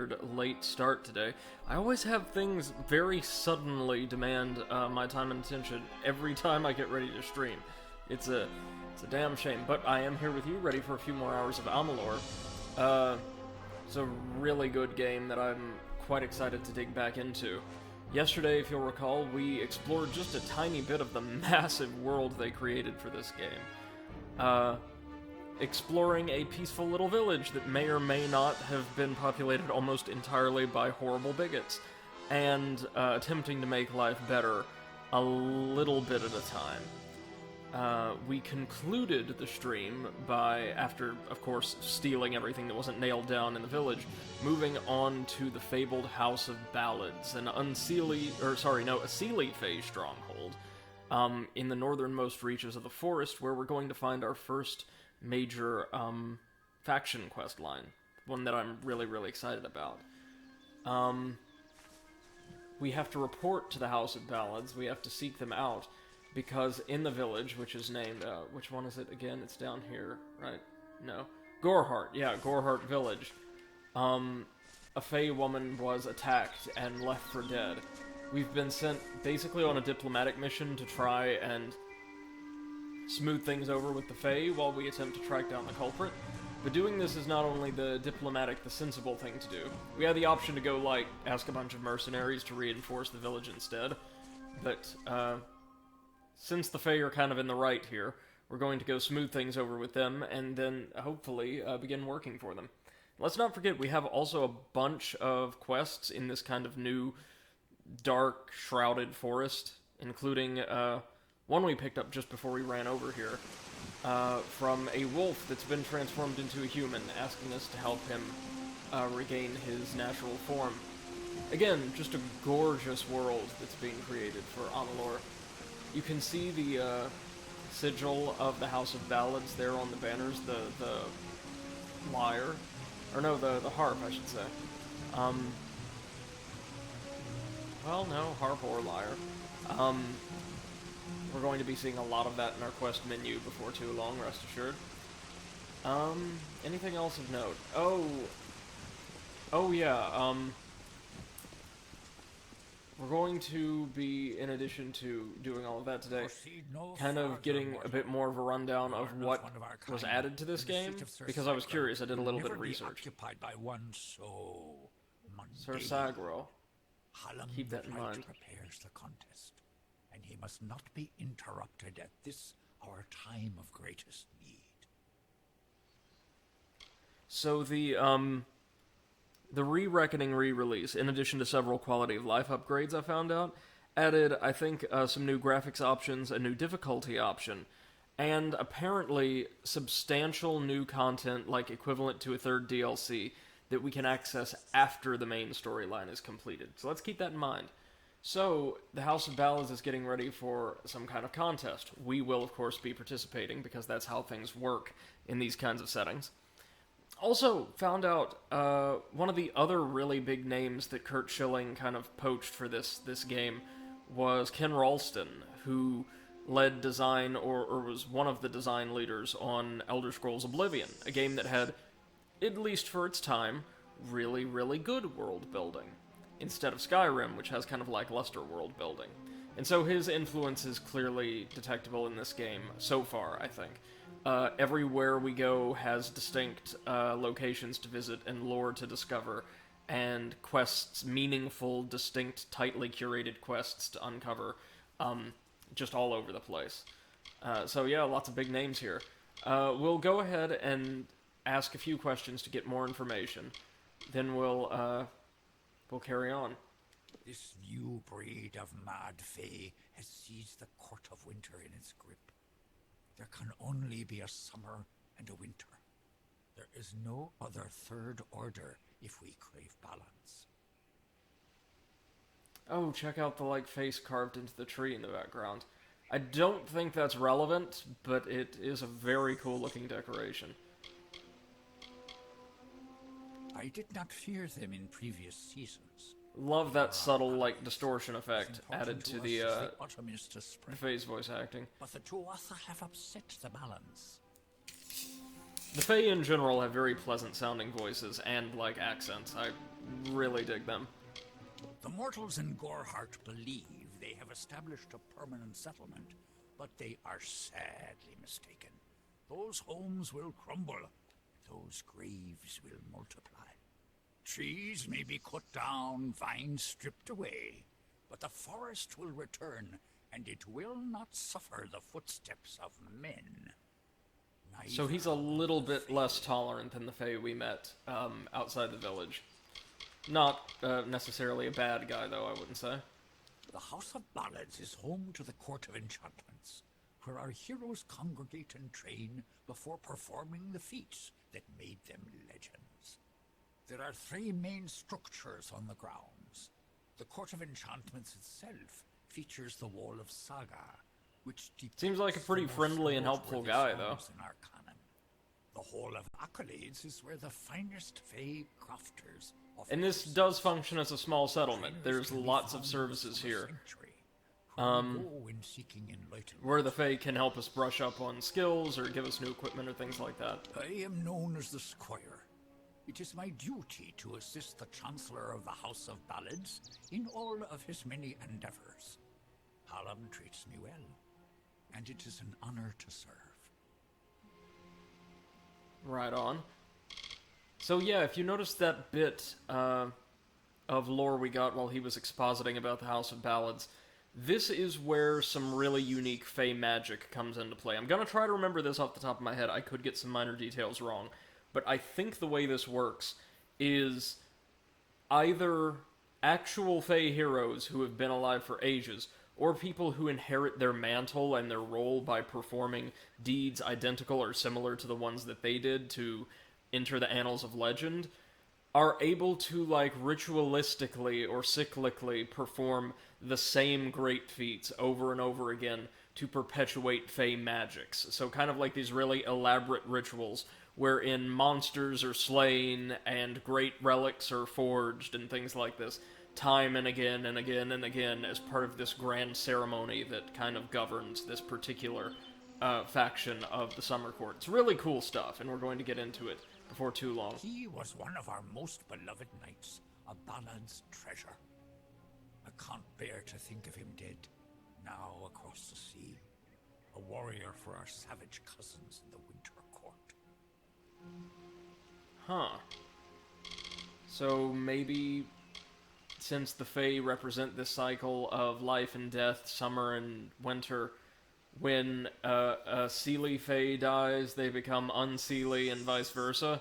weird late start today. I always have things very suddenly demand my time and attention every time I get ready to stream. It's a damn shame, but I am here with you, ready for a few more hours of Amalur. It's a really good game that I'm quite excited to dig back into. Yesterday, if you'll recall, we explored just a tiny bit of the massive world they created for this game. Exploring a peaceful little village that may or may not have been populated almost entirely by horrible bigots, and attempting to make life better a little bit at a time. We concluded the stream by, after, of course, stealing everything that wasn't nailed down in the village, moving on to the fabled House of Ballads, a Seelie Fae stronghold, in the northernmost reaches of the forest, where we're going to find our first major, faction quest line. One that I'm really, really excited about. We have to report to the House of Ballads, we have to seek them out, because in the village, which is named, which one is it again? It's down here, right? No. Gorhart, yeah, Gorhart Village. A Fey woman was attacked and left for dead. We've been sent basically on a diplomatic mission to try and smooth things over with the Fey while we attempt to track down the culprit. But doing this is not only the sensible thing to do. We had the option to go, ask a bunch of mercenaries to reinforce the village instead. But, since the Fae are kind of in the right here, we're going to go smooth things over with them, and then, hopefully, begin working for them. Let's not forget, we have also a bunch of quests in this kind of new, dark, shrouded forest, including, one we picked up just before we ran over here, from a wolf that's been transformed into a human, asking us to help him, regain his natural form. Again, just a gorgeous world that's being created for Amalur. You can see the sigil of the House of Ballads there on the banners, the lyre, or no, the harp, I should say. Well, no, harp or lyre. We're going to be seeing a lot of that in our quest menu before too long, rest assured. Anything else of note? Oh yeah, we're going to be, in addition to doing all of that today, kind of getting a bit more of a rundown of what was added to this game, because I was curious, I did a little bit of research. Sir Sagro. Keep that in mind. Prepares the contest, and he must not be interrupted at this, our time of greatest need. So the Re-Reckoning re-release, in addition to several quality of life upgrades I found out, added, I think, some new graphics options, a new difficulty option, and apparently substantial new content, equivalent to a third DLC, that we can access after the main storyline is completed. So let's keep that in mind. So, the House of Ballads is getting ready for some kind of contest. We will, of course, be participating, because that's how things work in these kinds of settings. Also, found out one of the other really big names that Kurt Schilling kind of poached for this game was Ken Ralston, who led design, or was one of the design leaders on Elder Scrolls Oblivion, a game that had, at least for its time, really, really good world building, instead of Skyrim, which has kind of lackluster world building. And so his influence is clearly detectable in this game, so far, I think. Everywhere we go has distinct locations to visit and lore to discover, and quests, meaningful, distinct, tightly curated quests to uncover, just all over the place. So yeah, lots of big names here. We'll go ahead and ask a few questions to get more information. Then we'll carry on. This new breed of mad fae has seized the court of winter in its grip. There can only be a summer and a winter. There is no other third order if we crave balance. Oh, check out the, face carved into the tree in the background. I don't think that's relevant, but it is a very cool-looking decoration. I did not fear them in previous seasons. Love that subtle, distortion effect added to the Fae's voice acting. But the Tuatha have upset the balance. The Fae in general have very pleasant sounding voices and, accents. really dig them. The mortals in Gorehart believe they have established a permanent settlement, but they are sadly mistaken. Those homes will crumble. Those graves will multiply. Trees may be cut down, vines stripped away, but the forest will return, and it will not suffer the footsteps of men. So he's a little bit less tolerant than the Fae we met outside the village. Not necessarily a bad guy, though, I wouldn't say. The House of Ballads is home to the Court of Enchantments, where our heroes congregate and train before performing the feats that made them legends. There are 3 main structures on the grounds. The Court of Enchantments itself features the Wall of Saga, which seems like a pretty friendly and helpful guy, though. In our canon. The Hall of Accolades is where the finest Fae crafters. And this does function as a small settlement. There's lots of services here. Where the Fae can help us brush up on skills or give us new equipment or things like that. I am known as the Squire. It is my duty to assist the Chancellor of the House of Ballads in all of his many endeavors. Hallam treats me well, and it is an honor to serve. Right on. So yeah, if you notice that bit of lore we got while he was expositing about the House of Ballads, this is where some really unique Fae magic comes into play. I'm gonna try to remember this off the top of my head. I could get some minor details wrong. But I think the way this works is either actual Fae heroes who have been alive for ages, or people who inherit their mantle and their role by performing deeds identical or similar to the ones that they did to enter the annals of legend, are able to, like, ritualistically or cyclically perform the same great feats over and over again to perpetuate Fae magics. So kind of like these really elaborate rituals wherein monsters are slain and great relics are forged and things like this, time and again and again and again, as part of this grand ceremony that kind of governs this particular faction of the Summer Court. It's really cool stuff, and we're going to get into it before too long. He was one of our most beloved knights, a Ballad's treasure. I can't bear to think of him dead, now across the sea, a warrior for our savage cousins in the Winter Court. Huh. So maybe since the Fae represent this cycle of life and death, summer and winter, when a Seelie Fae dies, they become unseelie and vice versa.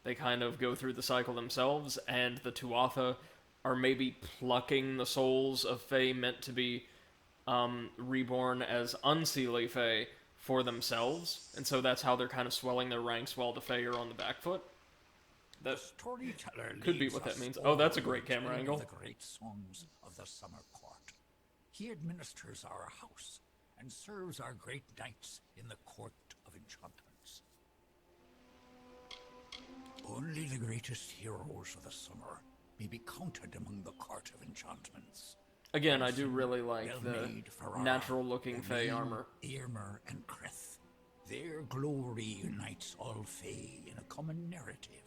They kind of go through the cycle themselves, and the Tuatha are maybe plucking the souls of Fae meant to be reborn as unseelie Fae for themselves, and so that's how they're kind of swelling their ranks while the Fae are on the back foot. That could be what that means. Oh, that's a great camera angle. The great songs of the Summer Court. He administers our house and serves our great knights in the Court of Enchantments. Only the greatest heroes of the summer may be counted among the Court of Enchantments. Again, I do really like the natural-looking Fae armor. Earmer and Creth. Their glory unites all Fae in a common narrative.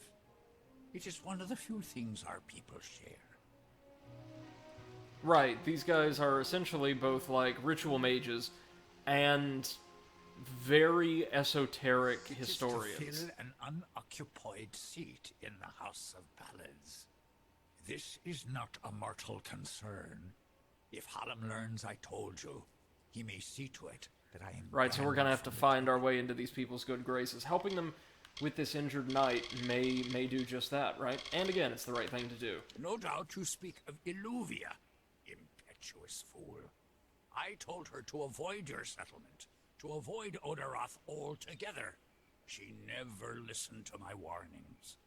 It is one of the few things our people share. Right, these guys are essentially both like ritual mages and very esoteric historians. To fill an unoccupied seat in the House of Ballads. This is not a mortal concern. If Hallam learns I told you, he may see to it that I am... Right, so we're gonna have to find our way into these people's good graces. Helping them with this injured knight may do just that, right? And again, it's the right thing to do. No doubt you speak of Illuvia, impetuous fool. I told her to avoid your settlement, to avoid Odorath altogether. She never listened to my warnings.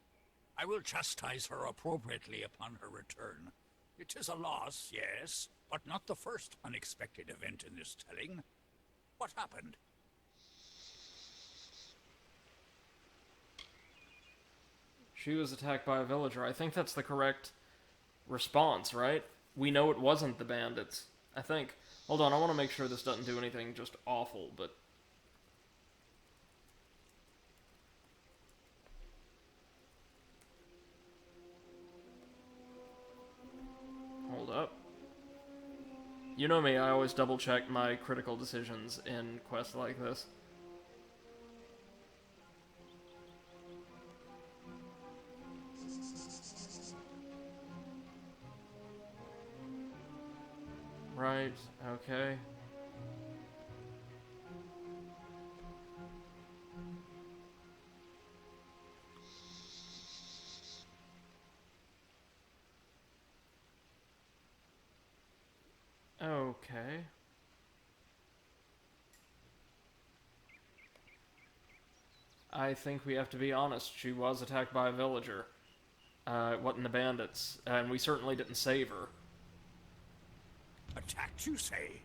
I will chastise her appropriately upon her return. It is a loss, yes, but not the first unexpected event in this telling. What happened? She was attacked by a villager. I think that's the correct response, right? We know it wasn't the bandits. I think. Hold on, I want to make sure this doesn't do anything just awful, but... You know me, I always double check my critical decisions in quests like this. Right, okay. Okay. I think we have to be honest. She was attacked by a villager. It wasn't the bandits, and we certainly didn't save her. Attacked, you say?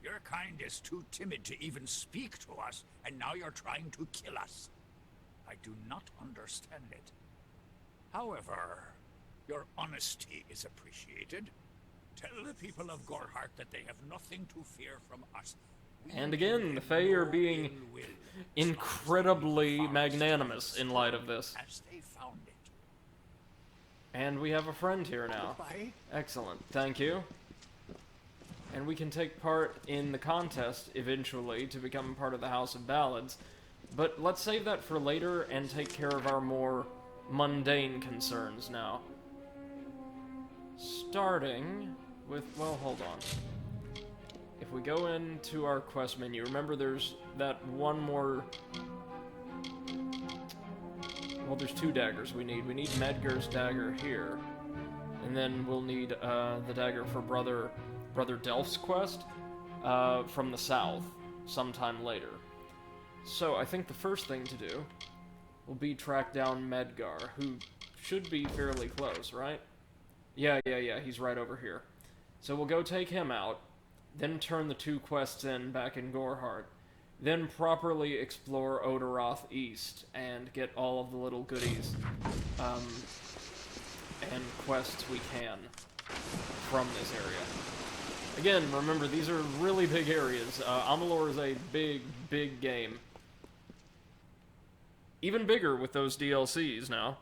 Your kind is too timid to even speak to us, and now you're trying to kill us. I do not understand it. However, your honesty is appreciated. Tell the people of Gorhart that they have nothing to fear from us. And again, the Fae are being incredibly magnanimous in light of this. As they found it. And we have a friend here now. Goodbye. Excellent, thank you. And we can take part in the contest, eventually, to become part of the House of Ballads. But let's save that for later and take care of our more mundane concerns now. Starting with, well, hold on. If we go into our quest menu, remember there's that one more... Well, there's two daggers we need. We need Medgar's dagger here. And then we'll need the dagger for Brother Delph's quest from the south sometime later. So I think the first thing to do will be track down Medgar, who should be fairly close, right? Yeah, he's right over here. So we'll go take him out, then turn the two quests in back in Gorhart, then properly explore Odoroth East and get all of the little goodies and quests we can from this area. Again, remember, these are really big areas. Amalur is a big game. Even bigger with those DLCs now.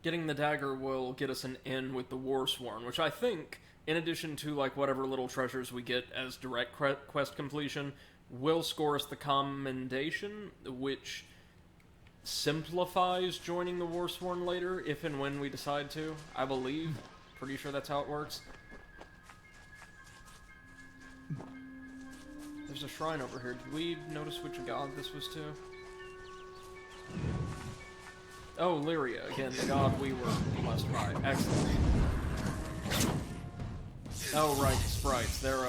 Getting the dagger will get us an in with the Warsworn, which I think, in addition to like whatever little treasures we get as direct quest completion, will score us the commendation, which simplifies joining the Warsworn later, if and when we decide to, I believe. Pretty sure that's how it works. There's a shrine over here. Did we notice which god this was to? Oh, Lyria, again, the god we were blessed by. Excellent. Oh, right, the sprites. They're,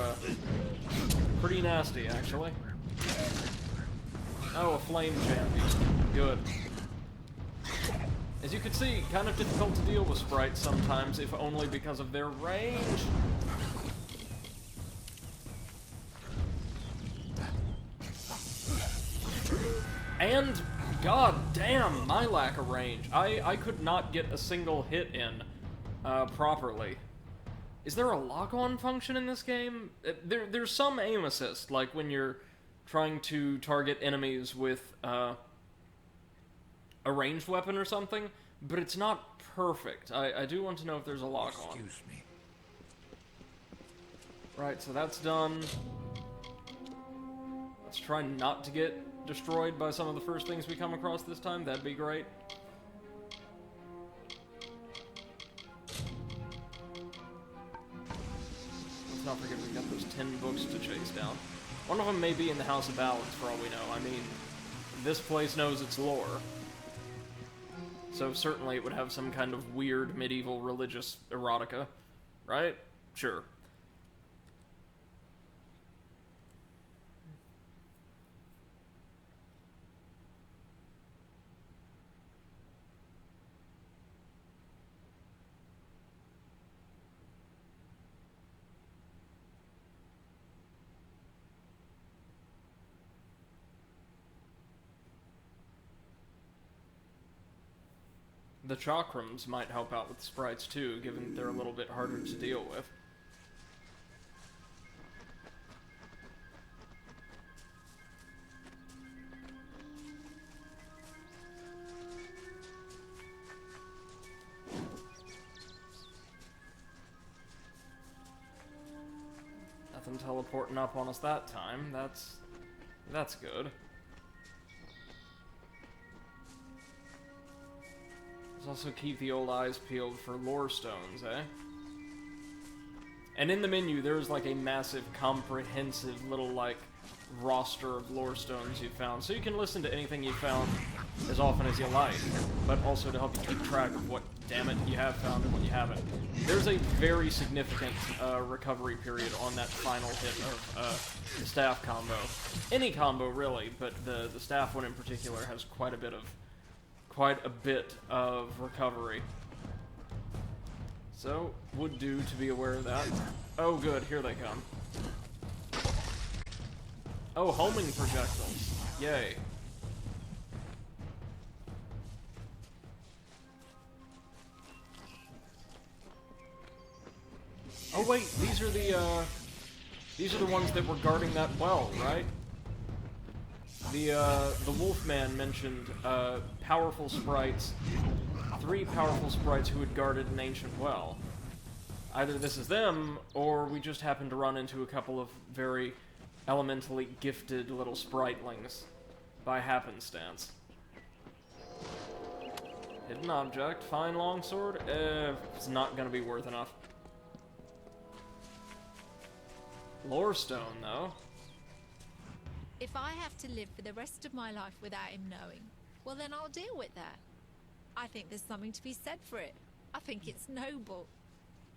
pretty nasty, actually. Oh, a flame champion. Good. As you can see, kind of difficult to deal with sprites sometimes, if only because of their range. And, god damn, my lack of range. I could not get a single hit in, properly. Is there a lock-on function in this game? There's some aim assist, like when you're trying to target enemies with, a ranged weapon or something, but it's not perfect. I do want to know if there's a lock-on. Excuse me. Right, so that's done. Let's try not to get destroyed by some of the first things we come across this time. That'd be great. Let's not forget we've got those 10 books to chase down. One of them may be in the House of Ballads, for all we know. I mean, this place knows its lore. So certainly it would have some kind of weird medieval religious erotica. Right? Sure. The chakrams might help out with the sprites too, given they're a little bit harder to deal with. Nothing teleporting up on us that time. That's good. Let's also keep the old eyes peeled for lore stones, eh? And in the menu, there's like a massive, comprehensive little, like, roster of lore stones you found. So you can listen to anything you found as often as you like, but also to help you keep track of what, damn it, you have found and what you haven't. There's a very significant recovery period on that final hit of the staff combo. Any combo, really, but the staff one in particular has quite a bit of recovery. So, would do to be aware of that. Oh good, here they come. Oh, homing projectiles. Yay. Oh wait, these are the ones that were guarding that well, right? The Wolfman mentioned powerful sprites, 3 powerful sprites who had guarded an ancient well. Either this is them, or we just happened to run into a couple of very elementally gifted little spritelings by happenstance. Hidden object, fine longsword, it's not gonna be worth enough. Lore stone, though. If I have to live for the rest of my life without him knowing, well then I'll deal with that. I think there's something to be said for it. I think it's noble.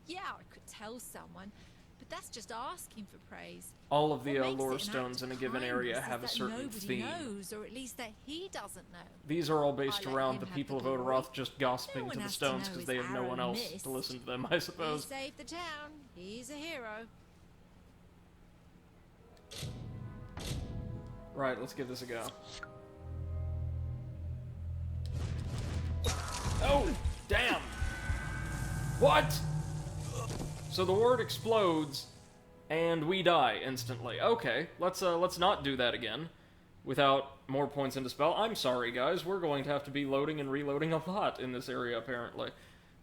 Yeah, I could tell someone, but that's just asking for praise. All of the lore stones in a given area have a certain theme. Knows, or at least that he doesn't know. These are all based around the people of Odoroth just gossiping to the stones because they have no one else to listen to them, I suppose. He saved the town. He's a hero. Right, let's give this a go. Oh, damn! What? So the word explodes, and we die instantly. Okay, let's not do that again without more points into spell. I'm sorry, guys. We're going to have to be loading and reloading a lot in this area, apparently.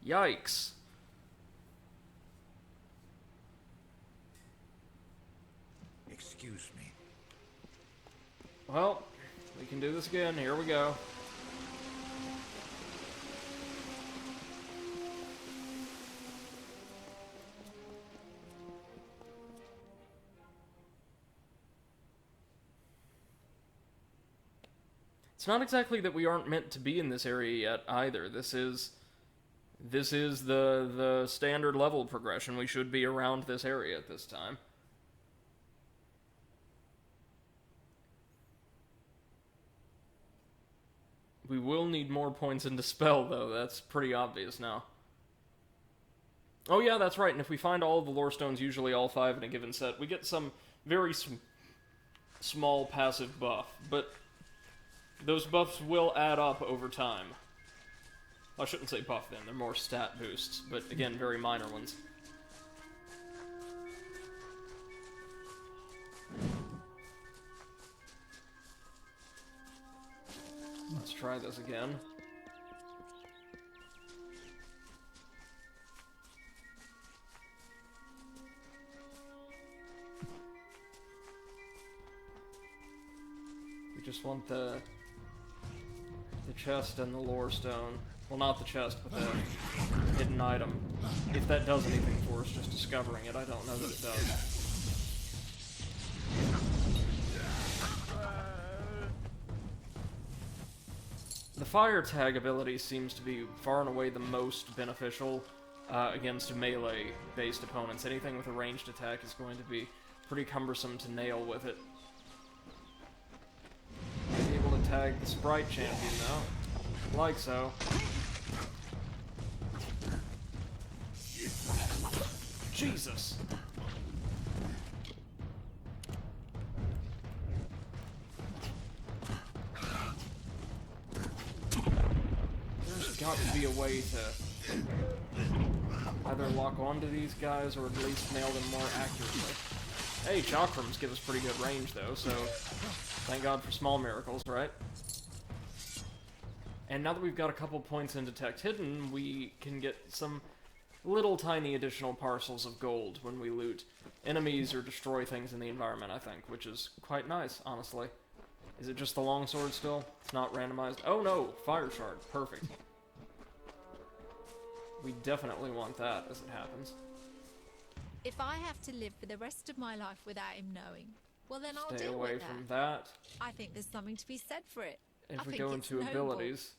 Yikes. Excuse me. Well, we can do this again. Here we go. It's not exactly that we aren't meant to be in this area yet, either. This is the standard level progression. We should be around this area at this time. We will need more points into spell, though. That's pretty obvious now. Oh yeah, that's right, and if we find all of the lore stones, usually all 5 in a given set, we get some very small passive buff, but those buffs will add up over time. I shouldn't say buff then, they're more stat boosts, but again, very minor ones. Let's try this again. We just want the chest and the lore stone. Well, not the chest, but the hidden item. If that does anything for us, just discovering it, I don't know that it does. The fire tag ability seems to be far and away the most beneficial against melee-based opponents. Anything with a ranged attack is going to be pretty cumbersome to nail with it. Be able to tag the sprite champion, though. Like so. Jesus! There's got to be a way to either lock onto these guys or at least nail them more accurately. Hey, chakrams give us pretty good range, though, so thank God for small miracles, right? And now that we've got a couple points in Detect Hidden, we can get some little tiny additional parcels of gold when we loot enemies or destroy things in the environment, I think, which is quite nice, honestly. Is it just the longsword still? It's not randomized? Oh no! Fire shard. Perfect. We definitely want that as it happens. If I have to live for the rest of my life without him knowing, well then I'll Stay deal away with that. from that. I think there's something to be said for it. If I we think go it's into noble. abilities...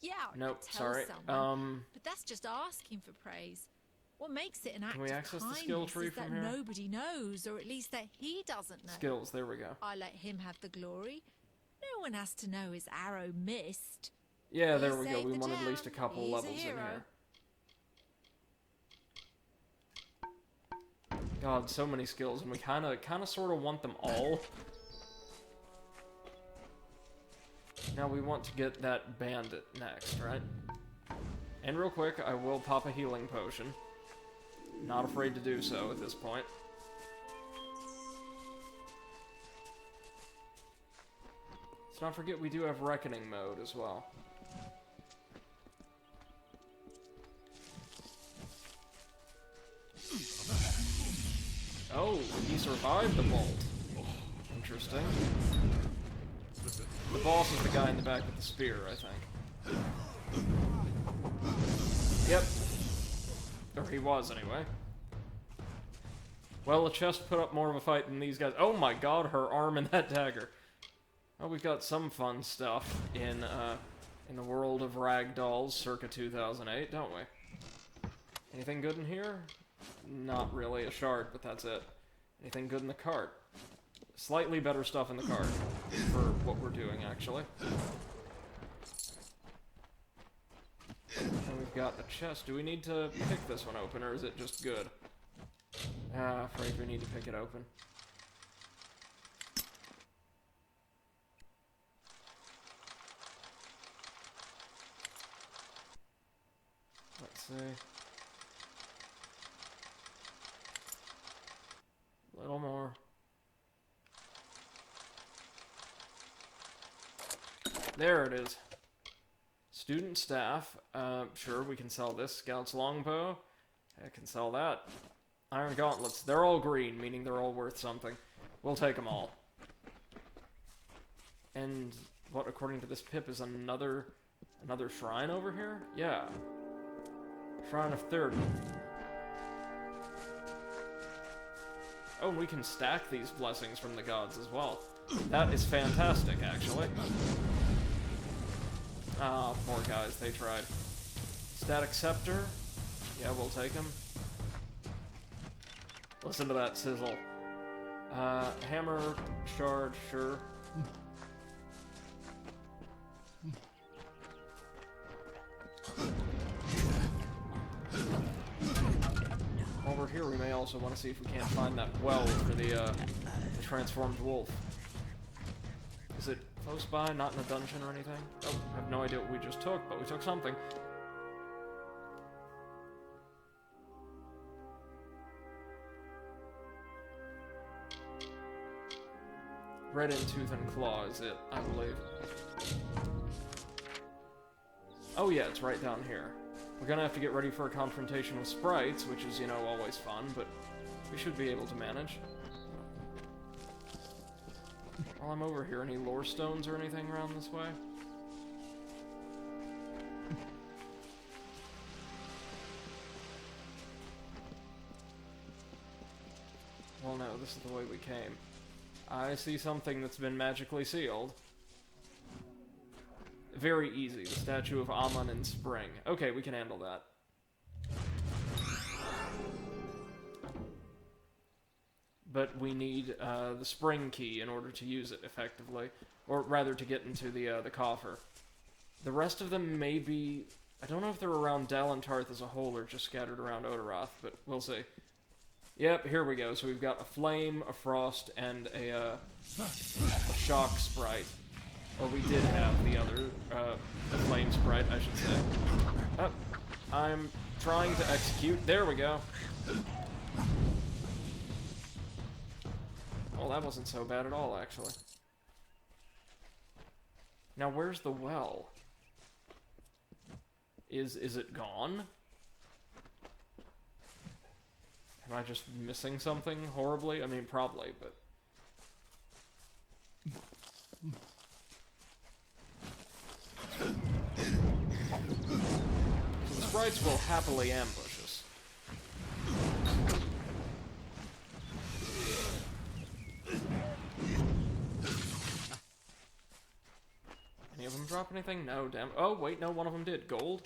Yeah, I Nope, could tell sorry. someone, but that's just asking for praise. What makes it an act Can we of access the kindness skill tree is that from here? nobody knows, or at least that he doesn't know. Skills, there we go. I let him have the glory. No one has to know his arrow missed. Yeah, He there we go. saved We the want at least a town. couple He's a levels in hero. here. God, so many skills, and we kind of sort of want them all. Now we want to get that bandit next, right? And real quick, I will pop a healing potion. Not afraid to do so at this point. Let's not forget we do have Reckoning mode as well. Oh, he survived the bolt. Interesting. The boss is the guy in the back with the spear, I think. Yep. Or he was, anyway. Well, the chest put up more of a fight than these guys. Oh my god, her arm and that dagger. Oh, we've got some fun stuff in the world of ragdolls circa 2008, don't we? Anything good in here? Not really. A shard, but that's it. Anything good in the cart? Slightly better stuff in the cart for what we're doing, actually. And we've got the chest. Do we need to pick this one open, or is it just good? Afraid we need to pick it open. Let's see. A little more. There it is. Student staff. Sure, we can sell this. Scout's longbow. I can sell that. Iron gauntlets. They're all green, meaning they're all worth something. We'll take them all. And what, according to this pip, is another shrine over here? Yeah. Shrine of Third. Oh, and we can stack these blessings from the gods as well. That is fantastic, actually. Ah, poor guys, they tried. Static Scepter. Yeah, we'll take him. Listen to that sizzle. Hammer, shard, sure. While we're here, we may also want to see if we can't find that well for the transformed wolf. Is it close by? Not in a dungeon or anything? Oh, I have no idea what we just took, but we took something. Red in Tooth and Claw is it, I believe. Oh yeah, it's right down here. We're gonna have to get ready for a confrontation with sprites, which is, you know, always fun, but we should be able to manage. While I'm over here, any lore stones or anything around this way? Well, no, this is the way we came. I see something that's been magically sealed. Very easy. The statue of Amun in spring. Okay, we can handle that. But we need the spring key in order to use it effectively. Or rather, to get into the coffer. The rest of them may be... I don't know if they're around Dalentarth as a whole or just scattered around Odorath, but we'll see. Yep, here we go. So we've got a flame, a frost, and a shock sprite. Or we did have the other, the flame sprite, I should say. Oh, I'm trying to execute. There we go. Well, that wasn't so bad at all, actually. Now, where's the well? Is it gone? Am I just missing something horribly? I mean, probably, but... So the sprites will happily ambush us. Any of them drop anything? No, damn. Oh, wait, no, one of them did. Gold?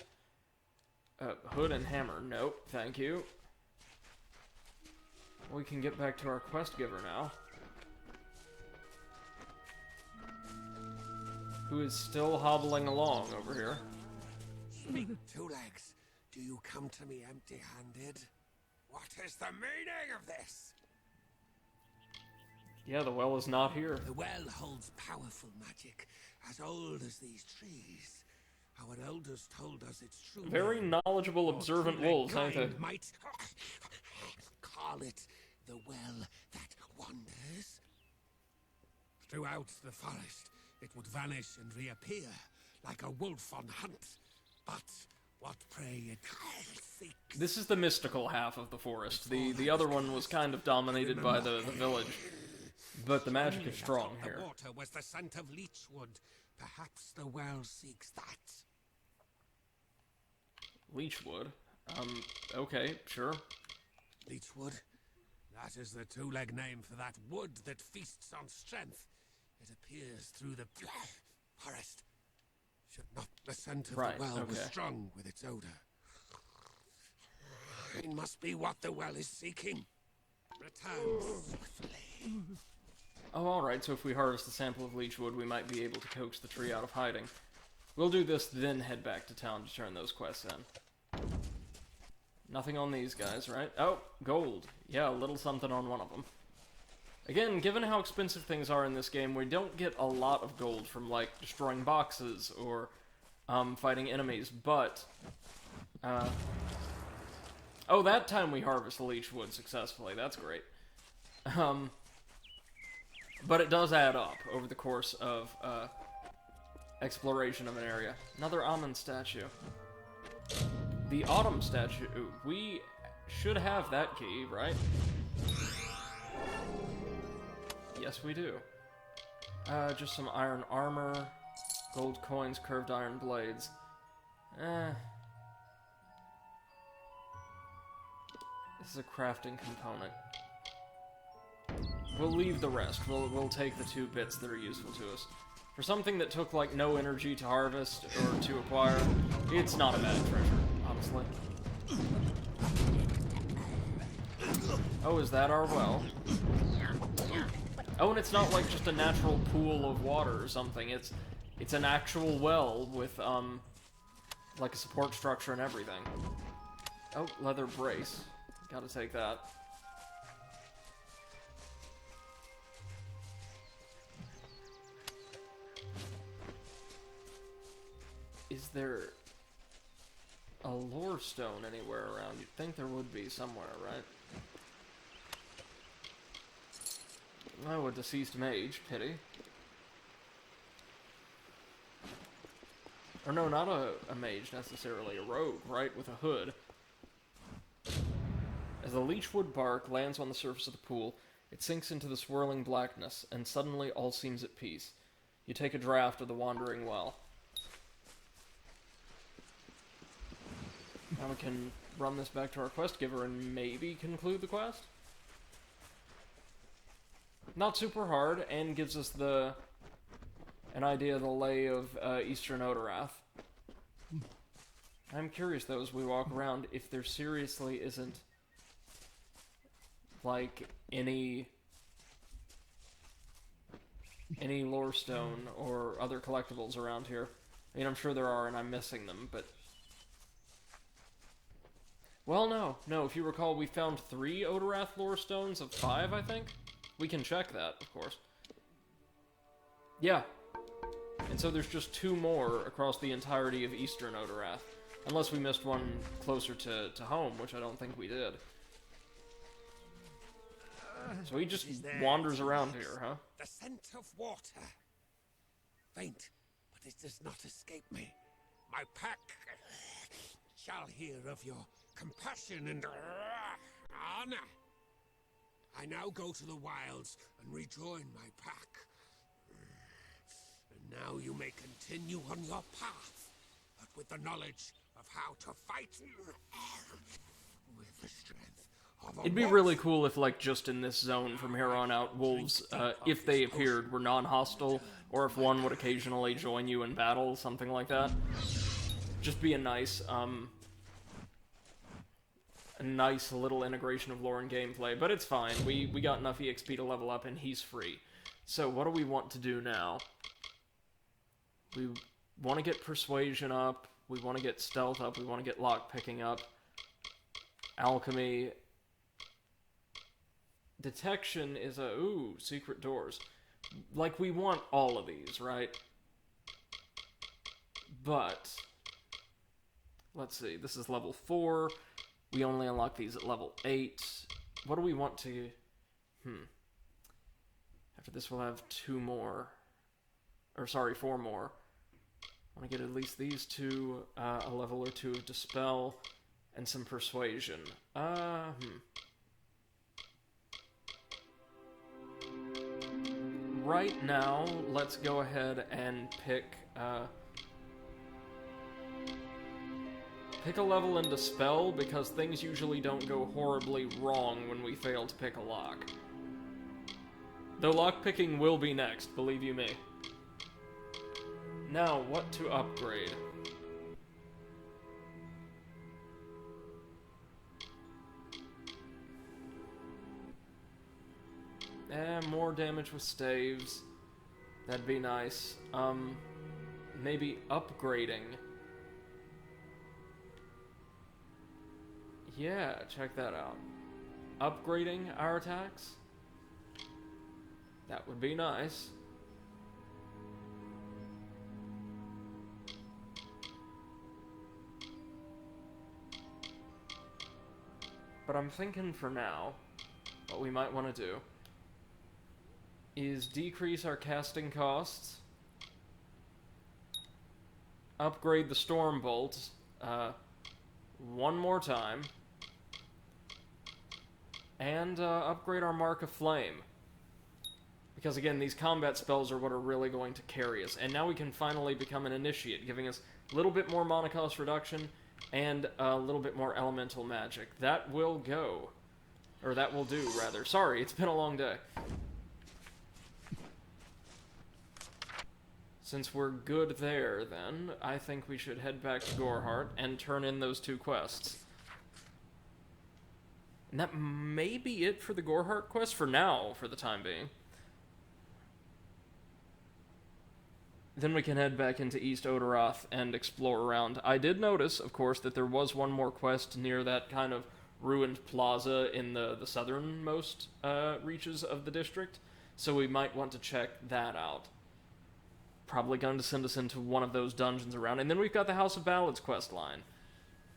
Hood and hammer. Nope, thank you. We can get back to our quest giver now. Who is still hobbling along over here. Two Legs, do you come to me empty-handed? What is the meaning of this? Yeah, the well is not here. The well holds powerful magic, as old as these trees. Our elders told us it's true. Very knowledgeable, observant wolves, ain't they? Might call it the well that wanders. Throughout the forest, it would vanish and reappear like a wolf on hunt. But what prey it seeks. This is the mystical half of the forest. The other one was kind of dominated by the village. But the magic is strong here. The water was the scent of leechwood. Perhaps the well seeks that. Leechwood? Okay, sure. Leechwood? That is the two-leg name for that wood that feasts on strength. It appears through the forest. Should not the scent of the well was strong with its odor. It must be what the well is seeking. Return swiftly. Oh, alright, so if we harvest a sample of leechwood, we might be able to coax the tree out of hiding. We'll do this, then head back to town to turn those quests in. Nothing on these guys, right? Oh, gold. Yeah, a little something on one of them. Again, given how expensive things are in this game, we don't get a lot of gold from, like, destroying boxes or fighting enemies, but... Oh, that time we harvest the leechwood successfully. That's great. But it does add up over the course of exploration of an area. Another almond statue. The autumn statue. We should have that key, right? Yes, we do. Just some iron armor, gold coins, curved iron blades. This is a crafting component. We'll leave the rest. We'll take the 2 bits that are useful to us. For something that took, like, no energy to harvest or to acquire, it's not a bad treasure, honestly. Oh, is that our well? Oh, and it's not like just a natural pool of water or something. It's an actual well with, like a support structure and everything. Oh, leather brace. Gotta take that. Is there a lore stone anywhere around? You'd think there would be somewhere, right? Oh, a deceased mage. Pity. Or no, not a mage necessarily. A rogue, right? With a hood. As the leechwood bark lands on the surface of the pool, it sinks into the swirling blackness, and suddenly all seems at peace. You take a draught of the wandering well. Now we can run this back to our quest giver and maybe conclude the quest? Not super hard, and gives us an idea of the lay of Eastern Odorath. I'm curious, though, as we walk around, if there seriously isn't, like, any lore stone or other collectibles around here. I mean, I'm sure there are, and I'm missing them, but... Well, no, if you recall, we found 3 Odorath lore stones of 5, I think? We can check that, of course. Yeah. And so there's just 2 more across the entirety of Eastern Odorath. Unless we missed one closer to home, which I don't think we did. So he just wanders around here, huh? The scent of water. Faint, but it does not escape me. My pack shall hear of your compassion and Honor. I now go to the wilds and rejoin my pack. And now you may continue on your path, but with the knowledge of how to fight with the strength of a It'd be wolf. really cool if, like, just in this zone from here on out, wolves, if they appeared, were non-hostile, or if one would occasionally join you in battle, something like that. Just be a nice little integration of lore and gameplay, but it's fine. We got enough EXP to level up, and he's free. So what do we want to do now? We want to get Persuasion up, we want to get Stealth up, we want to get Lockpicking up, Alchemy. Detection is a... ooh, Secret Doors. Like, we want all of these, right? But... let's see, this is level 4. We only unlock these at level 8. What do we want to... After this we'll have 2 more. Or, sorry, 4 more. I want to get at least these 2, a level or 2 of Dispel, and some Persuasion. Right now, let's go ahead and pick a level in Dispel, because things usually don't go horribly wrong when we fail to pick a lock. Though lockpicking will be next, believe you me. Now, what to upgrade? More damage with staves. That'd be nice. Maybe upgrading. Yeah, check that out. Upgrading our attacks? That would be nice. But I'm thinking for now, what we might want to do is decrease our casting costs, upgrade the Storm Bolts one more time, and upgrade our Mark of Flame. Because again, these combat spells are what are really going to carry us. And now we can finally become an Initiate, giving us a little bit more mana cost reduction and a little bit more elemental magic. That will go. Or that will do, rather. Sorry, it's been a long day. Since we're good there, then, I think we should head back to Gorehart and turn in those 2 quests. And that may be it for the Gorehart quest for now, for the time being. Then we can head back into East Odoroth and explore around. I did notice, of course, that there was one more quest near that kind of ruined plaza in the southernmost reaches of the district, so we might want to check that out. Probably going to send us into one of those dungeons around. And then we've got the House of Ballads quest line,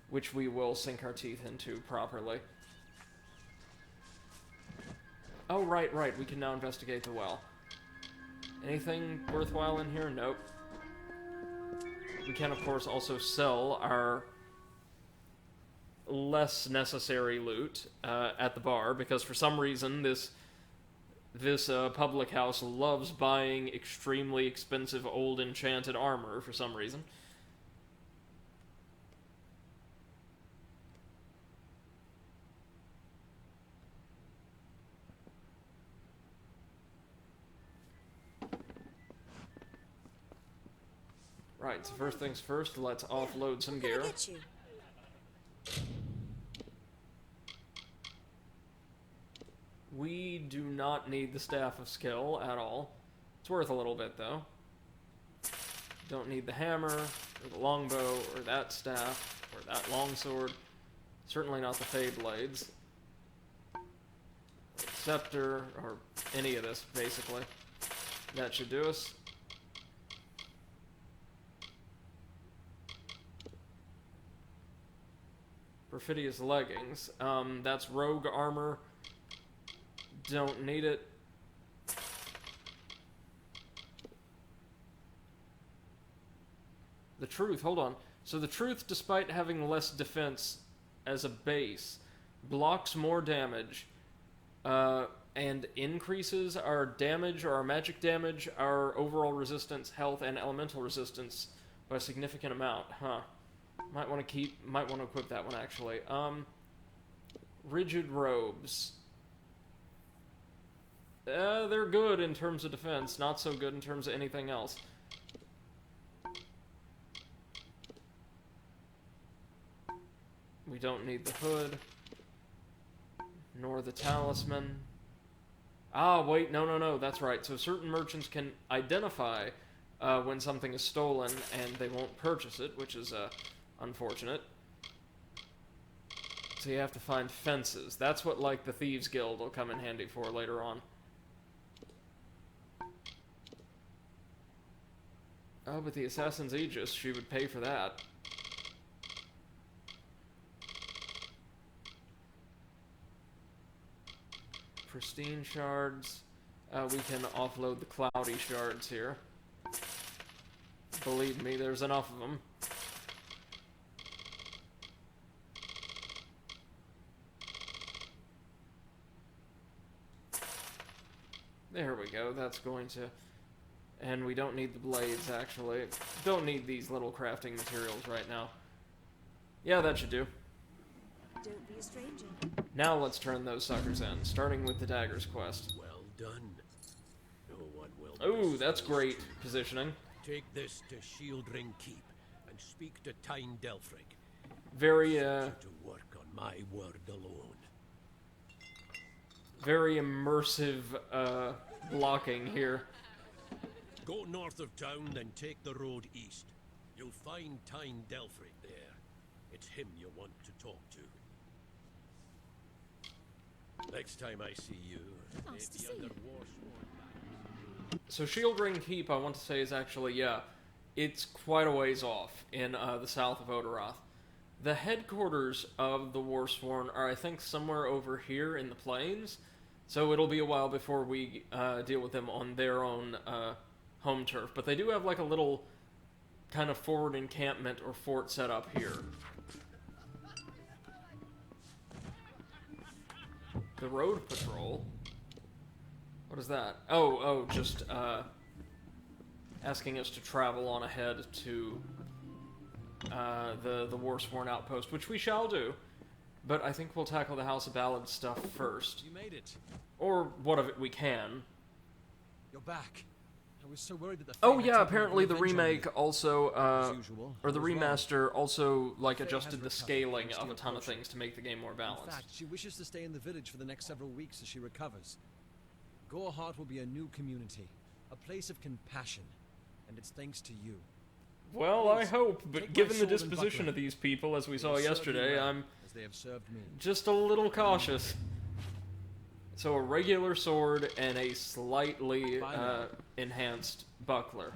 which we will sink our teeth into properly. Oh, right, we can now investigate the well. Anything worthwhile in here? Nope. We can, of course, also sell our less necessary loot at the bar, because for some reason this public house loves buying extremely expensive old enchanted armor for some reason. Right, so first things first, let's offload some gear. Get you. We do not need the Staff of Skill at all. It's worth a little bit, though. Don't need the hammer, or the longbow, or that staff, or that longsword. Certainly not the Fey Blades. Or the scepter, or any of this, basically. That should do us. Perfidious leggings. That's rogue armor. Don't need it. The truth, hold on. So the truth, despite having less defense as a base, blocks more damage, and increases our damage, or our magic damage, our overall resistance, health, and elemental resistance by a significant amount. Huh. Might want to equip that one, actually. Rigid robes. They're good in terms of defense, not so good in terms of anything else. We don't need the hood, nor the talisman. Ah, wait, no, that's right. So certain merchants can identify when something is stolen, and they won't purchase it, which is unfortunate. So you have to find fences. That's what, like, the Thieves Guild will come in handy for later on. Oh, but the Assassin's Aegis, she would pay for that. Pristine shards. We can offload the cloudy shards here. Believe me, there's enough of them. There we go, that's going to... And we don't need the blades, actually. Don't need these little crafting materials right now. Yeah, that should do. Don't be a stranger. Now let's turn those suckers in, starting with the Daggers quest. Well done. No one will. Ooh, that's great positioning. Take this to Shieldring Keep and speak to Tyne Delfrig. Very, To work on my word alone. very immersive, blocking here. Go north of town, then take the road east. You'll find Tyne Delfrig there. It's him you want to talk to. Next time I see you, Nice to maybe see under you. Warsworn banners. So Shieldring Keep, I want to say, is actually, yeah, it's quite a ways off in the south of Odoroth. The headquarters of the Warsworn are, I think, somewhere over here in the plains, so it'll be a while before we deal with them on their own home turf. But they do have, like, a little kind of forward encampment or fort set up here. The road patrol? What is that? Oh, just, asking us to travel on ahead to, the Warsworn outpost, which we shall do. But I think we'll tackle the House of Ballad stuff first. You made it. Or what of it we can. You're back. I was so worried that the Oh Fae had yeah, taken apparently the revenge on me. remake also, As usual, or the I was wrong. remaster also, like, Fae has adjusted the recovered scaling thanks of to a your ton of potion. things to make the game more In balanced. fact, she wishes to stay in the village for the next several weeks as she recovers. Goreheart will be a new community, a place of compassion, and it's thanks to you. Well, I Please, hope, take but my given the sword and disposition buckler. of these people, as we They saw will serve you yesterday, well, I'm as they have served me. just a little cautious. So a regular sword and a slightly enhanced buckler.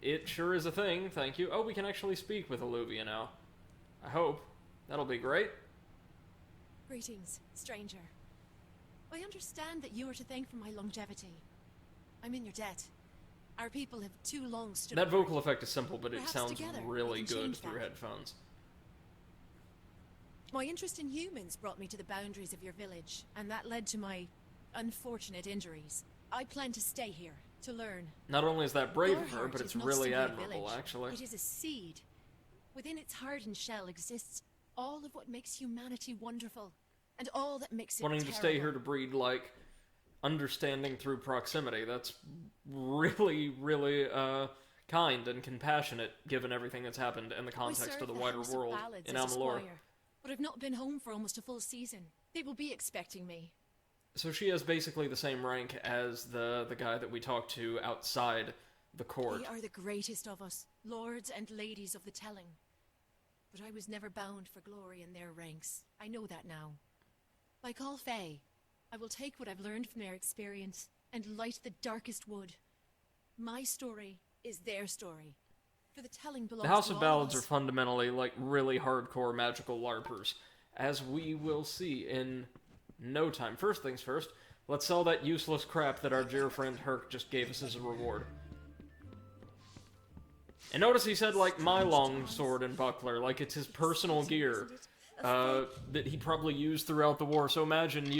It sure is a thing, thank you. Oh, we can actually speak with Alluvia now. I hope. That'll be great. Greetings, stranger. I understand that you are to thank for my longevity. I'm in your debt. Our people have too long stood That apart. vocal effect is simple, but it Perhaps sounds together we really can good change through that. headphones. My interest in humans brought me to the boundaries of your village, and that led to my unfortunate injuries. I plan to stay here, to learn. Not only is that brave of her, Goreheart but is it's not really simply a admirable, village. actually. It is a seed. Within its hardened shell exists all of what makes humanity wonderful, and all that makes it Wanting to stay terrible. here to breed, like, understanding through proximity. That's really, really, kind and compassionate, given everything that's happened in the I context serve of the the wider House of world Ballads in as a Amalur. squire, but I've not been home for almost a full season. They will be expecting me. So she has basically the same rank as the guy that we talked to outside the court. They are the greatest of us, lords and ladies of the telling. But I was never bound for glory in their ranks. I know that now. Like all Fae, I will take what I've learned from their experience and light the darkest wood. My story is their story. For the telling belongs The House to of all Ballads of are us. fundamentally, like, really hardcore magical LARPers, as we will see in no time. First things first, let's sell that useless crap that our dear friend Herc just gave us as a reward. And notice he said, like, my long sword and buckler, like it's his personal gear. that he probably used throughout the war. So imagine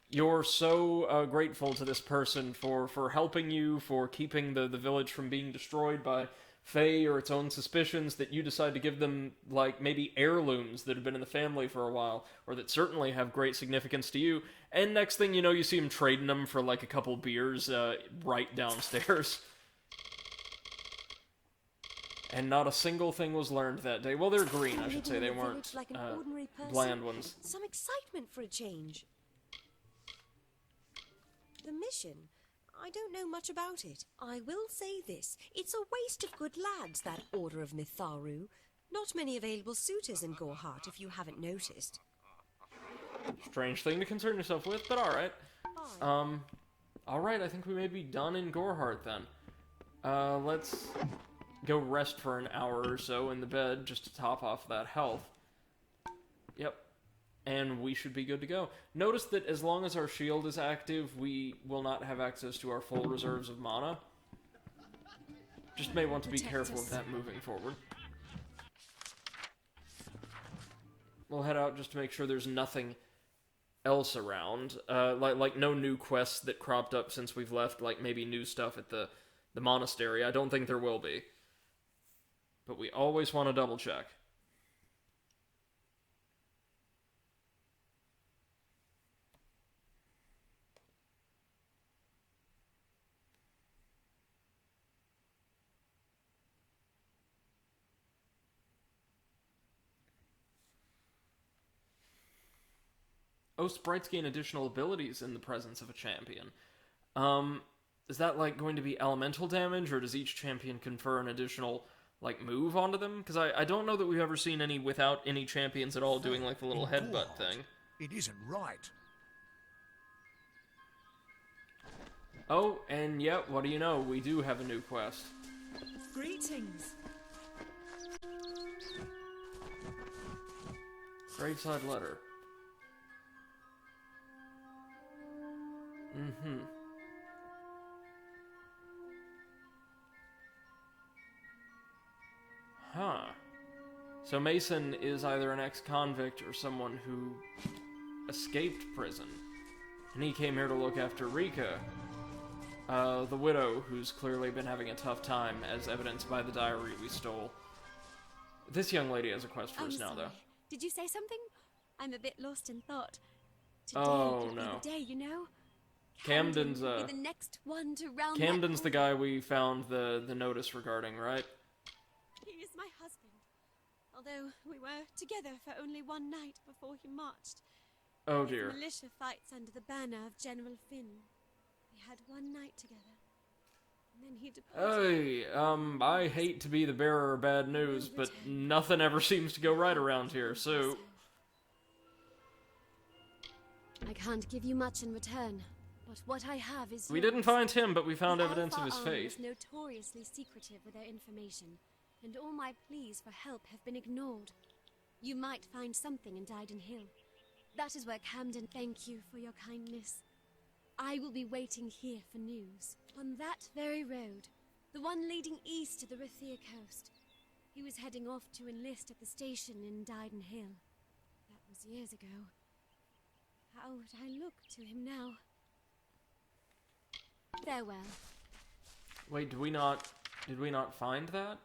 you're so grateful to this person for helping you, for keeping the village from being destroyed by Fae or its own suspicions, that you decide to give them, like, maybe heirlooms that have been in the family for a while, or that certainly have great significance to you, and next thing you know, you see him trading them for, like, a couple beers right downstairs. And not a single thing was learned that day. Well, they're green, I should say. They weren't like an ordinary person. bland ones. Some excitement for a change. The mission. I don't know much about it. I will say this. It's a waste of good lads, that Order of Mitharu. Not many available suitors in Gorhart, if you haven't noticed. Strange thing to concern yourself with, but alright. Alright, I think we may be done in Gorhart then. Let's go rest for an hour or so in the bed, just to top off that health. Yep. And we should be good to go. Notice that as long as our shield is active, we will not have access to our full reserves of mana. Just may want to be careful of that moving forward. We'll head out just to make sure there's nothing else around. Like no new quests that cropped up since we've left, like maybe new stuff at the monastery. I don't think there will be. But we always want to double check. Oh, sprites gain additional abilities in the presence of a champion. Is that, like, going to be elemental damage, or does each champion confer an additional, like, move onto them? Because I don't know that we've ever seen any without any champions at all doing, like, the little headbutt thing. It isn't right. Oh, and yep, what do you know? We do have a new quest. Greetings. Graveside letter. Mm-hmm. Huh. So Mason is either an ex-convict or someone who escaped prison. And he came here to look after Rika, the widow who's clearly been having a tough time, as evidenced by the diary we stole. This young lady has a quest for us now, though. Did you say something? I'm a bit lost in thought. Today Oh, could no. be the day, you know? Camden's, will be the next one to round Camden's that the guy we found the notice regarding, right? He is my husband. Although we were together for only one night before he marched. Oh His dear. militia fights under the banner of General Finn. We had one night together. And then he departed. Hey, I hate to be the bearer of bad news, but nothing ever seems to go right around here, so... I can't give you much in return, but what I have is We yours. didn't find him, but we found The evidence of his Alpha Army fate. is notoriously secretive with their information, and all my pleas for help have been ignored. You might find something in Dyden Hill. That is where Camden. Thank you for your kindness. I will be waiting here for news. On that very road, the one leading east to the Rathia coast. He was heading off to enlist at the station in Dyden Hill. That was years ago. How would I look to him now? Farewell. Wait, did we not find that?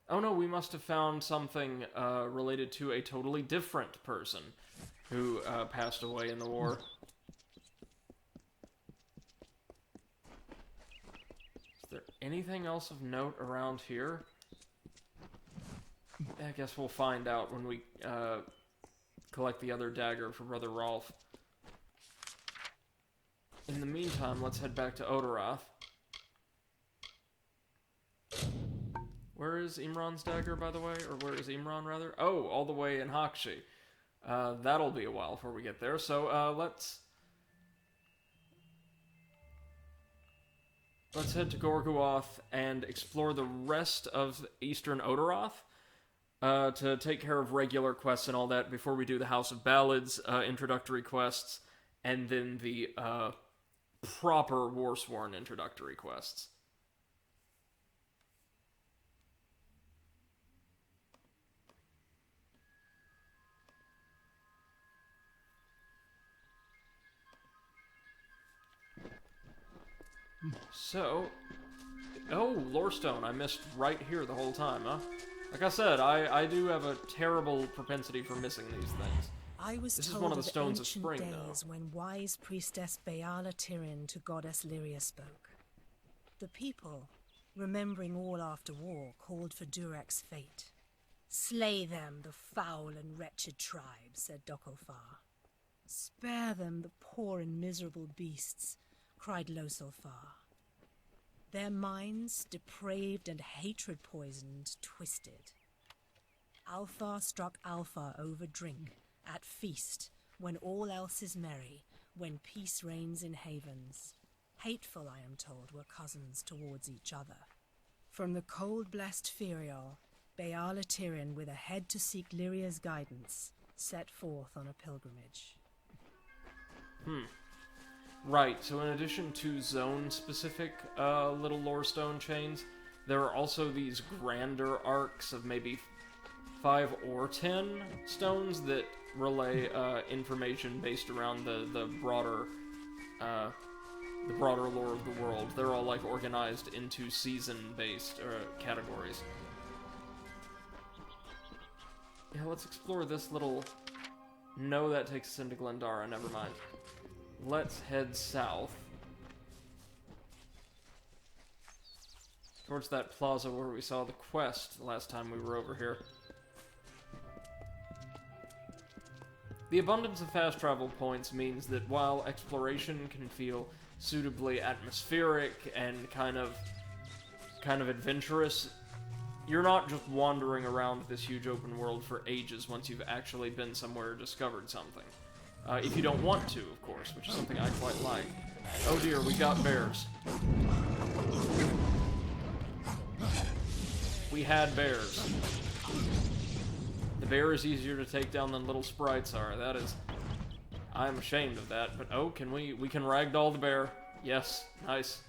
Oh no, we must have found something related to a totally different person who passed away in the war. Is there anything else of note around here? I guess we'll find out when we collect the other dagger for Brother Rolf. In the meantime, let's head back to Odorath. Where is Imran's dagger, by the way? Or where is Imran, rather? Oh, all the way in Hakshi. That'll be a while before we get there, so let's head to Gorguoth and explore the rest of Eastern Odorath to take care of regular quests and all that before we do the House of Ballads introductory quests, and then the proper Warsworn introductory quests. So, oh, Lorestone, I missed right here the whole time, huh? Like I said, I do have a terrible propensity for missing these things. I was This is told one of the of stones of ancient spring, days though. when wise priestess Beala Tyrion to goddess Lyria spoke. The people, remembering all after war, called for Durek's fate. Slay them, the foul and wretched tribe, said Dokofar. Spare them, the poor and miserable beasts, cried Losolfar. Their minds, depraved and hatred poisoned, twisted. Alfar struck Alfar over drink, at feast, when all else is merry, when peace reigns in havens. Hateful, I am told, were cousins towards each other. From the cold-blessed Ferial, Beala Tyrion, with a head to seek Lyria's guidance, set forth on a pilgrimage. Right, so in addition to zone-specific little lorestone chains, there are also these grander arcs of maybe 5 or 10 stones that relay information based around the broader lore of the world. They're all like organized into season-based categories. Yeah, let's explore this little... No, that takes us into Glendara, never mind. Let's head south. Towards that plaza where we saw the quest last time we were over here. The abundance of fast travel points means that while exploration can feel suitably atmospheric and kind of adventurous, you're not just wandering around this huge open world for ages once you've actually been somewhere or discovered something. If you don't want to, of course, which is something I quite like. Oh dear, we got bears. We had bears. The bear is easier to take down than little sprites are. That is... I'm ashamed of that, but oh, we can ragdoll the bear. Yes, nice.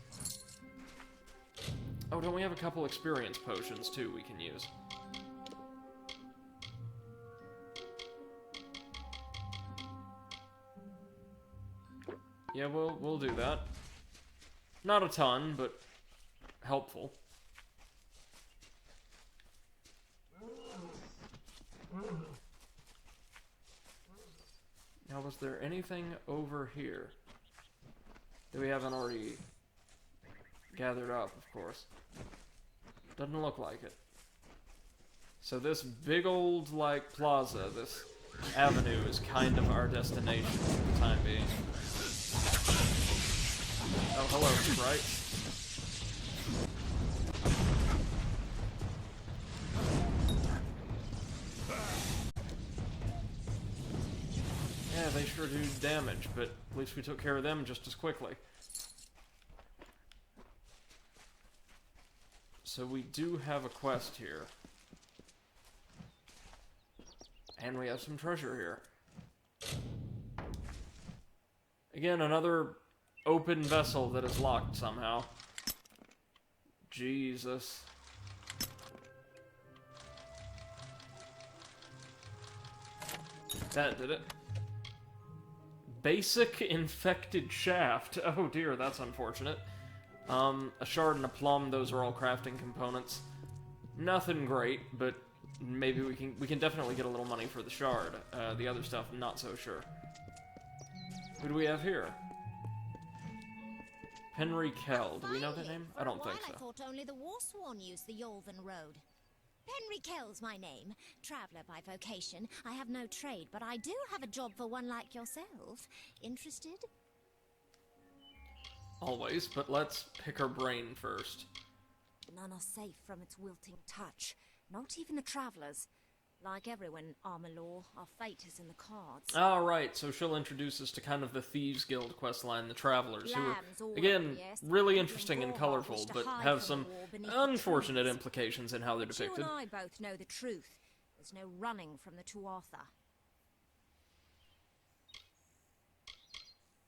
Oh, don't we have a couple experience potions, too, we can use? Yeah, we'll do that. Not a ton, but helpful. Now, was there anything over here that we haven't already gathered up, of course? Doesn't look like it. So this big old, like, plaza, this avenue is kind of our destination for the time being. Oh, hello, sprites. Yeah, they sure do damage, but at least we took care of them just as quickly. So we do have a quest here. And we have some treasure here. Again, another open vessel that is locked somehow. Jesus. That did it. Basic infected shaft. Oh dear, that's unfortunate. A shard and a plum, those are all crafting components. Nothing great, but maybe we can definitely get a little money for the shard. The other stuff, not so sure. Who do we have here? Henry Kell. Do we know that name? I don't think so. I thought only the Warsworn used the Yolven Road. Henry Kell's my name. Traveller by vocation. I have no trade, but I do have a job for one like yourself. Interested? Always, but let's pick her brain first. None are safe from its wilting touch. Not even the travellers. Like everyone in Amalur, our fate is in the cards. Alright, so she'll introduce us to kind of the Thieves Guild questline, the Travelers, who are, Lambs all again, over, yes. really interesting and Gorhart colorful, wished to but hide have from some the war beneath the unfortunate trees. implications in how they're But you depicted. and I both know the truth. There's no running from the Tuatha.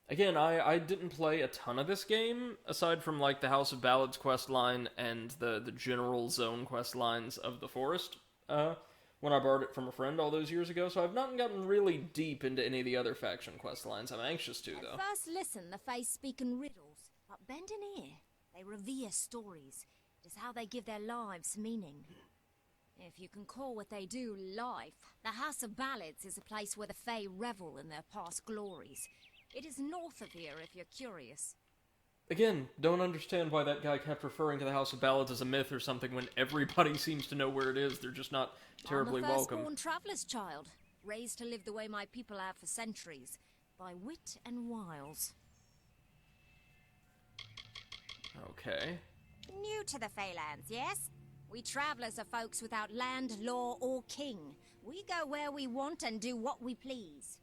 Again, I didn't play a ton of this game, aside from, like, the House of Ballads questline and the general zone questlines of the Forest, when I borrowed it from a friend all those years ago, so I've not gotten really deep into any of the other faction questlines. I'm anxious to, though. At first listen, the face speak in riddles. But bend an ear. They revere stories. It is how they give their lives meaning. If you can call what they do life, the House of Ballads is a place where the Fae revel in their past glories. It is north of here if you're curious. Again, don't understand why that guy kept referring to the House of Ballads as a myth or something when everybody seems to know where it is. They're just not terribly I'm a welcome. first-born traveller's child, raised to live the way my people have for centuries, by wit and wiles. Okay. New to the Feylands, yes? We travellers are folks without land, law, or king. We go where we want and do what we please.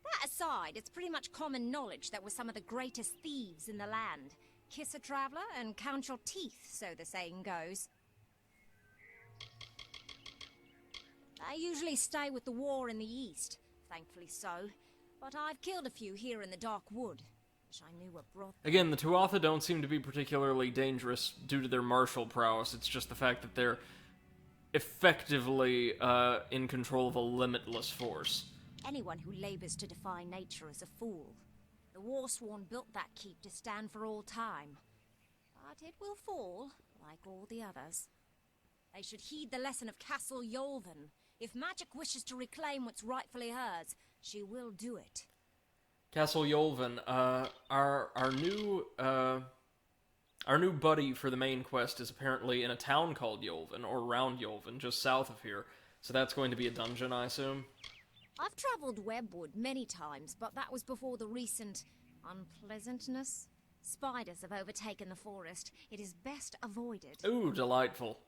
That aside, it's pretty much common knowledge that we're some of the greatest thieves in the land. Kiss a traveller and count your teeth, so the saying goes. I usually stay with the war in the east, thankfully so. But I've killed a few here in the Dark Wood. Wish I knew what brought them. Again, the Tuatha don't seem to be particularly dangerous due to their martial prowess. It's just the fact that they're effectively in control of a limitless force. Anyone who labours to defy nature is a fool. The Warsworn built that keep to stand for all time. But it will fall, like all the others. They should heed the lesson of Castle Yolven. If magic wishes to reclaim what's rightfully hers, she will do it. Castle Yolven, our new buddy for the main quest is apparently in a town called Yolven, or around Yolven, just south of here. So that's going to be a dungeon, I assume? I've travelled Webwood many times, but that was before the recent unpleasantness. Spiders have overtaken the forest. It is best avoided. Ooh, delightful.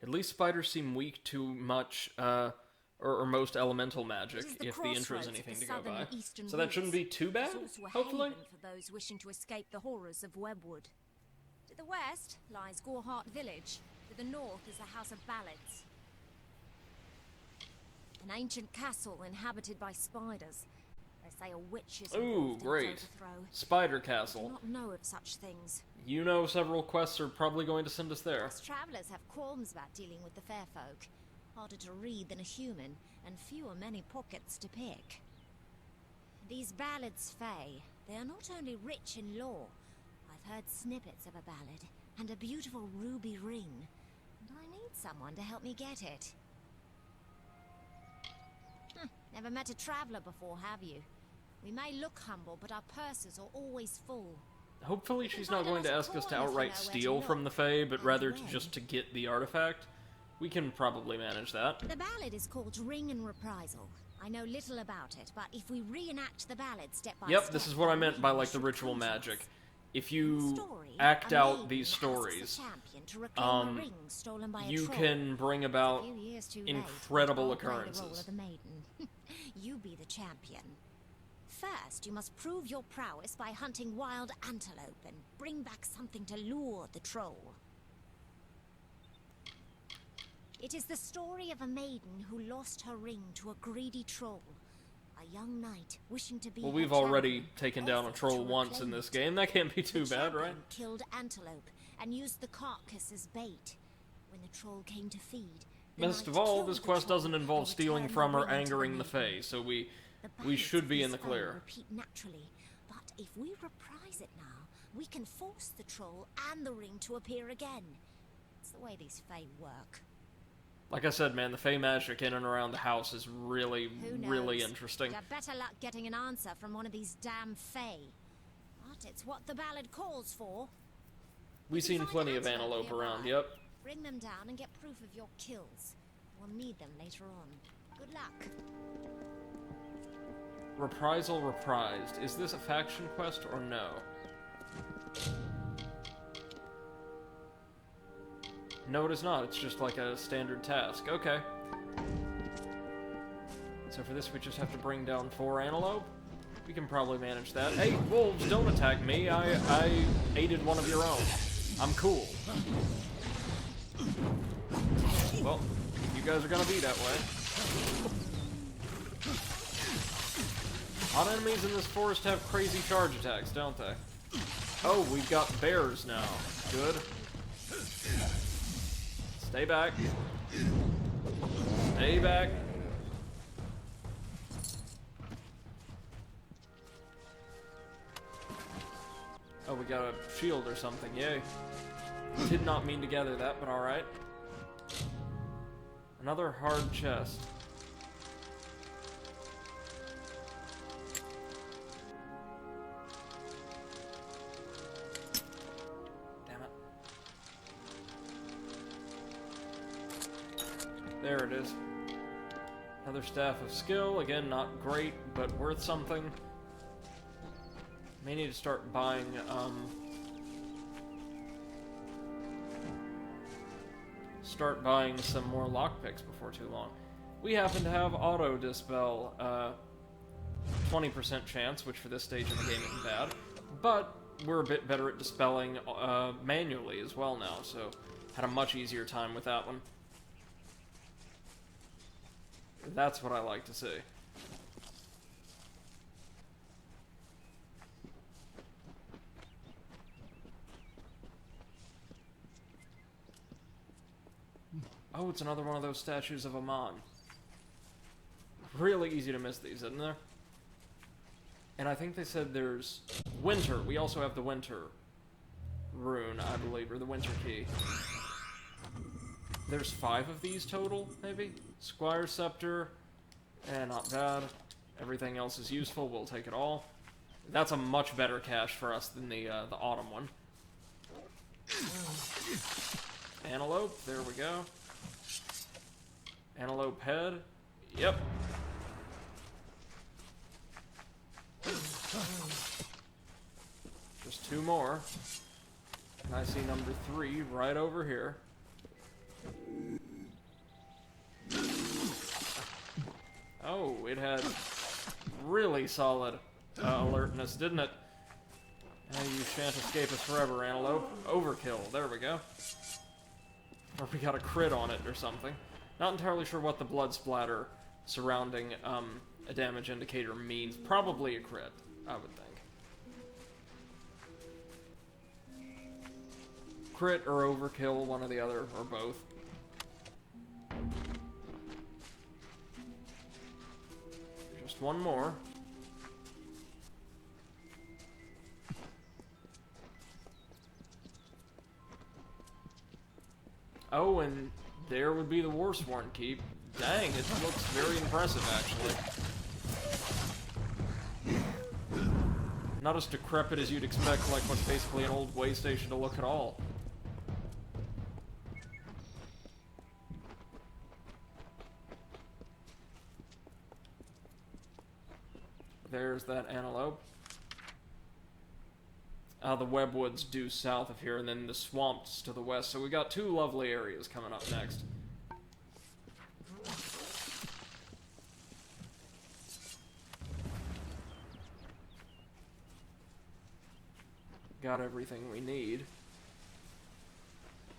At least spiders seem weak to much, or most elemental magic, if the intro is anything to go by. So that shouldn't be too bad, hopefully? For those wishing to escape the horrors of Webwood. To the west lies Gorehart Village. To the north is the House of Ballads. An ancient castle inhabited by spiders. They say a witch is involved in great. its overthrow. Spider I do Castle. not know of such things. You know several quests are probably going to send us there. Us travellers have qualms about dealing with the fair folk. Harder to read than a human, and fewer many pockets to pick. These ballads, Fae, they are not only rich in lore. I've heard snippets of a ballad, and a beautiful ruby ring. And I need someone to help me get it. Never met a traveller before, have you? We may look humble, but our purses are always full. Hopefully she's not going to ask us to outright steal from the Fae, but rather just to get the artifact. We can probably manage that. The ballad is called Ring and Reprisal. I know little about it, but if we reenact the ballad step by step... Yep, this is what I meant by, like, the ritual magic. If you act out these stories, you can bring about incredible occurrences. You be the champion. First, you must prove your prowess by hunting wild antelope and bring back something to lure the troll. It is the story of a maiden who lost her ring to a greedy troll. A young knight wishing to be. Well, we've already taken down a troll once in this game. That can't be too bad, right? Killed antelope and used the carcass as bait. When the troll came to feed, best of all, this quest doesn't involve stealing from or angering the Fae, so we should be in the clear. Repeat naturally, but if we reprise it now, we can force the troll and the ring to appear again. It's the way these Fae work. Like I said, man, the Fae magic in and around the house is really, really interesting. You have better luck getting an answer from one of these damn Fae. But it's what the ballad calls for. We've seen plenty of antelope around, yep. Bring them down and get proof of your kills. We'll need them later on. Good luck. Reprisal reprised. Is this a faction quest or no? No, it is not. It's just like a standard task. Okay. So for this, we just have to bring down 4 antelope? We can probably manage that. Hey, wolves, don't attack me. I aided one of your own. I'm cool. Well, you guys are gonna be that way. Odd enemies in this forest have crazy charge attacks, don't they? Oh, we've got bears now. Good. Stay back. Stay back. we got a shield or something. Yay. Did not mean to gather that, but alright. Another hard chest. Damn it. There it is. Another staff of skill. Again, not great, but worth something. May need to start buying, some more lockpicks before too long. We happen to have auto dispel, 20% chance, which for this stage in the game isn't bad, but we're a bit better at dispelling manually as well now, so had a much easier time with that one. That's what I like to see. Oh, it's another one of those statues of Amon. Really easy to miss these, isn't there? And I think they said there's winter. We also have the winter rune, I believe, or the winter key. There's 5 of these total, maybe? Squire's Scepter. Not bad. Everything else is useful. We'll take it all. That's a much better cache for us than the autumn one. Antelope. There we go. Antelope head. Yep. Just 2 more. And I see number 3 right over here. Oh, it had really solid alertness, didn't it? You shan't escape us forever, Antelope. Overkill. There we go. Or we got a crit on it or something. Not entirely sure what the blood splatter surrounding a damage indicator means. Probably a crit, I would think. Crit or overkill, one or the other, or both. Just one more. Oh, and there would be the Warsworn Keep. Dang, it looks very impressive, actually. Not as decrepit as you'd expect, like what's basically an old way station to look at all. There's that antelope. The webwoods due south of here, and then the swamps to the west. So we got 2 lovely areas coming up next. Got everything we need.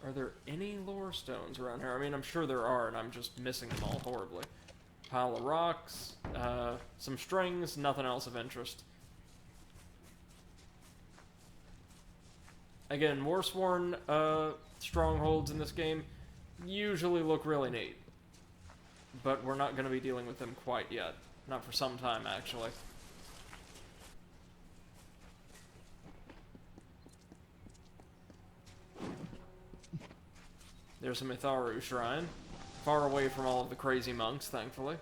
Are there any lore stones around here? I mean, I'm sure there are, and I'm just missing them all horribly. Pile of rocks, some strings, nothing else of interest. Again, Warsworn strongholds in this game usually look really neat. But we're not going to be dealing with them quite yet. Not for some time, actually. There's a Mitharu shrine. Far away from all of the crazy monks, thankfully.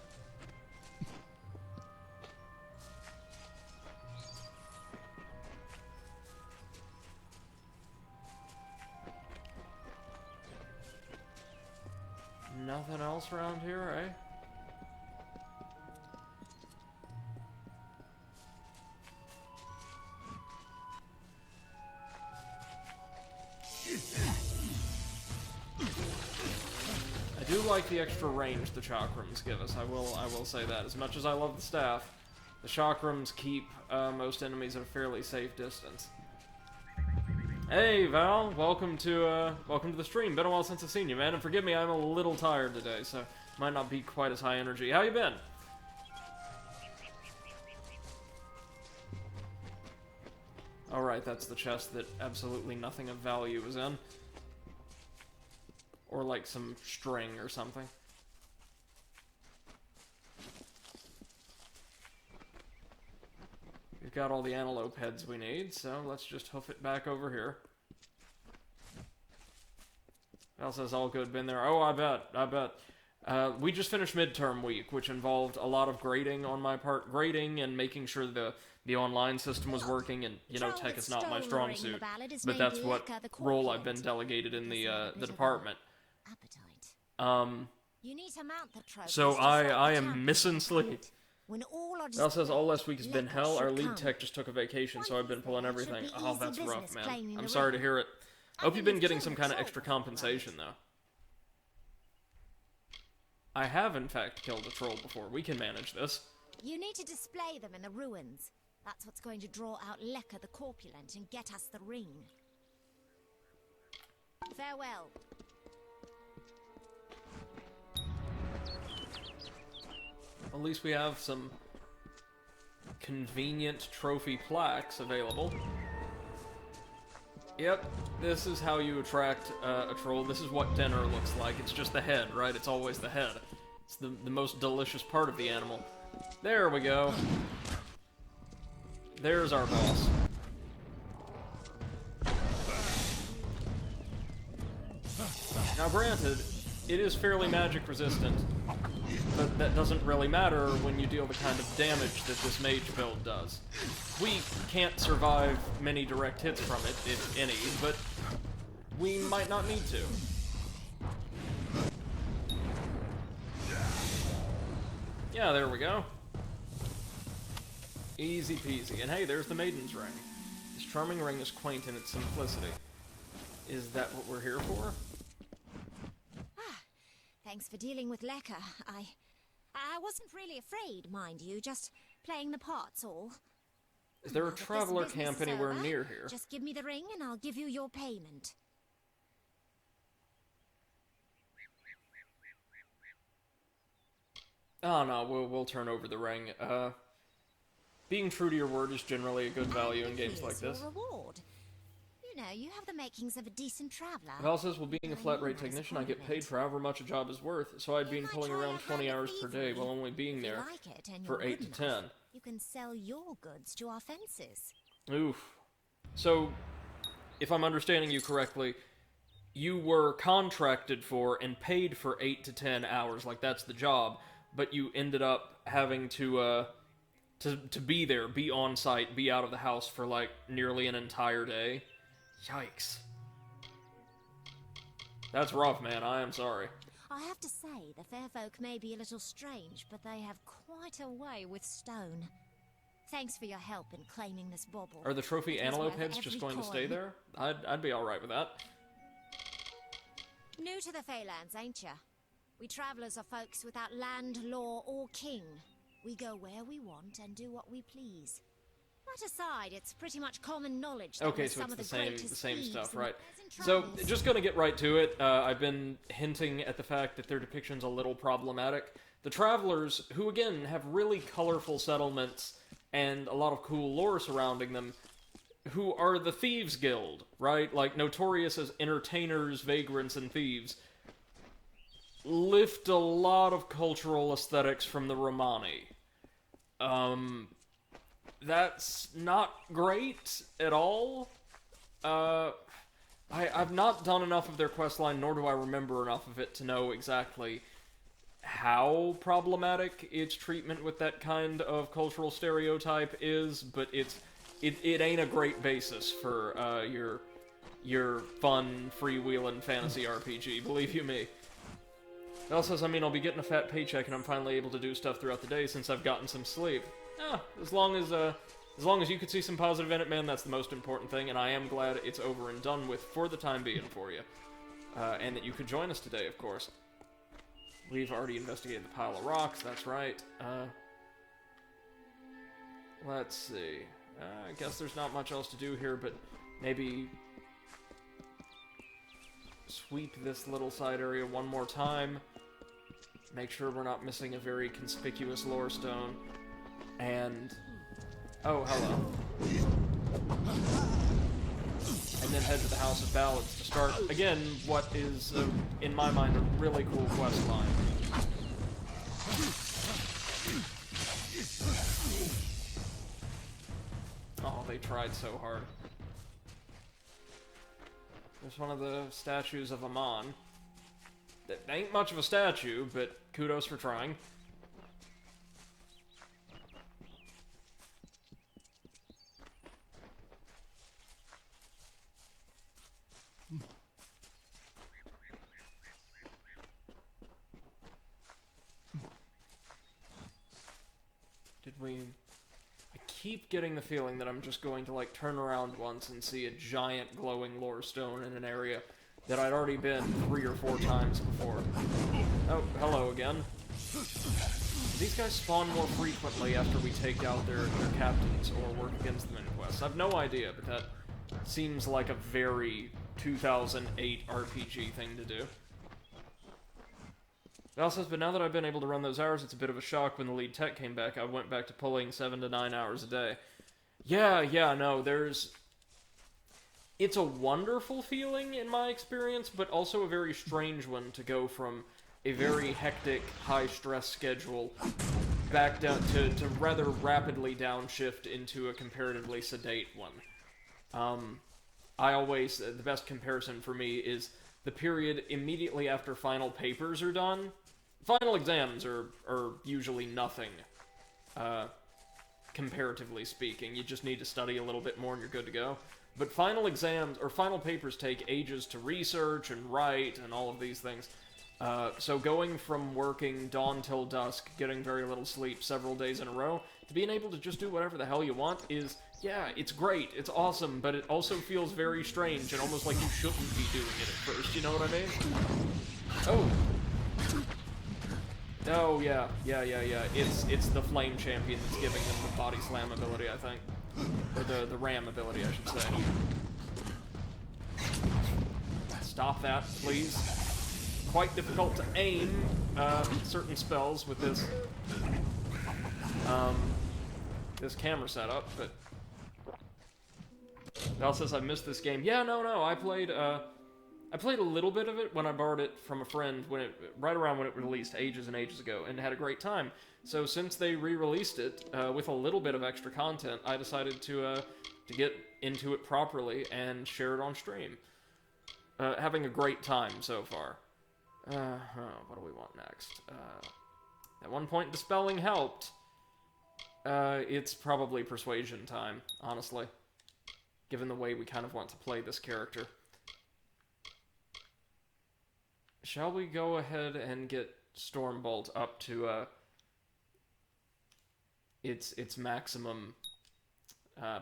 Nothing else around here, eh? I do like the extra range the chakrams give us. I will say that. As much as I love the staff, the chakrams keep most enemies at a fairly safe distance. Hey Val, welcome to the stream. Been a while since I've seen you, man. And forgive me, I'm a little tired today, so might not be quite as high energy. How you been? Alright, that's the chest that absolutely nothing of value is in. Or like some string or something. We've got all the antelope heads we need, so let's just hoof it back over here. Al says, all good, been there. Oh, I bet. We just finished midterm week, which involved a lot of grading on my part. Grading and making sure the online system was working, and, you know, tech is not my strong suit. But that's what role I've been delegated in the department. So I am missing sleep. Al says, all last week has been hell. Our lead tech just took a vacation, so I've been pulling everything. Oh, that's rough, man. I'm sorry to hear it. Hope you've been getting some kind of extra compensation, though. I have, in fact, killed a troll before. We can manage this. You need to display them in the ruins. That's what's going to draw out Lekka the Corpulent and get us the ring. Farewell. At least we have some convenient trophy plaques available. Yep, this is how you attract a troll. This is what dinner looks like. It's just the head, right? It's always the head. It's the most delicious part of the animal. There we go. There's our boss. Now granted, it is fairly magic resistant, but that doesn't really matter when you deal the kind of damage that this mage build does. We can't survive many direct hits from it, if any, but we might not need to. Yeah, there we go. Easy peasy. And hey, there's the Maiden's Ring. This charming ring is quaint in its simplicity. Is that what we're here for? Thanks for dealing with Lekka. I wasn't really afraid, mind you, just playing the parts all. Is there a traveler camp anywhere near here? Just give me the ring and I'll give you your payment. Oh no, we'll turn over the ring. Being true to your word is generally a good value in games like this. Reward. You know, you have the makings of a decent traveler. Val says, well, being a flat-rate technician, I get paid for however much a job is worth, so I'd been pulling around 20 hours per day while only being there for 8 to 10. You can sell your goods to our fences. Oof. So, if I'm understanding you correctly, you were contracted for and paid for 8 to 10 hours, like that's the job, but you ended up having to be there, be on site, be out of the house for like nearly an entire day. Yikes. That's rough, man. I am sorry. I have to say, the fair folk may be a little strange, but they have quite a way with stone. Thanks for your help in claiming this bauble. Are the trophy antelope heads just going to stay there? I'd be alright with that. New to the Feylands, ain't ya? We travellers are folks without land, law, or king. We go where we want and do what we please. That aside, it's pretty much common knowledge that okay, so some it's of the same stuff, right? So, just gonna get right to it. I've been hinting at the fact that their depiction's a little problematic. The travelers, who again have really colorful settlements and a lot of cool lore surrounding them, who are the Thieves Guild, right? Like, notorious as entertainers, vagrants, and thieves, lift a lot of cultural aesthetics from the Romani. That's not great at all. I've not done enough of their questline, nor do I remember enough of it to know exactly how problematic its treatment with that kind of cultural stereotype is, but it ain't a great basis for your fun, freewheeling fantasy RPG, believe you me. Bell says, I mean, I'll be getting a fat paycheck and I'm finally able to do stuff throughout the day since I've gotten some sleep. As long as you could see some positive in it, man, that's the most important thing, and I am glad it's over and done with for the time being for you. And that you could join us today, of course. We've already investigated the pile of rocks, that's right. Let's see. I guess there's not much else to do here, but maybe sweep this little side area one more time. Make sure we're not missing a very conspicuous lore stone. And... oh, hello. And then head to the House of Ballads to start, again, what is, in my mind, a really cool quest line. they tried so hard. There's one of the statues of Amon. That ain't much of a statue, but kudos for trying. Did we... I keep getting the feeling that I'm just going to, like, turn around once and see a giant glowing lore stone in an area that I'd already been 3 or 4 times before. Oh, hello again. These guys spawn more frequently after we take out their captains or work against them in quests. I've no idea, but that seems like a very 2008 RPG thing to do. Val says, but now that I've been able to run those hours, it's a bit of a shock. When the lead tech came back, I went back to pulling 7 to 9 hours a day. Yeah, no, there's... It's a wonderful feeling, in my experience, but also a very strange one to go from a very hectic, high-stress schedule back down to rather rapidly downshift into a comparatively sedate one. I always... The best comparison for me is the period immediately after final papers are done. Final exams are usually nothing, comparatively speaking. You just need to study a little bit more and you're good to go. But final exams, or final papers, take ages to research and write and all of these things. So going from working dawn till dusk, getting very little sleep several days in a row, to being able to just do whatever the hell you want is, yeah, it's great, it's awesome, but it also feels very strange and almost like you shouldn't be doing it at first, you know what I mean? Oh. Oh, yeah. It's the Flame Champion that's giving them the Body Slam ability, I think. Or the Ram ability, I should say. Stop that, please. Quite difficult to aim certain spells with this this camera setup, but Val says I missed this game. Yeah, no, I played a little bit of it when I borrowed it from a friend right around when it released ages and ages ago, and had a great time. So since they re-released it with a little bit of extra content, I decided to get into it properly and share it on stream. Having a great time so far. What do we want next? At one point, dispelling helped. It's probably persuasion time, honestly. Given the way we kind of want to play this character. Shall we go ahead and get Stormbolt up to its maximum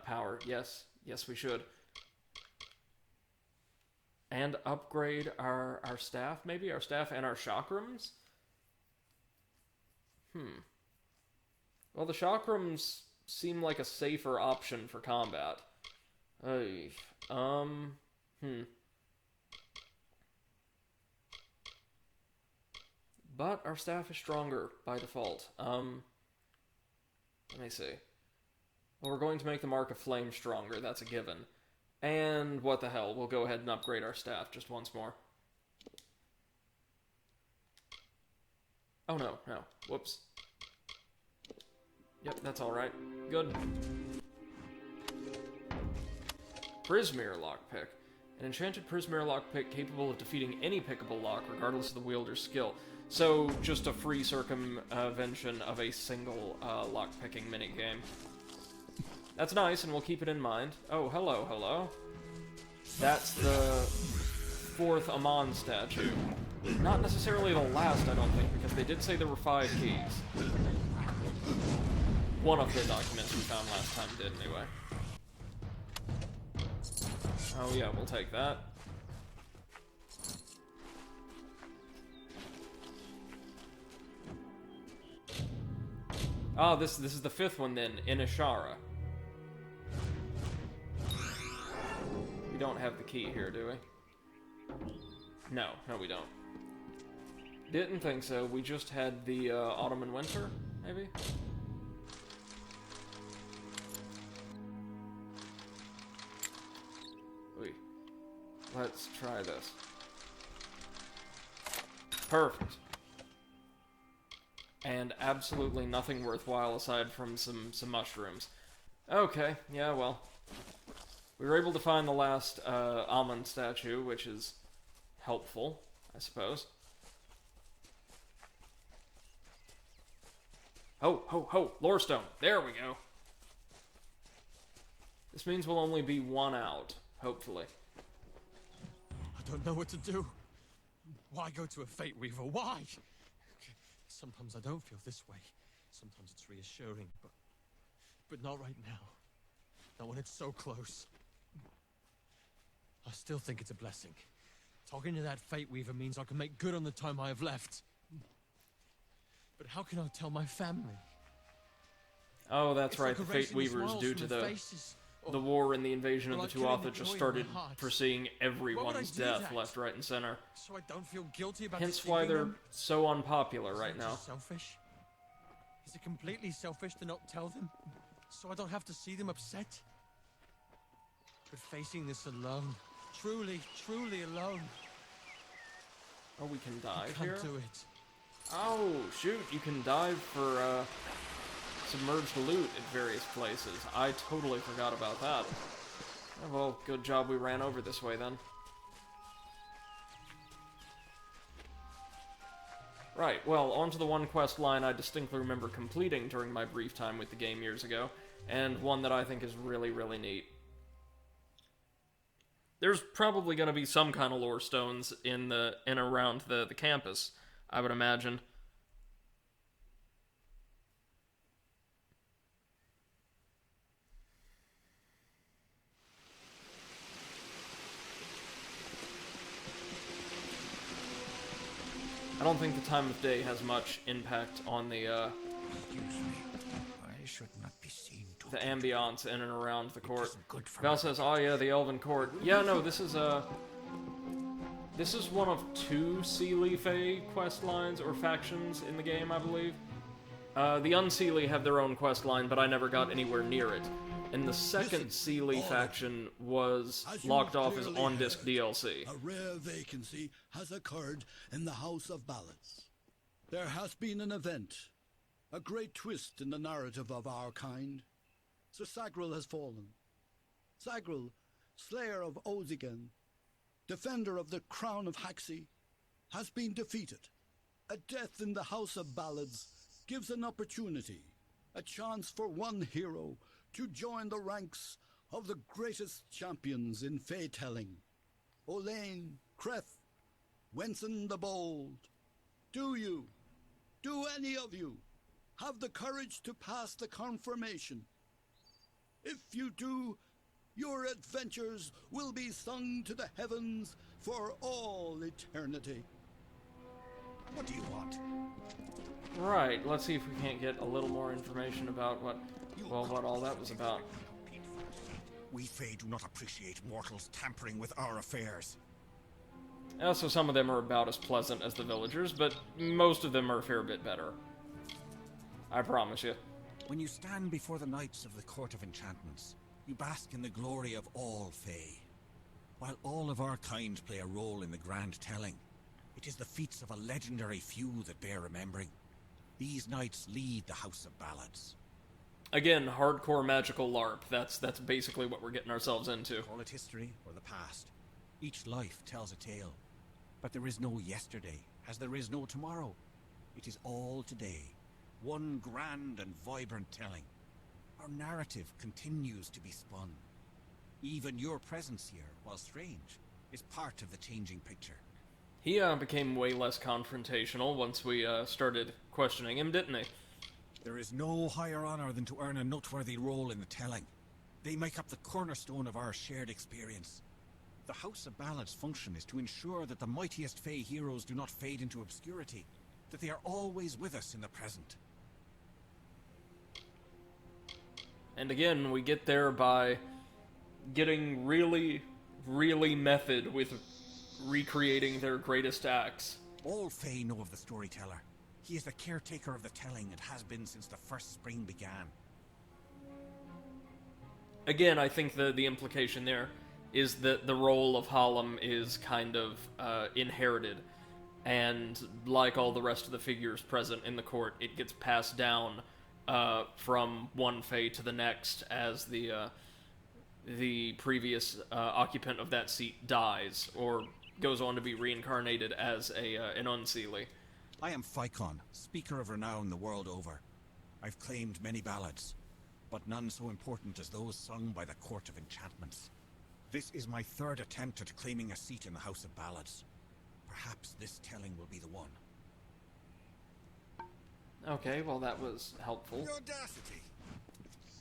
power? Yes, we should. And upgrade our staff, maybe? Our staff and our chakrams? Well, the chakrams seem like a safer option for combat. But our staff is stronger by default. Let me see. Well, we're going to make the Mark of Flame stronger, that's a given. And what the hell, we'll go ahead and upgrade our staff just once more. Oh no, whoops. Yep, that's alright. Good. Prismere Lockpick. An enchanted Prismere Lockpick capable of defeating any pickable lock, regardless of the wielder's skill. So, just a free circumvention of a single lockpicking minigame. That's nice, and we'll keep it in mind. Oh, hello. That's the 4th Amon statue. Not necessarily the last, I don't think, because they did say there were 5 keys. One of the documents we found last time did, anyway. Oh yeah, we'll take that. Oh, this is the 5th one then, in Ashara. We don't have the key here, do we? No, we don't. Didn't think so. We just had the Autumn and Winter, maybe? Wait. Let's try this. Perfect. And absolutely nothing worthwhile aside from some mushrooms. Okay, yeah, well, We were able to find the last almond statue, which is helpful, I suppose. Ho, ho, ho, Lorestone. There we go. This means we'll only be one out, hopefully. I don't know what to do. Why go to a Fate Weaver? Why? Sometimes I don't feel this way. Sometimes it's reassuring, but not right now. Not when it's so close. I still think it's a blessing. Talking to that Fate Weaver means I can make good on the time I have left. But how can I tell my family? Oh, that's right. Like The Fate Weavers, due to the war and the invasion of the Tuatha, just started foreseeing everyone's death left, right, and center. So I don't feel guilty about hence why they're so unpopular right now. Selfish? Is it completely selfish to not tell them, so I don't have to see them upset? But facing this alone, truly alone. Oh, we can dive I here? can't do it. Oh, shoot, you can dive for, submerged loot at various places. I totally forgot about that. Oh, well, good job we ran over this way, then. Right, well, on to the one quest line I distinctly remember completing during my brief time with the game years ago, and one that I think is really, really neat. There's probably going to be some kind of lore stones in and around the campus, I would imagine. I don't think the time of day has much impact on the Excuse me. I should not be seen the talking. ambiance in and around the court. isn't good for Val my says, "Oh yeah, the Elven Court." Yeah, no, this is one of 2 Seelie Fae quest lines or factions in the game, I believe. The Unseelie have their own quest line, but I never got anywhere near it. And the second Seelie faction was locked off as on-disc DLC. A rare vacancy has occurred in the House of Ballads. There has been an event, a great twist in the narrative of our kind. Sir Sagril has fallen. Sagril, slayer of Ozigen, defender of the crown of Haxi, has been defeated. A death in the House of Ballads gives an opportunity, a chance for one hero to join the ranks of the greatest champions in Fae-telling. Olaine, Kreth, Wenson the Bold. Do any of you, have the courage to pass the confirmation? If you do, your adventures will be sung to the heavens for all eternity. What do you want? Right, let's see if we can't get a little more information about what all that was about. We Fae do not appreciate mortals tampering with our affairs. So some of them are about as pleasant as the villagers, but most of them are a fair bit better. I promise you. When you stand before the knights of the Court of Enchantments, you bask in the glory of all Fae. While all of our kind play a role in the grand telling, it is the feats of a legendary few that bear remembering. These knights lead the House of Ballads. Again, hardcore magical LARP. That's basically what we're getting ourselves into. Call it history or the past. Each life tells a tale. But there is no yesterday, as there is no tomorrow. It is all today. One grand and vibrant telling. Our narrative continues to be spun. Even your presence here, while strange, is part of the changing picture. He became way less confrontational once we started questioning him, didn't he? There is no higher honor than to earn a noteworthy role in the telling. They make up the cornerstone of our shared experience. The House of Ballads' function is to ensure that the mightiest Fae heroes do not fade into obscurity, that they are always with us in the present. And again, we get there by getting really, really method with recreating their greatest acts. All Fae know of the storyteller. He is the caretaker of the telling and has been since the first spring began. Again, I think the implication there is that the role of Hallam is kind of inherited. And like all the rest of the figures present in the court, it gets passed down from one Fae to the next as the the previous occupant of that seat dies, or goes on to be reincarnated as an Unseelie. I am Phaikon, speaker of renown the world over. I've claimed many ballads, but none so important as those sung by the Court of Enchantments. This is my third attempt at claiming a seat in the House of Ballads. Perhaps this telling will be the one. Okay, well that was helpful. The audacity!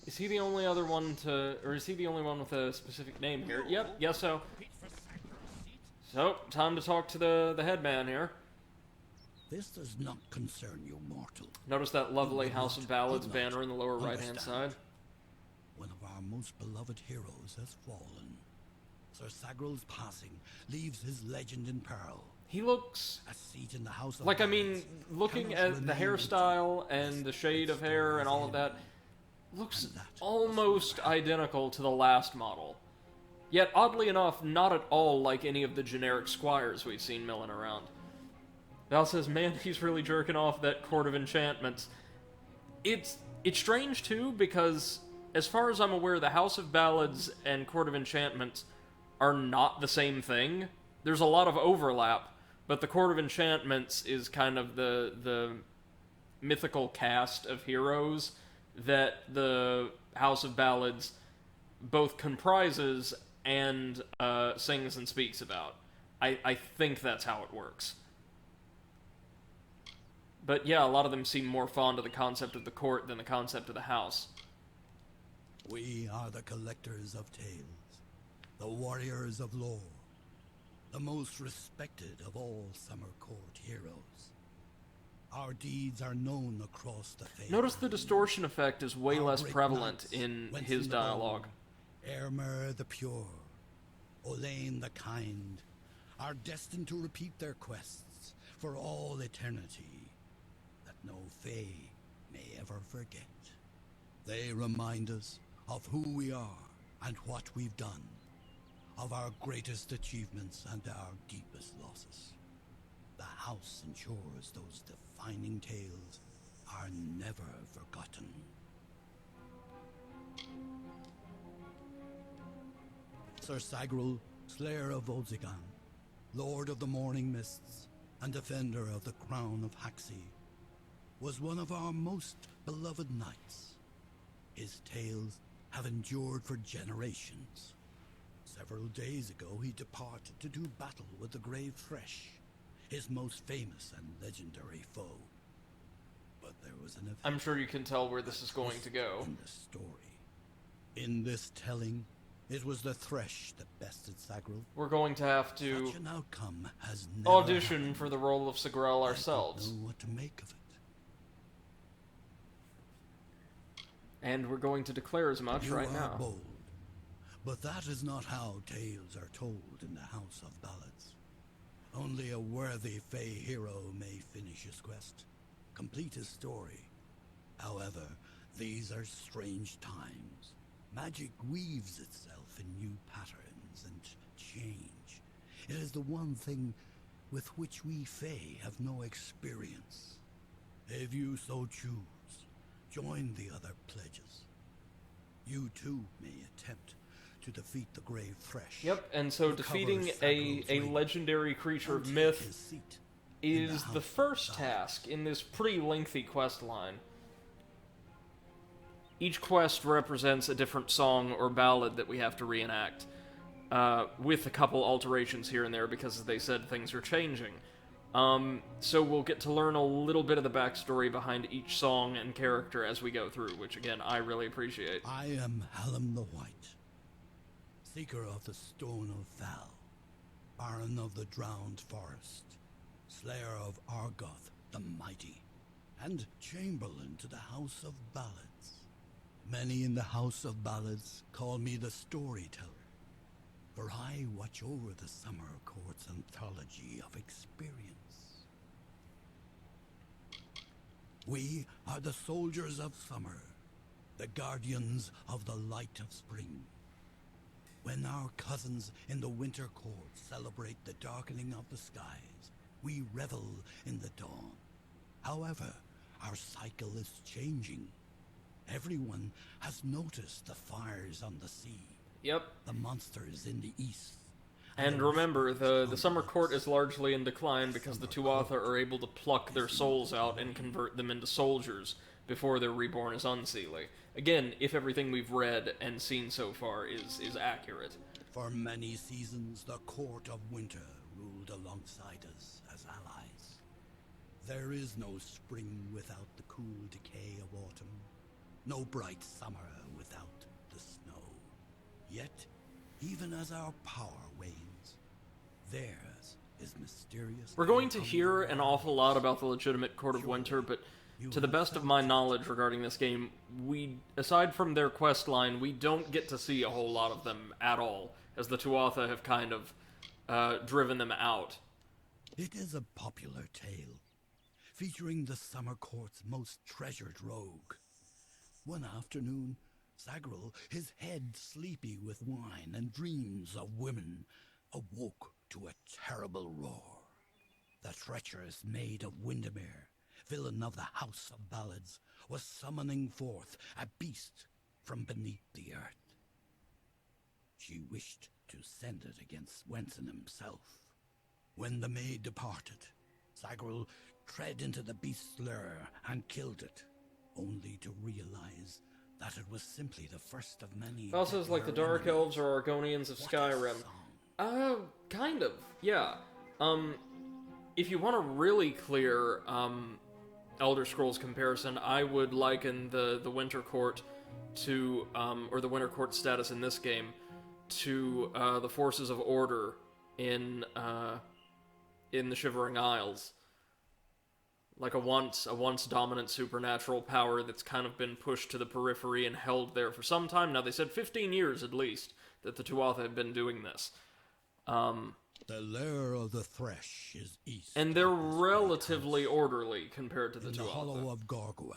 Is he the only other one or is he the only one with a specific name here? Yep, guess so. So, time to talk to the headman here. This does not concern you, mortal. Notice that lovely House of Ballads banner in the lower right-hand side. One of our most beloved heroes has fallen. Sir Sagral's passing leaves his legend in peril. He looks a seat in the House of like, I Ballads mean, looking cannot at the remain hairstyle and the shade of hair and all of that, looks almost identical to the last model. Yet, oddly enough, not at all like any of the generic squires we've seen milling around. Val says, man, he's really jerking off that Court of Enchantments. It's strange, too, because as far as I'm aware, the House of Ballads and Court of Enchantments are not the same thing. There's a lot of overlap, but the Court of Enchantments is kind of the mythical cast of heroes that the House of Ballads both comprises and sings and speaks about. I think that's how it works. But yeah, a lot of them seem more fond of the concept of the court than the concept of the house. We are the collectors of tales, the warriors of lore, the most respected of all Summer Court heroes. Our deeds are known across the faith. Notice the distortion effect is way less prevalent in his dialogue. Airmer the pure, Olaine the kind, are destined to repeat their quests for all eternity, that no fae may ever forget. They remind us of who we are and what we've done, of our greatest achievements and our deepest losses. The house ensures those defining tales are never forgotten. Sir Sagral, Slayer of Volzigan, Lord of the Morning Mists, and Defender of the Crown of Haxi, was one of our most beloved knights. His tales have endured for generations. Several days ago he departed to do battle with the Grave Thresh, his most famous and legendary foe. But there was an event. I'm sure you can tell where this is going to go. In the story. In this telling, it was the Thresh that bested Sagral. We're going to have to Such an outcome has never audition happened. for the role of Sagrel ourselves. I don't know what to make of it. And we're going to declare as much You right are now. bold, but that is not how tales are told in the House of Ballads. Only a worthy Fey hero may finish his quest, complete his story. However, these are strange times. Magic weaves itself in new patterns and change. It is the one thing with which we Fey have no experience. If you so choose, join the other pledges. You too may attempt to defeat the Grave Thresh. Yep, and so defeating a legendary creature of myth is the first task in this pretty lengthy quest line. Each quest represents a different song or ballad that we have to reenact, with a couple alterations here and there because, as they said, things are changing. So we'll get to learn a little bit of the backstory behind each song and character as we go through, which, again, I really appreciate. I am Hallam the White, Seeker of the Stone of Val, Baron of the Drowned Forest, Slayer of Argoth the Mighty, and Chamberlain to the House of Ballads. Many in the House of Ballads call me the Storyteller, for I watch over the Summer Court's anthology of experience. We are the soldiers of summer, the guardians of the light of spring. When our cousins in the Winter Court celebrate the darkening of the skies, we revel in the dawn. However, our cycle is changing. Everyone has noticed the fires on the sea, Yep. The monster is in the east. And remember, the Summer Court is largely in decline because the Tuatha are able to pluck their souls out and convert them into soldiers before they're reborn as Unseelie. Again, if everything we've read and seen so far is accurate. For many seasons, the Court of Winter ruled alongside us as allies. There is no spring without the cool decay of autumn, no bright summer without the snow. Yet, even as our power wanes, theirs is mysterious. We're going to hear an awful lot about the legitimate Court of Winter, but to the best of my knowledge regarding this game, aside from their quest line, we don't get to see a whole lot of them at all, as the Tuatha have kind of driven them out. It is a popular tale, featuring the Summer Court's most treasured rogue. One afternoon, Sagril, his head sleepy with wine and dreams of women, awoke to a terrible roar. The treacherous maid of Windermere, villain of the House of Ballads, was summoning forth a beast from beneath the earth. She wished to send it against Wenson himself. When the maid departed, Sagril tread into the beast's lair and killed it, only to realize that it was simply the first of many. It also is like the Dark Elves or Argonians of Skyrim. Kind of, yeah. If you want a really clear, Elder Scrolls comparison, I would liken the Winter Court to, or the Winter Court status in this game, to the Forces of Order in the Shivering Isles. Like a once dominant supernatural power that's kind of been pushed to the periphery and held there for some time. Now, they said 15 years at least that the Tuatha had been doing this. The lair of the Thresh is east. And they're relatively orderly compared to the Tuatha. In the hollow of Gorgoeth.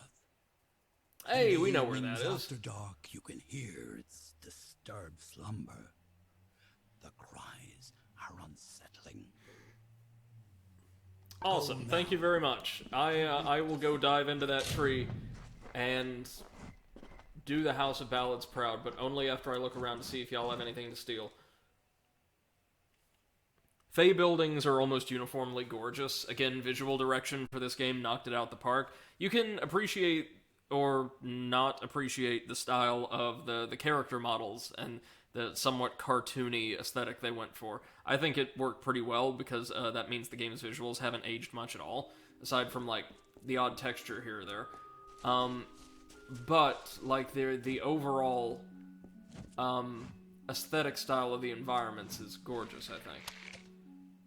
Hey, we know where that is. After dark, you can hear its disturbed slumber. The cries are unsettling. Awesome, thank you very much. I will go dive into that tree and do the House of Ballads proud, but only after I look around to see if y'all have anything to steal. Fey buildings are almost uniformly gorgeous. Again, visual direction for this game knocked it out the park. You can appreciate or not appreciate the style of the character models and the somewhat cartoony aesthetic they went for. I think it worked pretty well because that means the game's visuals haven't aged much at all, aside from, like, the odd texture here or there. But, like, the overall aesthetic style of the environments is gorgeous, I think.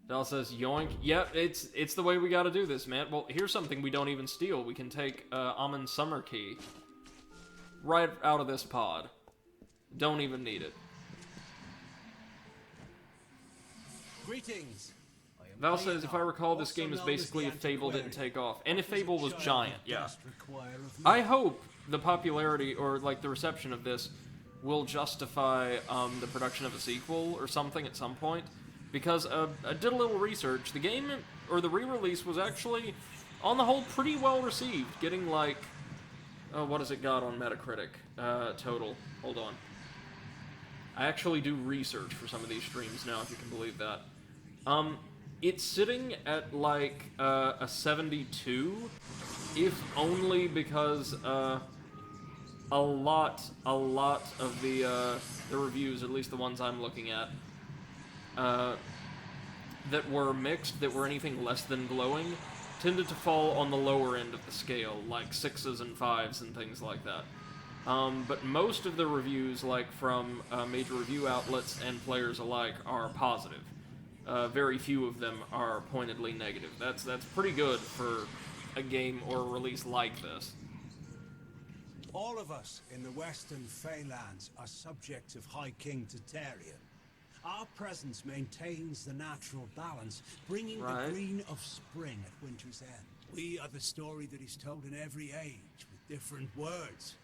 Val says, yoink. Yep, it's the way we gotta do this, man. Well, here's something we don't even steal. We can take Amon's Summer Key right out of this pod. Don't even need it. Greetings. Val says, if I recall, this game is basically if Fable didn't take off. And if Fable was giant, yeah. I hope the popularity, or, like, the reception of this will justify the production of a sequel or something at some point. Because I did a little research. The game, or the re-release, was actually, on the whole, pretty well received. Getting, like, what has it got on Metacritic total? Hold on. I actually do research for some of these streams now, if you can believe that. It's sitting at, like, a 72, if only because a lot of the reviews, at least the ones I'm looking at, that were mixed, that were anything less than glowing, tended to fall on the lower end of the scale, like 6s and 5s and things like that. But most of the reviews, like from major review outlets and players alike, are positive. Very few of them are pointedly negative. That's pretty good for a game or a release like this. All of us in the Western Feylands are subjects of High King Tatarian. Our presence maintains the natural balance, bringing the green of spring at winter's end. We are the story that is told in every age, with different words.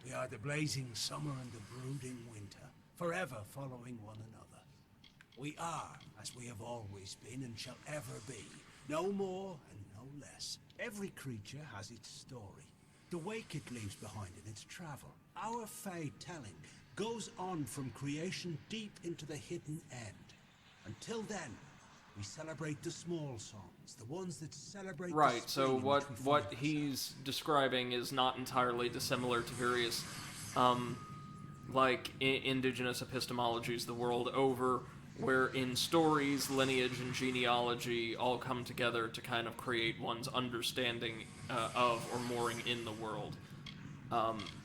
We are the blazing summer and the brooding winter, forever following one another. We are, as we have always been and shall ever be, no more and no less. Every creature has its story, the wake it leaves behind in its travel. Our Fey telling goes on from creation deep into the hidden end. Until then, we celebrate the small songs, the ones that celebrate Right, the so spring in which we what find he's describing is not entirely dissimilar to various, indigenous epistemologies the world over, where in stories, lineage, and genealogy all come together to kind of create one's understanding of or mooring in the world.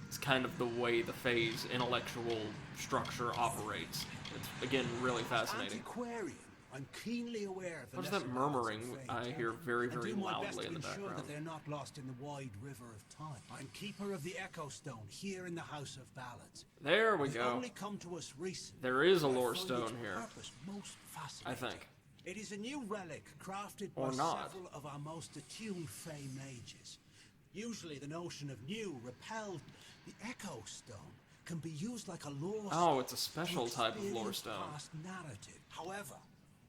It's kind of the way the Fae's intellectual structure operates. It's, again, really fascinating. Antiquarian. I'm keenly aware of the What's that lesser murmuring ballads of I Fae, hear very, very and do my best loudly to in the ensure background? that they're not lost in the wide river of time. I'm keeper of the Echo Stone here in the House of Ballads. There we It's go. only come to us recently. There is a but I lore find stone its here. purpose most I fascinating. think. It is a new relic crafted Or by not. several of our most attuned Fae mages. Usually the notion of new repelled. The Echo Stone can be used like a lore Oh, stone it's a special to type of lore experience stone. past narrative. However,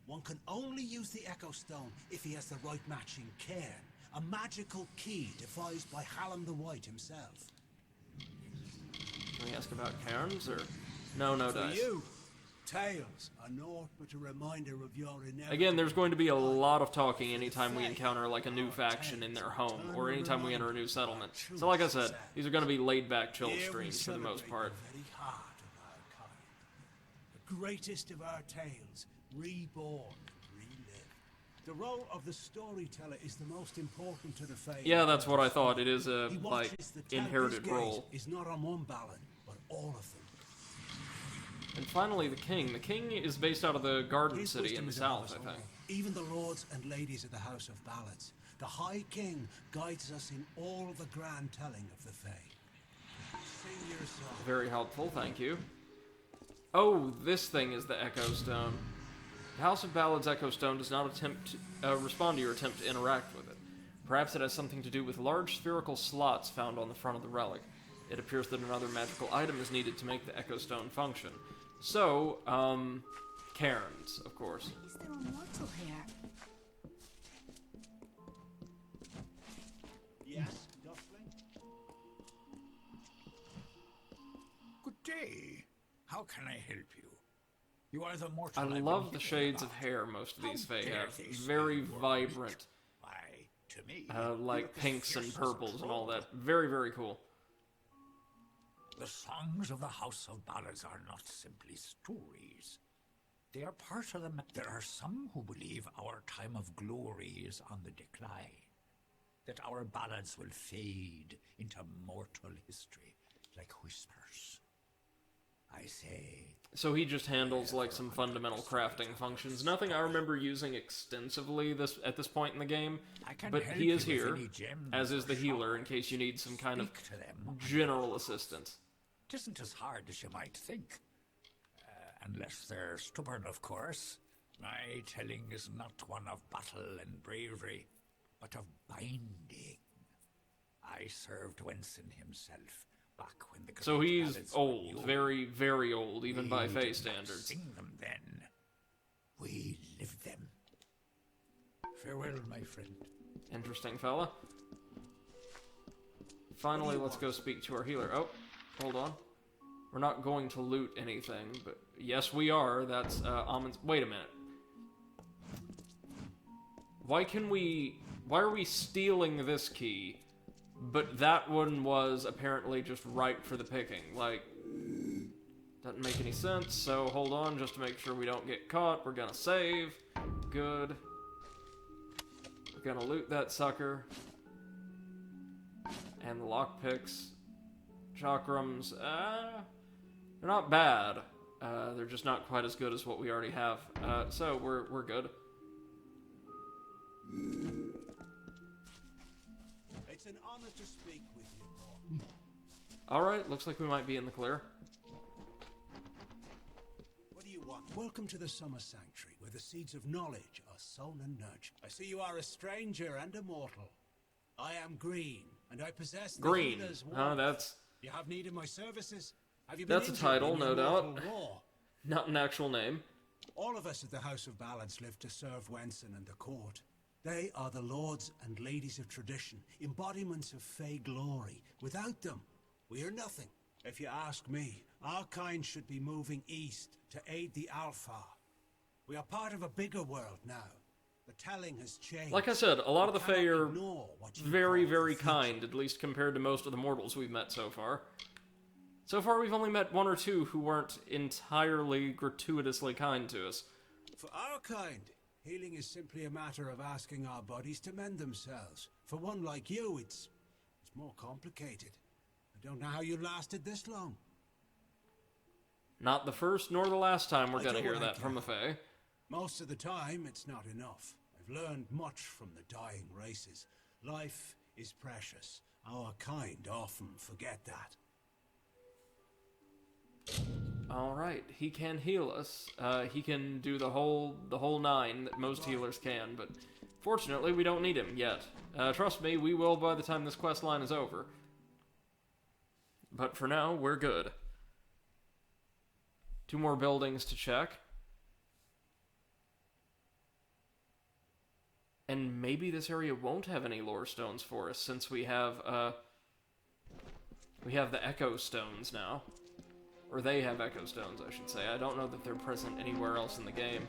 one can only use the Echo Stone if he has the right matching cairn, a magical key devised by Hallam the White himself. Can we ask about cairns, or... No For dice. you, tales are naught but a reminder of your inevitable... Again, there's going to be a lot of talking anytime we encounter, like, a new faction in their home, or anytime we enter a new settlement. So like I said, these are going to be laid-back chill Here we streams for the most celebrate part. the very heart of our kind. The greatest of our tales, reborn, relived. The role of the storyteller is the most important to the Fae. Yeah, that's what I thought. It is a, He like, watches the tale. inherited His gaze role. is not on one ballad, but all of them. And finally, the king. The king is based out of the Garden His City in wisdom the is above south, us I think. all. Even the lords and ladies of the House of Ballads. The High King guides us in all the grand telling of the Fae. Sing your song. Very helpful, thank you. Oh, this thing is the Echo Stone. The House of Ballads Echo Stone does not attempt to respond to your attempt to interact with it. Perhaps it has something to do with large spherical slots found on the front of the relic. It appears that another magical item is needed to make the Echo Stone function. So, cairns, of course. Is there a mortal here? Yes, Duffling? Good day. How can I help you? You are the mortal I I've been love the hearing shades of about. hair most of these How Fae dare have. they say Very you are vibrant. weak? Why, to me, Like you're as pinks and fierce as a purples and all troll. that. Very, very cool. The songs of the House of Ballads are not simply stories. They are part of the... There are some who believe our time of glory is on the decline. That our ballads will fade into mortal history like whispers. I say... So he just handles, like, some fundamental crafting functions. Nothing I remember using extensively at this point in the game, but he is here, as is the healer, in case you need some kind of Speak to them. general assistance. It isn't as hard as you might think. Unless they're stubborn, of course. My telling is not one of battle and bravery, but of binding. I served Wenson himself back when the... So great he's ballads were old, new. very, very old, even by We Fae did not standards. sing them then. We lived them. Farewell, my friend. Interesting fella. Finally, let's go speak to our healer. Oh, hold on. We're not going to loot anything, but yes, we are. That's Amon's. Wait a minute. Why are we stealing this key, but that one was apparently just ripe for the picking? Like, doesn't make any sense. So hold on, just to make sure we don't get caught. We're gonna save. Good. We're gonna loot that sucker. And the lockpicks. Chakrams, they're not bad. They're just not quite as good as what we already have. So we're good. It's an honor to speak with you, Paul. Alright, looks like we might be in the clear. What do you want? Welcome to the Summer Sanctuary, where the seeds of knowledge are sown and nurtured. I see you are a stranger and a mortal. I am Green, and I possess the Green. healer's Oh, wand. that's... You have need of my services? Have you been That's a injured title, in no your doubt. mortal war? Not an actual name. All of us at the House of Ballads live to serve Wenson and the court. They are the lords and ladies of tradition, embodiments of Fey glory. Without them, we are nothing. If you ask me, our kind should be moving east to aid the Alpha. We are part of a bigger world now. The telling has changed. Like I said, a lot of the Fae are very, very future. kind, at least compared to most of the mortals we've met so far. So far, we've only met one or two who weren't entirely gratuitously kind to us. For our kind, healing is simply a matter of asking our bodies to mend themselves. For one like you, it's more complicated. I don't know how you lasted this long. Not the first nor the last time we're gonna hear that from a Fae. Most of the time, it's not enough. I've learned much from the dying races. Life is precious. Our kind often forget that. Alright, he can heal us. He can do the whole 9 that most healers can, but fortunately we don't need him yet. Trust me, we will by the time this quest line is over. But for now, we're good. 2 more buildings to check. And maybe this area won't have any lore stones for us, since we have the Echo Stones now. Or they have Echo Stones, I should say. I don't know that they're present anywhere else in the game.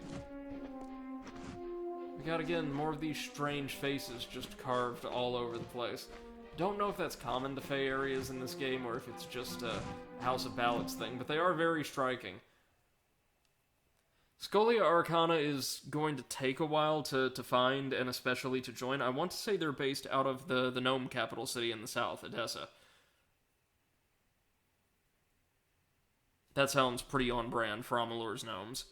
We got, again, more of these strange faces just carved all over the place. Don't know if that's common to Fae areas in this game, or if it's just a House of Ballots thing, but they are very striking. Scholia Arcana is going to take a while to find, and especially to join. I want to say they're based out of the gnome capital city in the south, Edessa. That sounds pretty on brand for Amalur's gnomes.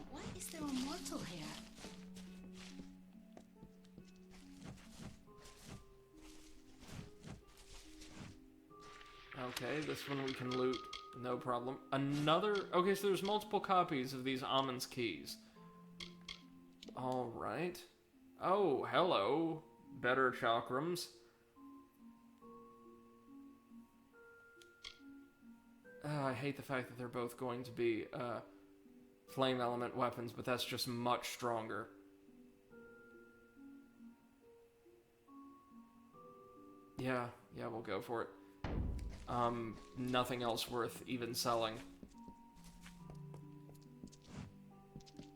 Why is there a mortal here? Okay, this one we can loot, no problem. Another... Okay, so there's multiple copies of these Amon's keys. Alright. Oh, hello. Better chakrams. I hate the fact that they're both going to be flame element weapons, but that's just much stronger. Yeah, we'll go for it. Nothing else worth even selling.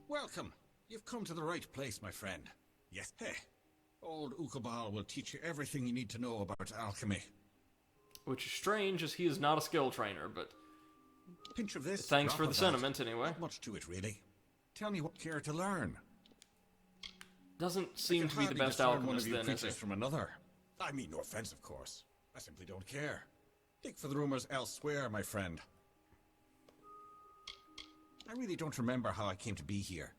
Welcome. You've come to the right place, my friend. Yes, hey. Old Ukabal will teach you everything you need to know about alchemy. Which is strange, as he is not a skill trainer, but... Pinch of this. Thanks for the sentiment, anyway. Not much to it, really. Tell me what you care to learn. Doesn't seem to be the best alchemist, then, is he? From another. I mean, no offense, of course. I simply don't care. Dig for the rumors elsewhere, my friend. I really don't remember how I came to be here.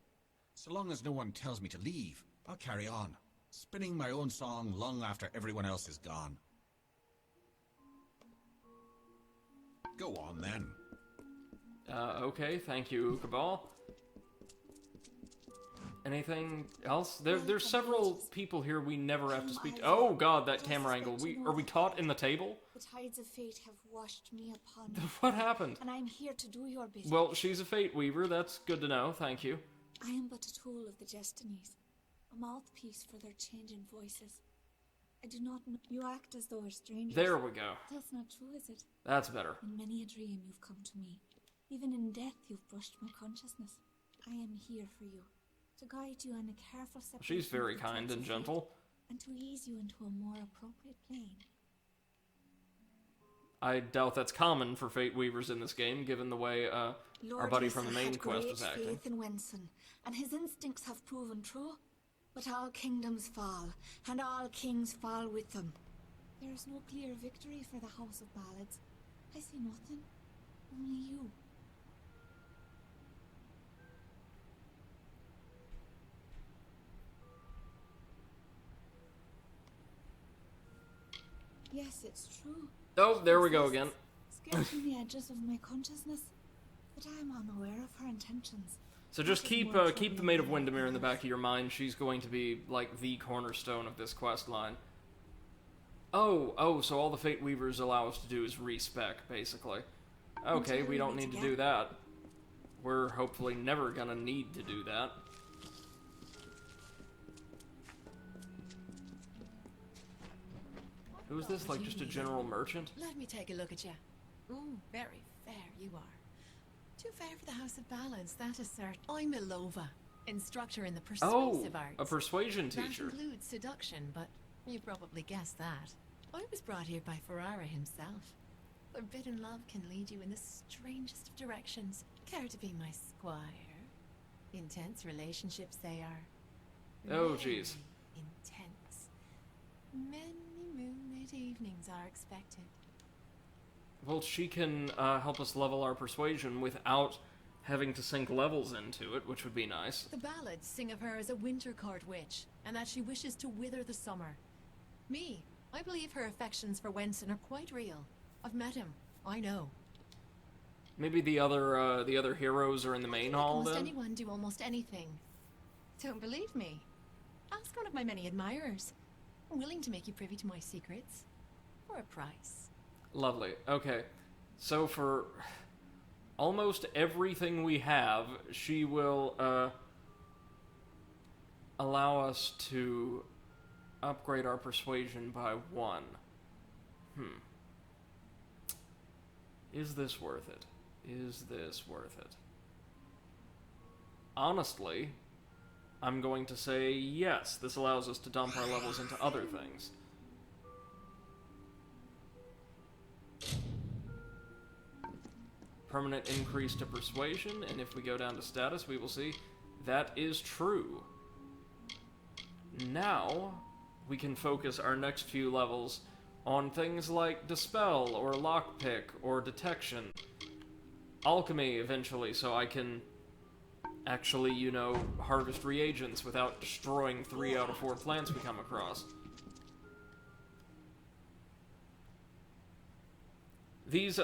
So long as no one tells me to leave, I'll carry on, spinning my own song long after everyone else is gone. Go on, then. Okay, thank you, Ukabal. Anything else? There's several people here we never have to speak to. Oh god, that camera angle. Are we caught in the table? The tides of fate have washed me upon What happened? and I am here to do your bidding. Well, she's a fate weaver. That's good to know. Thank you. I am but a tool of the destinies, a mouthpiece for their changing voices. I do not know. You act as though we're strangers. There we go. That's not true, is it? That's better. In many a dream you've come to me. Even in death you've brushed my consciousness. I am here for you, to guide you on a careful separation. She's very kind and gentle. And to ease you into a more appropriate plane. I doubt that's common for fate weavers in this game, given the way our buddy from the main quest was acting. Faith in Wenson, and his instincts have proven true. But all kingdoms fall, and all kings fall with them. There is no clear victory for the House of Ballads. I see nothing, only you. Yes, it's true. Oh, there we go again. Sketching the edges of my consciousness, but I am unaware of her intentions. So just keep the Maid of Windermere in the back of your mind. She's going to be, like, the cornerstone of this quest line. Oh, so all the Fate Weavers allow us to do is respec, basically. Okay, we don't need to do that. We're hopefully never gonna need to do that. Who's this, like just a general merchant? Let me take a look at you. Ooh, very fair you are. Too fair for the House of Ballads, that is certain. I'm Ilova, instructor in the persuasive arts. A persuasion teacher. That includes seduction, but you probably guessed that. I was brought here by Ferrara himself. Forbidden love can lead you in the strangest of directions. Care to be my squire? Intense relationships they are. Oh, jeez. Intense. Many moonlit evenings are expected. Well, she can help us level our persuasion without having to sink levels into it, which would be nice. The ballads sing of her as a winter court witch, and that she wishes to wither the summer. Me, I believe her affections for Wenson are quite real. I've met him. I know. Maybe the other heroes are in the main hall Almost then? anyone do almost anything. Don't believe me? Ask one of my many admirers. I'm willing to make you privy to my secrets. For a price. Lovely. Okay. So for almost everything we have, she will allow us to upgrade our persuasion by 1. Is this worth it? Is this worth it? Honestly, I'm going to say yes. This allows us to dump our levels into other things. Permanent increase to persuasion, and if we go down to status, we will see that is true. Now, we can focus our next few levels on things like Dispel, or Lockpick, or Detection. Alchemy, eventually, so I can actually, harvest reagents without destroying 3 out of 4 plants we come across. These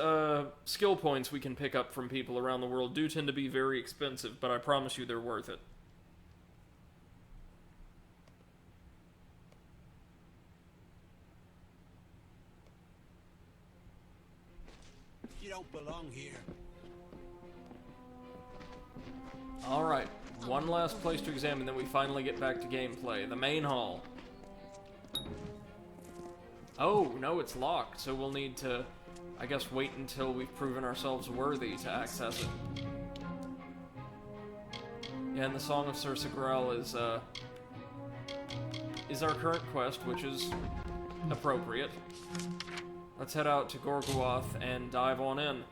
skill points we can pick up from people around the world do tend to be very expensive, but I promise you they're worth it. You don't belong here. Alright, one last place to examine, then we finally get back to gameplay. The main hall. Oh, no, it's locked, so we'll need to, I guess, wait until we've proven ourselves worthy to access it. Yeah, and the Song of Sir Sigrel is our current quest, which is appropriate. Let's head out to Gorgoath and dive on in.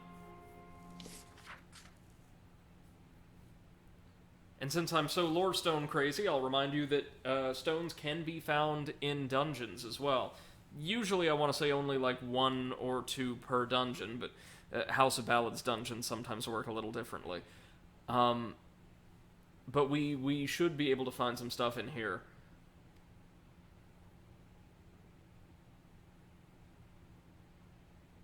And since I'm so lore stone crazy, I'll remind you that stones can be found in dungeons as well. Usually I want to say only like 1 or 2 per dungeon, but House of Ballads dungeons sometimes work a little differently. But we should be able to find some stuff in here.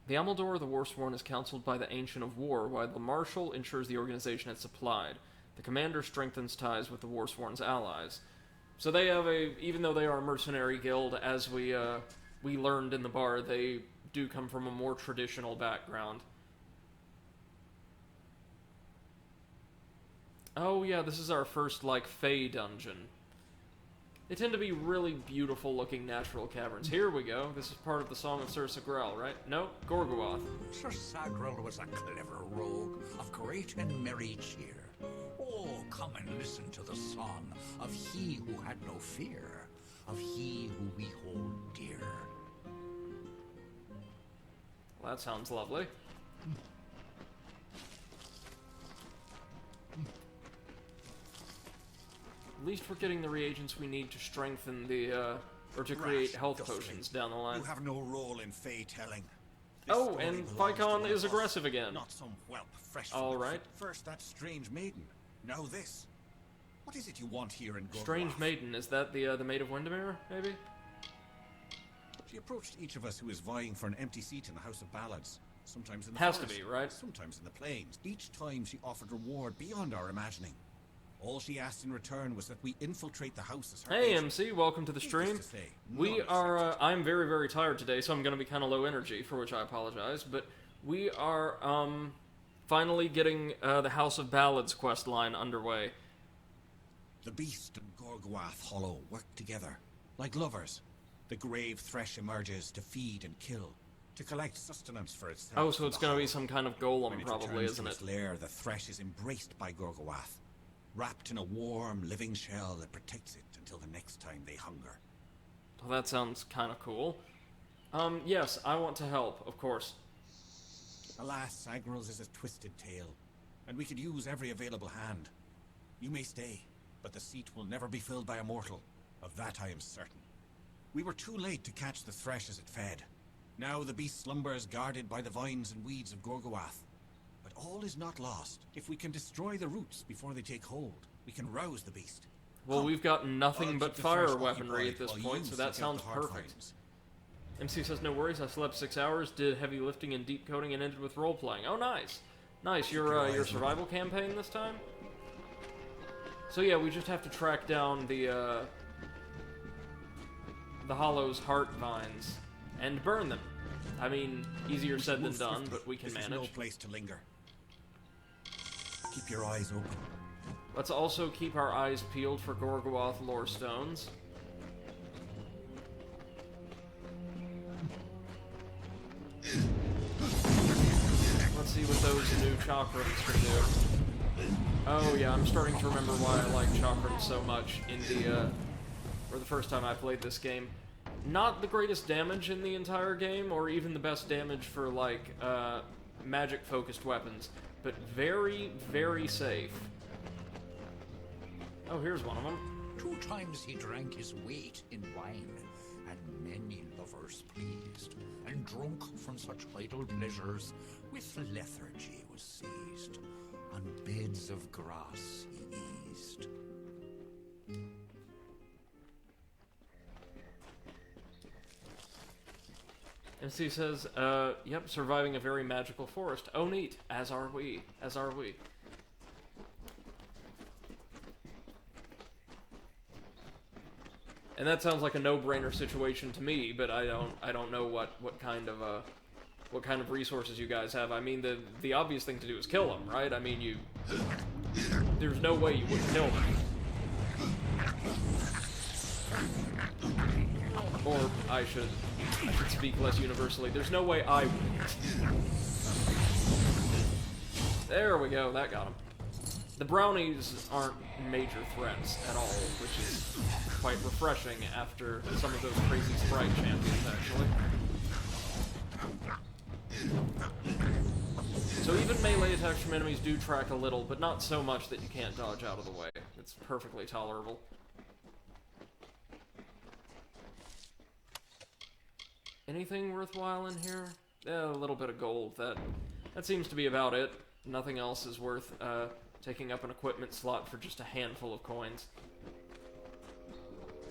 The Amalur, the Warsworn, is counseled by the Ancient of War, while the Marshal ensures the organization is supplied. The Commander strengthens ties with the Warsworn's allies. So they have even though they are a mercenary guild, as we learned in the bar, they do come from a more traditional background. Oh yeah, this is our first, Fey dungeon. They tend to be really beautiful looking natural caverns. Here we go. This is part of the Song of Sir Sigrel, right? No, Gorgoath. Sir Sigrel was a clever rogue of great and merry cheer. Oh, come and listen to the song of he who had no fear, of he who we hold dear. Well, that sounds lovely. At least we're getting the reagents we need to strengthen or to create health potions down the line. You have no role in Fey telling. Oh, and Vicon is aggressive again. Not some whelp fresh from All the right. First that strange maiden, now this. What is it you want here in Gorgoath? Strange maiden, is that the Maid of Windermere, maybe? She approached each of us who is vying for an empty seat in the House of Ballads. Sometimes in the Has forest, to be, right? Sometimes in the plains. Each time she offered reward beyond our imagining. All she asked in return was that we infiltrate the house as her Hey agent. MC, welcome to the stream. We are, I'm very, very tired today, so I'm going to be kind of low energy, for which I apologize, but we are, finally getting the House of Ballads quest line underway. The Beast and Gorgoath Hollow work together, like lovers. The grave thresh emerges to feed and kill, to collect sustenance for itself. Oh, so it's going to be some kind of golem, probably, isn't it? When it returns to its lair, the thresh is embraced by Gorgoath, wrapped in a warm, living shell that protects it until the next time they hunger. Well, that sounds kind of cool. Yes, I want to help, of course. Alas, Sagral's is a twisted tale, and we could use every available hand. You may stay, but the seat will never be filled by a mortal. Of that I am certain. We were too late to catch the thresh as it fed. Now the beast slumbers guarded by the vines and weeds of Gorgoath. But all is not lost. If we can destroy the roots before they take hold, we can rouse the beast. Well, we've got nothing but fire weaponry at this point, so that sounds perfect. MC says, no worries, I slept 6 hours, did heavy lifting and deep coding, and ended with role-playing. Oh, nice. Nice, your survival campaign this time? So yeah, we just have to track down the Hollow's heart vines and burn them. I mean, easier said than done, but we can manage. There's no place to linger. Keep your eyes open. Let's also keep our eyes peeled for Gorgoath lore stones. Let's see what those new chakrams can do. Oh yeah, I'm starting to remember why I like chakrams so much in the first time I played this game. Not the greatest damage in the entire game, or even the best damage for, like, magic-focused weapons, but very, very safe. Oh, here's one of them. 2 times he drank his weight in wine, and many lovers pleased, and drunk from such idle pleasures, with lethargy was seized, on beds of grass he eased. MC says, yep, surviving a very magical forest. Oh, neat. As are we. As are we. And that sounds like a no-brainer situation to me, but I don't know what kind of resources you guys have. I mean, the obvious thing to do is kill them, right? I mean, there's no way you wouldn't kill them. Or I should speak less universally. There's no way I wouldn't. There we go, that got him. The brownies aren't major threats at all, which is quite refreshing after some of those crazy sprite champions, actually. So even melee attacks from enemies do track a little, but not so much that you can't dodge out of the way. It's perfectly tolerable. Anything worthwhile in here? A little bit of gold. That seems to be about it. Nothing else is worth taking up an equipment slot for just a handful of coins.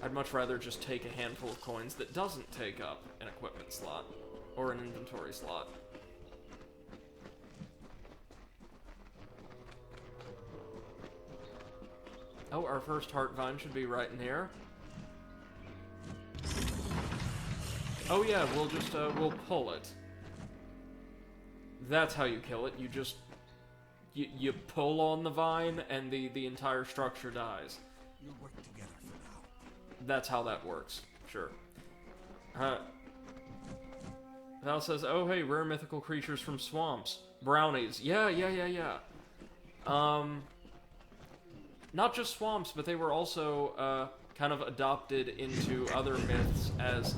I'd much rather just take a handful of coins that doesn't take up an equipment slot or an inventory slot. Oh, our first heart vine should be right in here. Oh yeah, we'll just, we'll pull it. That's how you kill it. You just, you pull on the vine and the entire structure dies. You'll work together for now. That's how that works. Sure. Val says, oh hey, rare mythical creatures from swamps. Brownies. Yeah. Not just swamps, but they were also, kind of adopted into other myths as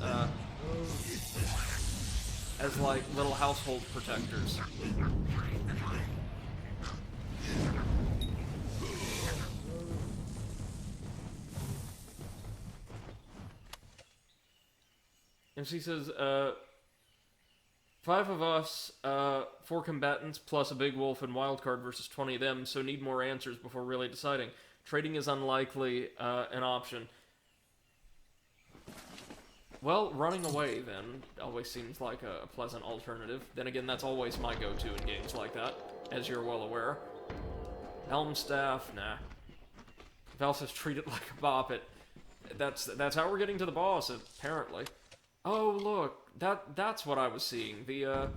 like little household protectors. And she says, 5 of us, 4 combatants, plus a big wolf and wildcard versus 20 of them, so need more answers before really deciding. Trading is unlikely an option. Well, running away, then, always seems like a pleasant alternative. Then again, that's always my go-to in games like that, as you're well aware. Helm staff, nah. Val says treat it like a boppet. That's how we're getting to the boss, apparently. Oh, look, that's what I was seeing. The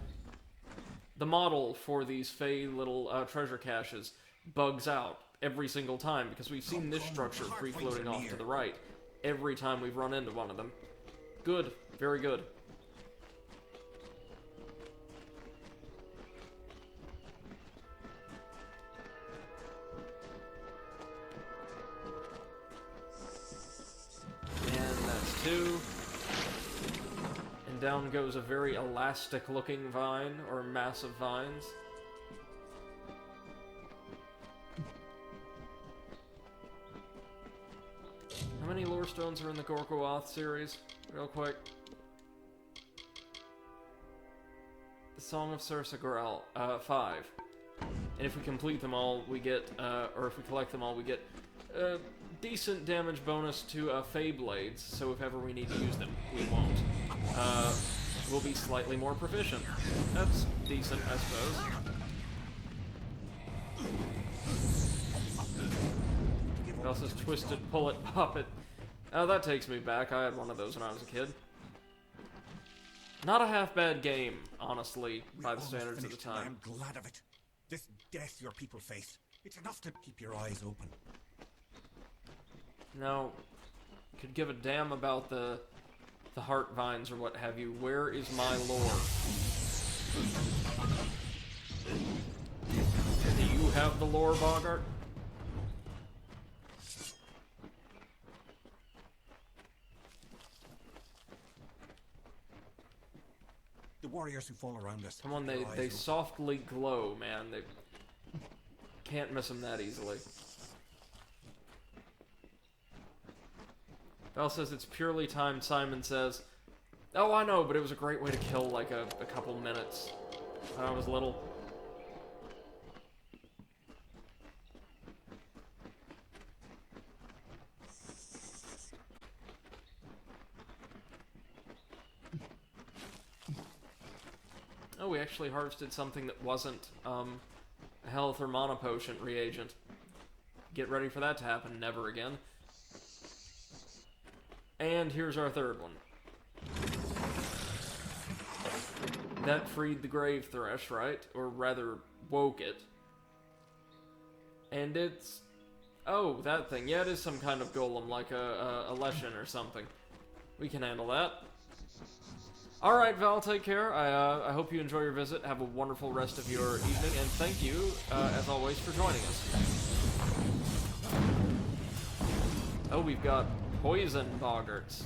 model for these fey little treasure caches bugs out every single time, because we've seen this structure free-floating off to the right every time we've run into one of them. Good. Very good. And that's 2. And down goes a very elastic-looking vine, or mass of vines. How many lore stones are in the Gorgoth series? Real quick. The Song of Cersei 5. And if we complete them all, we get, or if we collect them all, we get a decent damage bonus to Fey Blades, so if ever we need to use them, we won't. We'll be slightly more proficient. That's decent, I suppose. What else is Twisted Pull It Pop It? Oh, that takes me back. I had one of those when I was a kid. Not a half-bad game, honestly, by the standards of the time. I'm glad of it. This death your people face, it's enough to keep your eyes open. Now, could give a damn about the heart vines or what have you. Where is my lore? Do you have the lore, Bogart? The warriors who fall around us. Come on, they softly glow, man. They can't miss them that easily. Bell says it's purely timed. Simon says, oh, I know, but it was a great way to kill, like, a couple minutes when I was little. Oh, we actually harvested something that wasn't, a health or mana potion reagent. Get ready for that to happen never again. And here's our third one. That freed the Grave Thresh, right? Or rather, woke it. And it's... oh, that thing. Yeah, it is some kind of golem, like a Leshen or something. We can handle that. Alright, Val, take care. I hope you enjoy your visit. Have a wonderful rest of your evening, and thank you, as always, for joining us. Oh, we've got poison boggarts.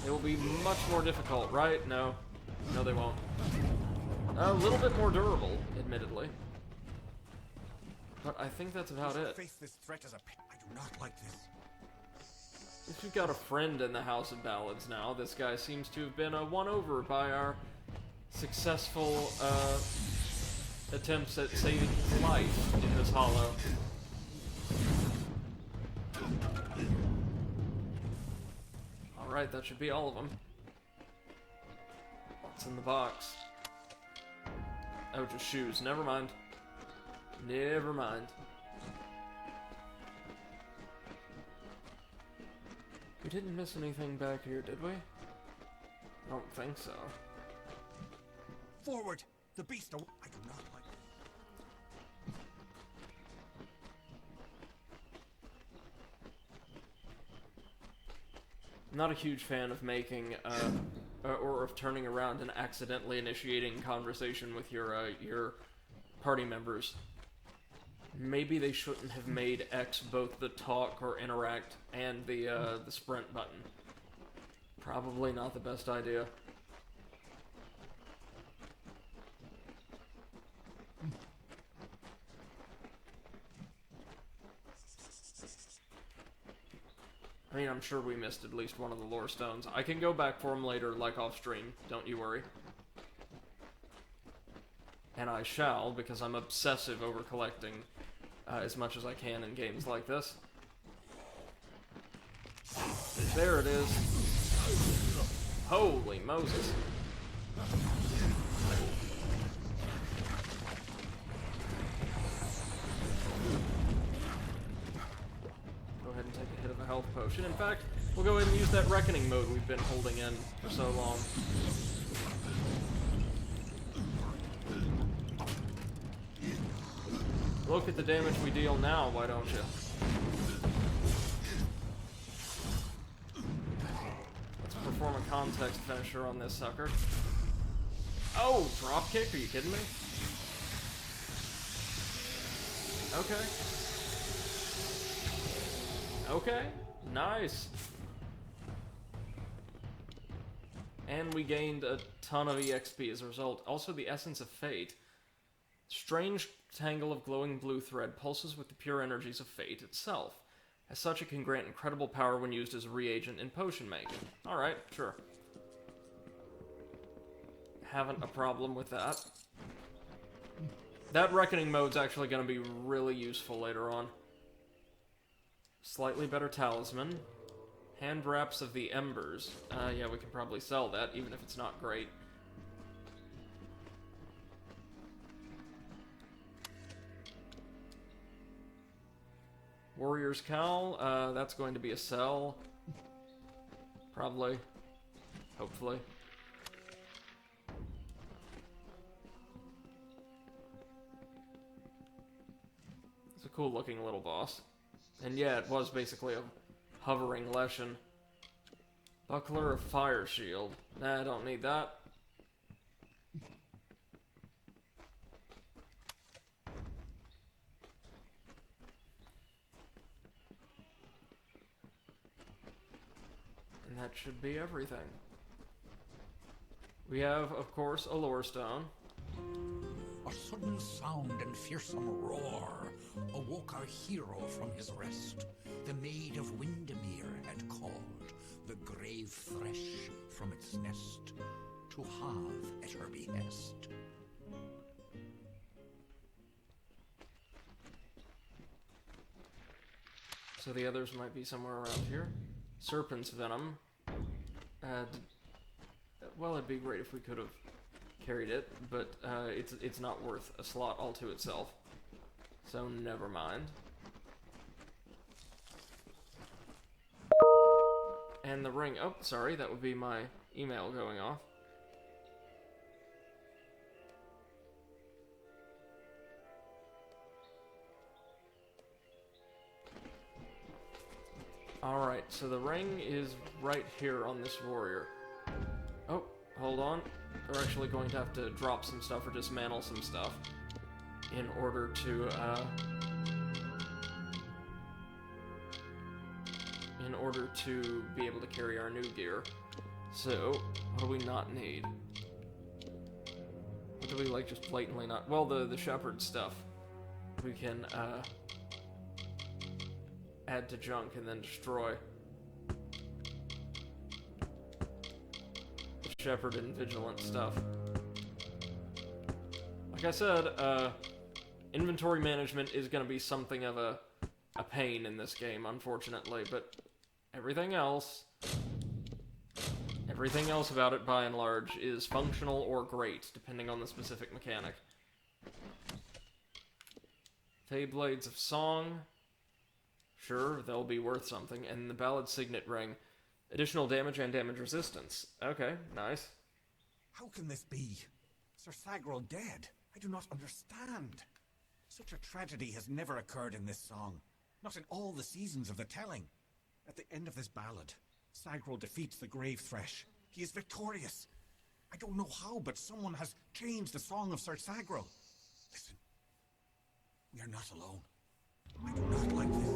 It will be much more difficult, right? No. No, they won't. A little bit more durable, admittedly. But I think that's about it. Face this threat as a pet. I do not like this. If we've got a friend in the House of Ballads now, this guy seems to have been won over by our successful attempts at saving his life in this hollow. Alright, that should be all of them. What's in the box? Oh, just shoes. Never mind. Never mind. We didn't miss anything back here, did we? I don't think so. Forward! The beast! I do not like it. I'm not a huge fan of making, or of turning around and accidentally initiating conversation with your party members. Maybe they shouldn't have made X both the talk or interact and the sprint button. Probably not the best idea. I mean, I'm sure we missed at least one of the lore stones. I can go back for them later, like off stream. Don't you worry. And I shall, because I'm obsessive over collecting as much as I can in games like this. There it is. Holy Moses. Go ahead and take a hit of a health potion. In fact, we'll go ahead and use that Reckoning mode we've been holding in for so long. Look at the damage we deal now, why don't you? perform a context finisher on this sucker. Oh, dropkick? Are you kidding me? Okay. Okay, nice. And we gained a ton of EXP as a result. Also, the Essence of Fate. Strange tangle of glowing blue thread pulses with the pure energies of fate itself. As such, it can grant incredible power when used as a reagent in potion making. Alright, sure. Haven't a problem with that. That Reckoning mode's actually going to be really useful later on. Slightly better talisman. Hand wraps of the embers. Yeah, we can probably sell that, even if it's not great. Warrior's Cowl, that's going to be a sell. Probably. Hopefully. It's a cool looking little boss. And yeah, it was basically a hovering Leshen. Buckler of Fire Shield. Nah, I don't need that. And that should be everything. We have, of course, a lore stone. A sudden sound and fearsome roar awoke our hero from his rest. The Maid of Windermere had called the grave thresh from its nest to have at her behest. So the others might be somewhere around here. Serpent's Venom. Well, it'd be great if we could have carried it, but it's not worth a slot all to itself. So never mind. And the ring. Oh, sorry, that would be my email going off. Alright, so the ring is right here on this warrior. Oh, hold on. We're actually going to have to drop some stuff or dismantle some stuff in order to, be able to carry our new gear. So, what do we not need? What do we, like, just blatantly not... Well, the shepherd stuff. We can, add to junk and then destroy. The shepherd and vigilant stuff. Like I said, inventory management is going to be something of a pain in this game, unfortunately, but everything else about it, by and large, is functional or great, depending on the specific mechanic. Blades of Song. Sure, they'll be worth something. And the Ballad Signet Ring. Additional damage and damage resistance. Okay, nice. How can this be? Sir Sagrel dead? I do not understand. Such a tragedy has never occurred in this song. Not in all the seasons of the telling. At the end of this ballad, Sagrel defeats the Grave Thresh. He is victorious. I don't know how, but someone has changed the song of Sir Sagrel. Listen. We are not alone. I do not like this.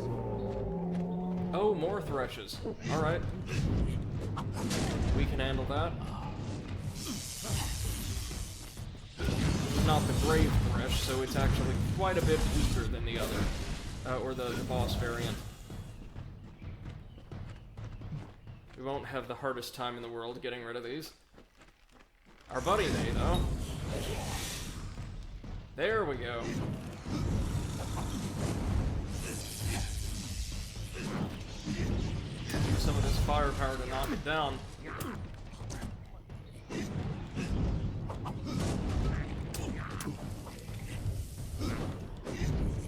Oh, more threshes. Alright. We can handle that. This is not the Grave Thresh, so it's actually quite a bit weaker than the other. Or the boss variant. We won't have the hardest time in the world getting rid of these. Our buddy may, though. There we go. Use some of this firepower to knock it down.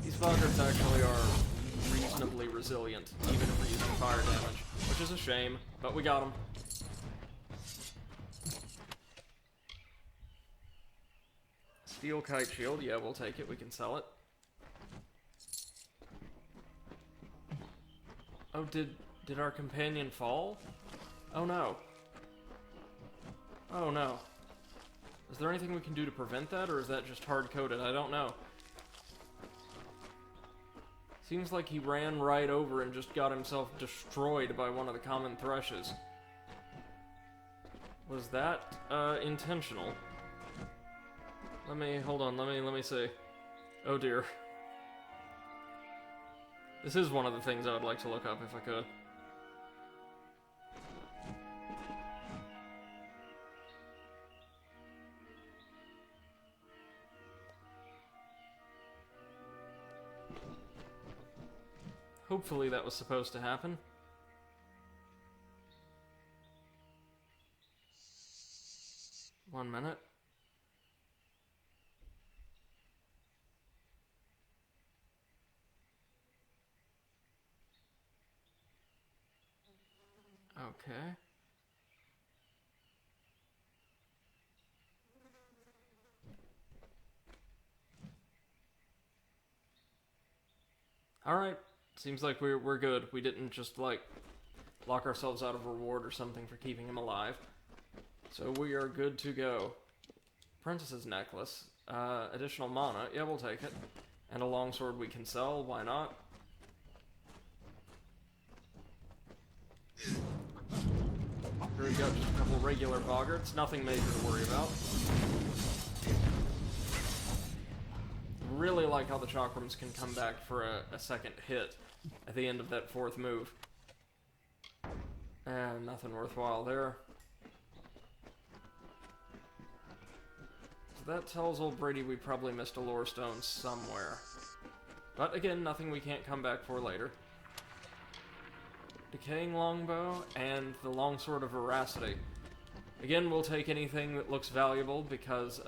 These buggers actually are reasonably resilient, even if we're using fire damage, which is a shame, but we got them. Steel Kite Shield, yeah, we'll take it, we can sell it. Oh, did our companion fall? Oh no. Oh no. Is there anything we can do to prevent that, or is that just hard-coded? I don't know. Seems like he ran right over and just got himself destroyed by one of the common thrushes. Was that, intentional? Hold on, let me see. Oh dear. This is one of the things I would like to look up if I could. Hopefully that was supposed to happen. One minute. Okay. Alright. Seems like we're good. We didn't just, like, lock ourselves out of reward or something for keeping him alive. So we are good to go. Apprentice's necklace. Additional mana. Yeah, we'll take it. And a longsword we can sell. Why not? Here we go. Just a couple regular boggarts. Nothing major to worry about. Really like how the chakrams can come back for a second hit at the end of that fourth move. And nothing worthwhile there. So that tells old Brady we probably missed a lore stone somewhere. But again, nothing we can't come back for later. Decaying longbow and the longsword of veracity. Again, we'll take anything that looks valuable because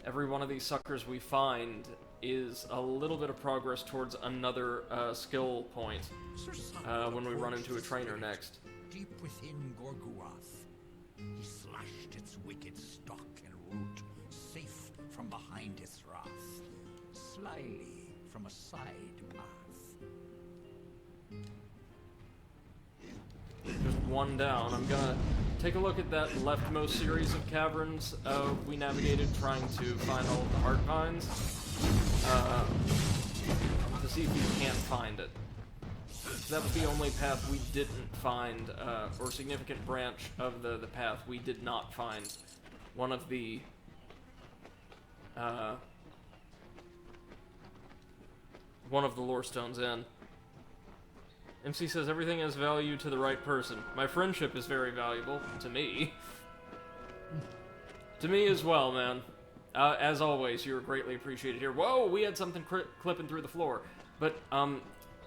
every one of these suckers we find is a little bit of progress towards another skill point when we run into a trainer next. Deep within Gorguath, he slashed its wicked stock and root, safe from behind its wrath, slyly from a side path. Just one down. I'm gonna take a look at that leftmost series of caverns we navigated trying to find all of the heart vines to see if we can't find it. That was the only path we didn't find, or significant branch of the path we did not find. One of the lore stones in. MC says everything has value to the right person. My friendship is very valuable to me. To me as well, man. As always, you're greatly appreciated here. Whoa, we had something clipping through the floor. But,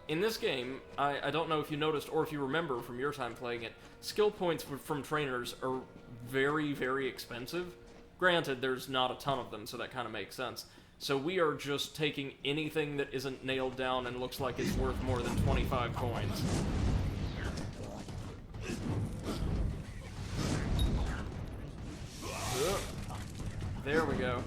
in this game, I don't know if you noticed or if you remember from your time playing it, skill points from trainers are very, very expensive. Granted, there's not a ton of them, so that kind of makes sense. So we are just taking anything that isn't nailed down and looks like it's worth more than 25 coins. There we go.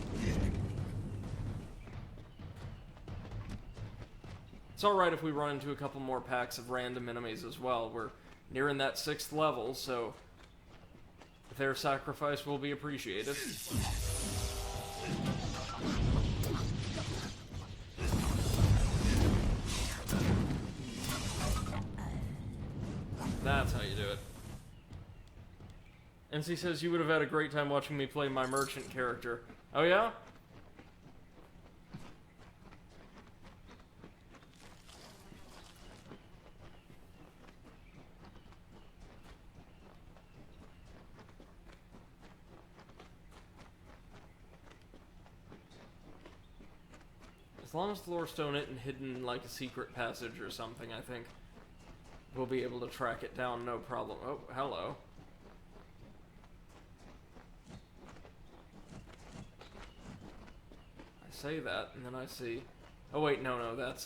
It's alright if we run into a couple more packs of random enemies as well. We're nearing that 6th level, so their sacrifice will be appreciated. That's how you do it. NC says you would have had a great time watching me play my merchant character. Oh yeah? As long as the lore stone isn't hidden like a secret passage or something, I think we'll be able to track it down, no problem. Oh, hello. I say that, and then I see... Oh wait, no, that's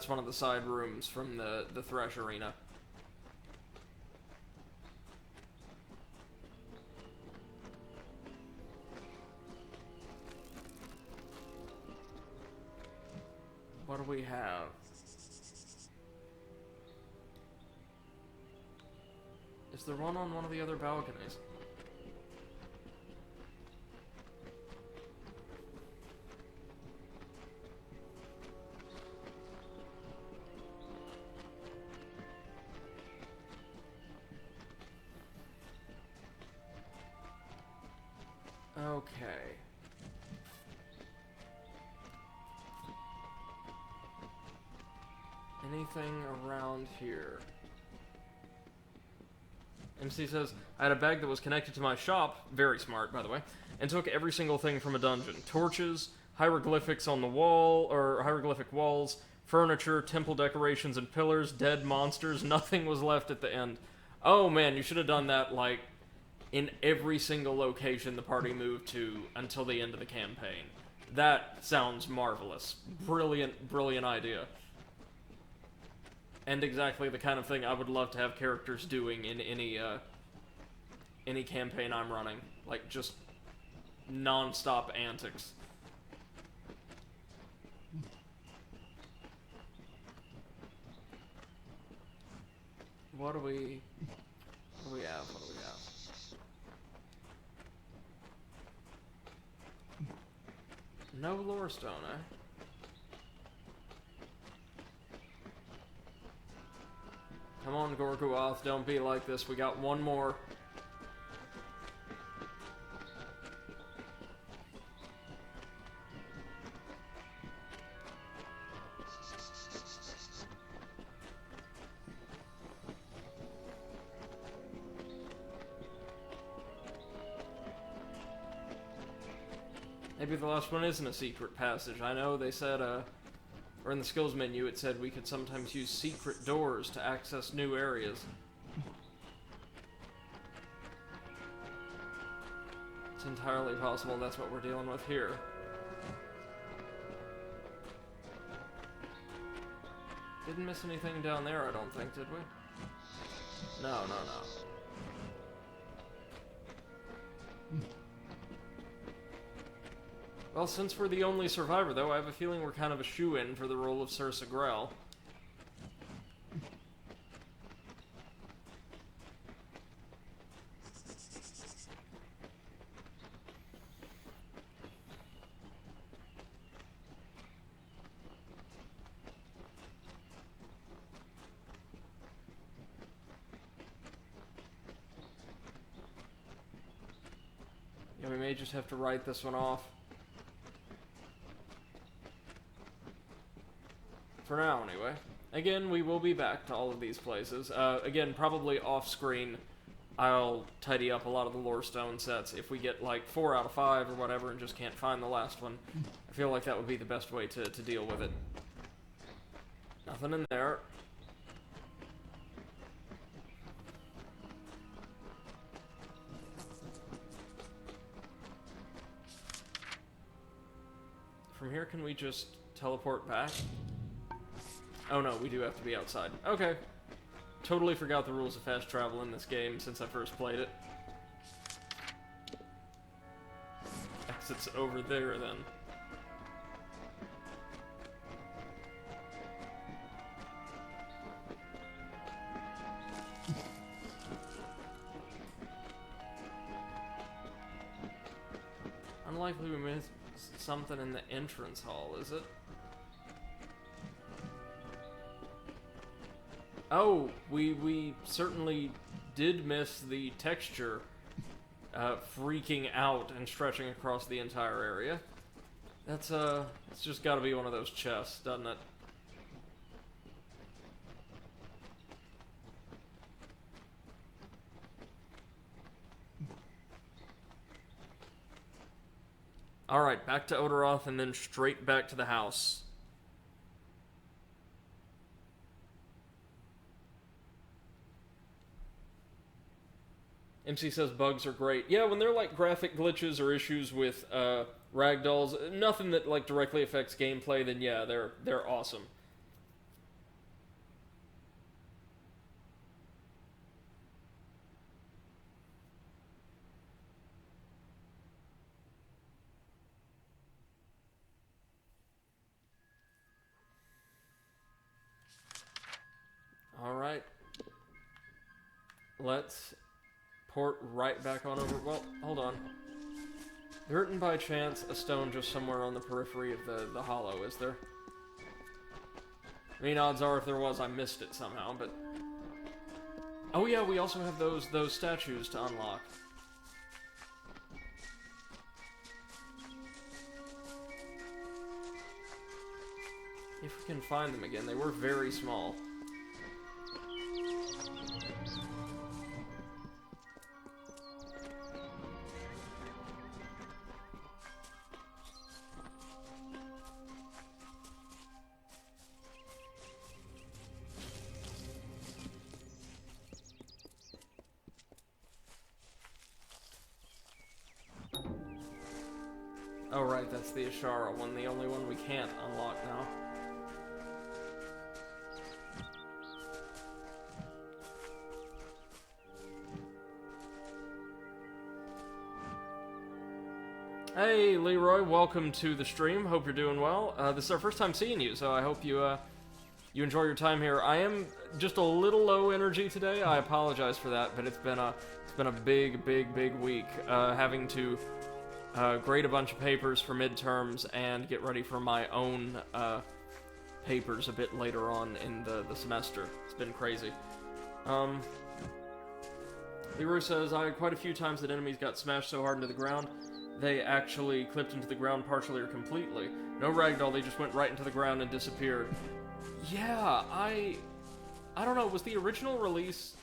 one of the side rooms from the Thresh Arena. What do we have? Is there one on one of the other balconies? Okay. Anything around here? MC says, I had a bag that was connected to my shop, very smart, by the way, and took every single thing from a dungeon. Torches, hieroglyphics on the wall, or hieroglyphic walls, furniture, temple decorations and pillars, dead monsters, nothing was left at the end. Oh man, you should have done that, like, in every single location the party moved to until the end of the campaign. That sounds marvelous. Brilliant, brilliant idea. And exactly the kind of thing I would love to have characters doing in any campaign I'm running. Like, just non-stop antics. What do we have? What do we have? No lore stone, eh? Come on, Gorguoth, don't be like this. We got one more. Maybe the last one isn't a secret passage. I know they said, or in the skills menu it said we could sometimes use secret doors to access new areas. It's entirely possible that's what we're dealing with here. Didn't miss anything down there, I don't think, did we? No. Well, since we're the only survivor, though, I have a feeling we're kind of a shoo-in for the role of Cersa Grell. Yeah, we may just have to write this one off. For now, anyway. Again, we will be back to all of these places. Again, probably off-screen, I'll tidy up a lot of the lore stone sets if we get, like, 4 out of 5 or whatever and just can't find the last one. I feel like that would be the best way to deal with it. Nothing in there. From here, can we just teleport back? Oh no, we do have to be outside. Okay. Totally forgot the rules of fast travel in this game since I first played it. Exit's over there, then. Unlikely we missed something in the entrance hall, is it? Oh, we certainly did miss the texture freaking out and stretching across the entire area. That's, it's just gotta be one of those chests, doesn't it? Alright, back to Odoroth and then straight back to the house. MC says bugs are great. Yeah, when they're like graphic glitches or issues with ragdolls, nothing that like directly affects gameplay, then yeah, they're awesome. All right. Let's port right back on over. Well, hold on. There isn't by chance a stone just somewhere on the periphery of the hollow, is there? I mean, odds are if there was, I missed it somehow, but... Oh yeah, we also have those statues to unlock. If we can find them again, they were very small. Oh right, that's the Ashara one, the only one we can't unlock now. Hey Leroy, welcome to the stream. Hope you're doing well. This is our first time seeing you, so I hope you you enjoy your time here. I am just a little low energy today. I apologize for that, but it's been a big week, having to grade a bunch of papers for midterms and get ready for my own papers a bit later on in the semester. It's been crazy. Leroy says, I had quite a few times that enemies got smashed so hard into the ground, they actually clipped into the ground partially or completely. No ragdoll, they just went right into the ground and disappeared. Yeah, I don't know, was the original release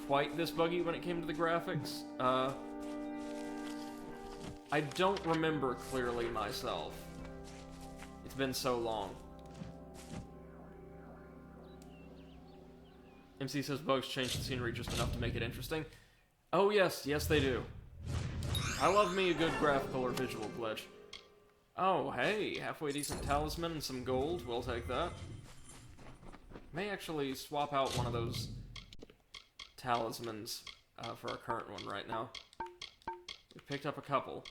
quite this buggy when it came to the graphics? I don't remember clearly myself. It's been so long. MC says bugs change the scenery just enough to make it interesting. Oh yes, yes they do. I love me a good graphical or visual glitch. Oh hey, halfway decent talisman and some gold, we'll take that. May actually swap out one of those talismans for our current one right now. We picked up a couple.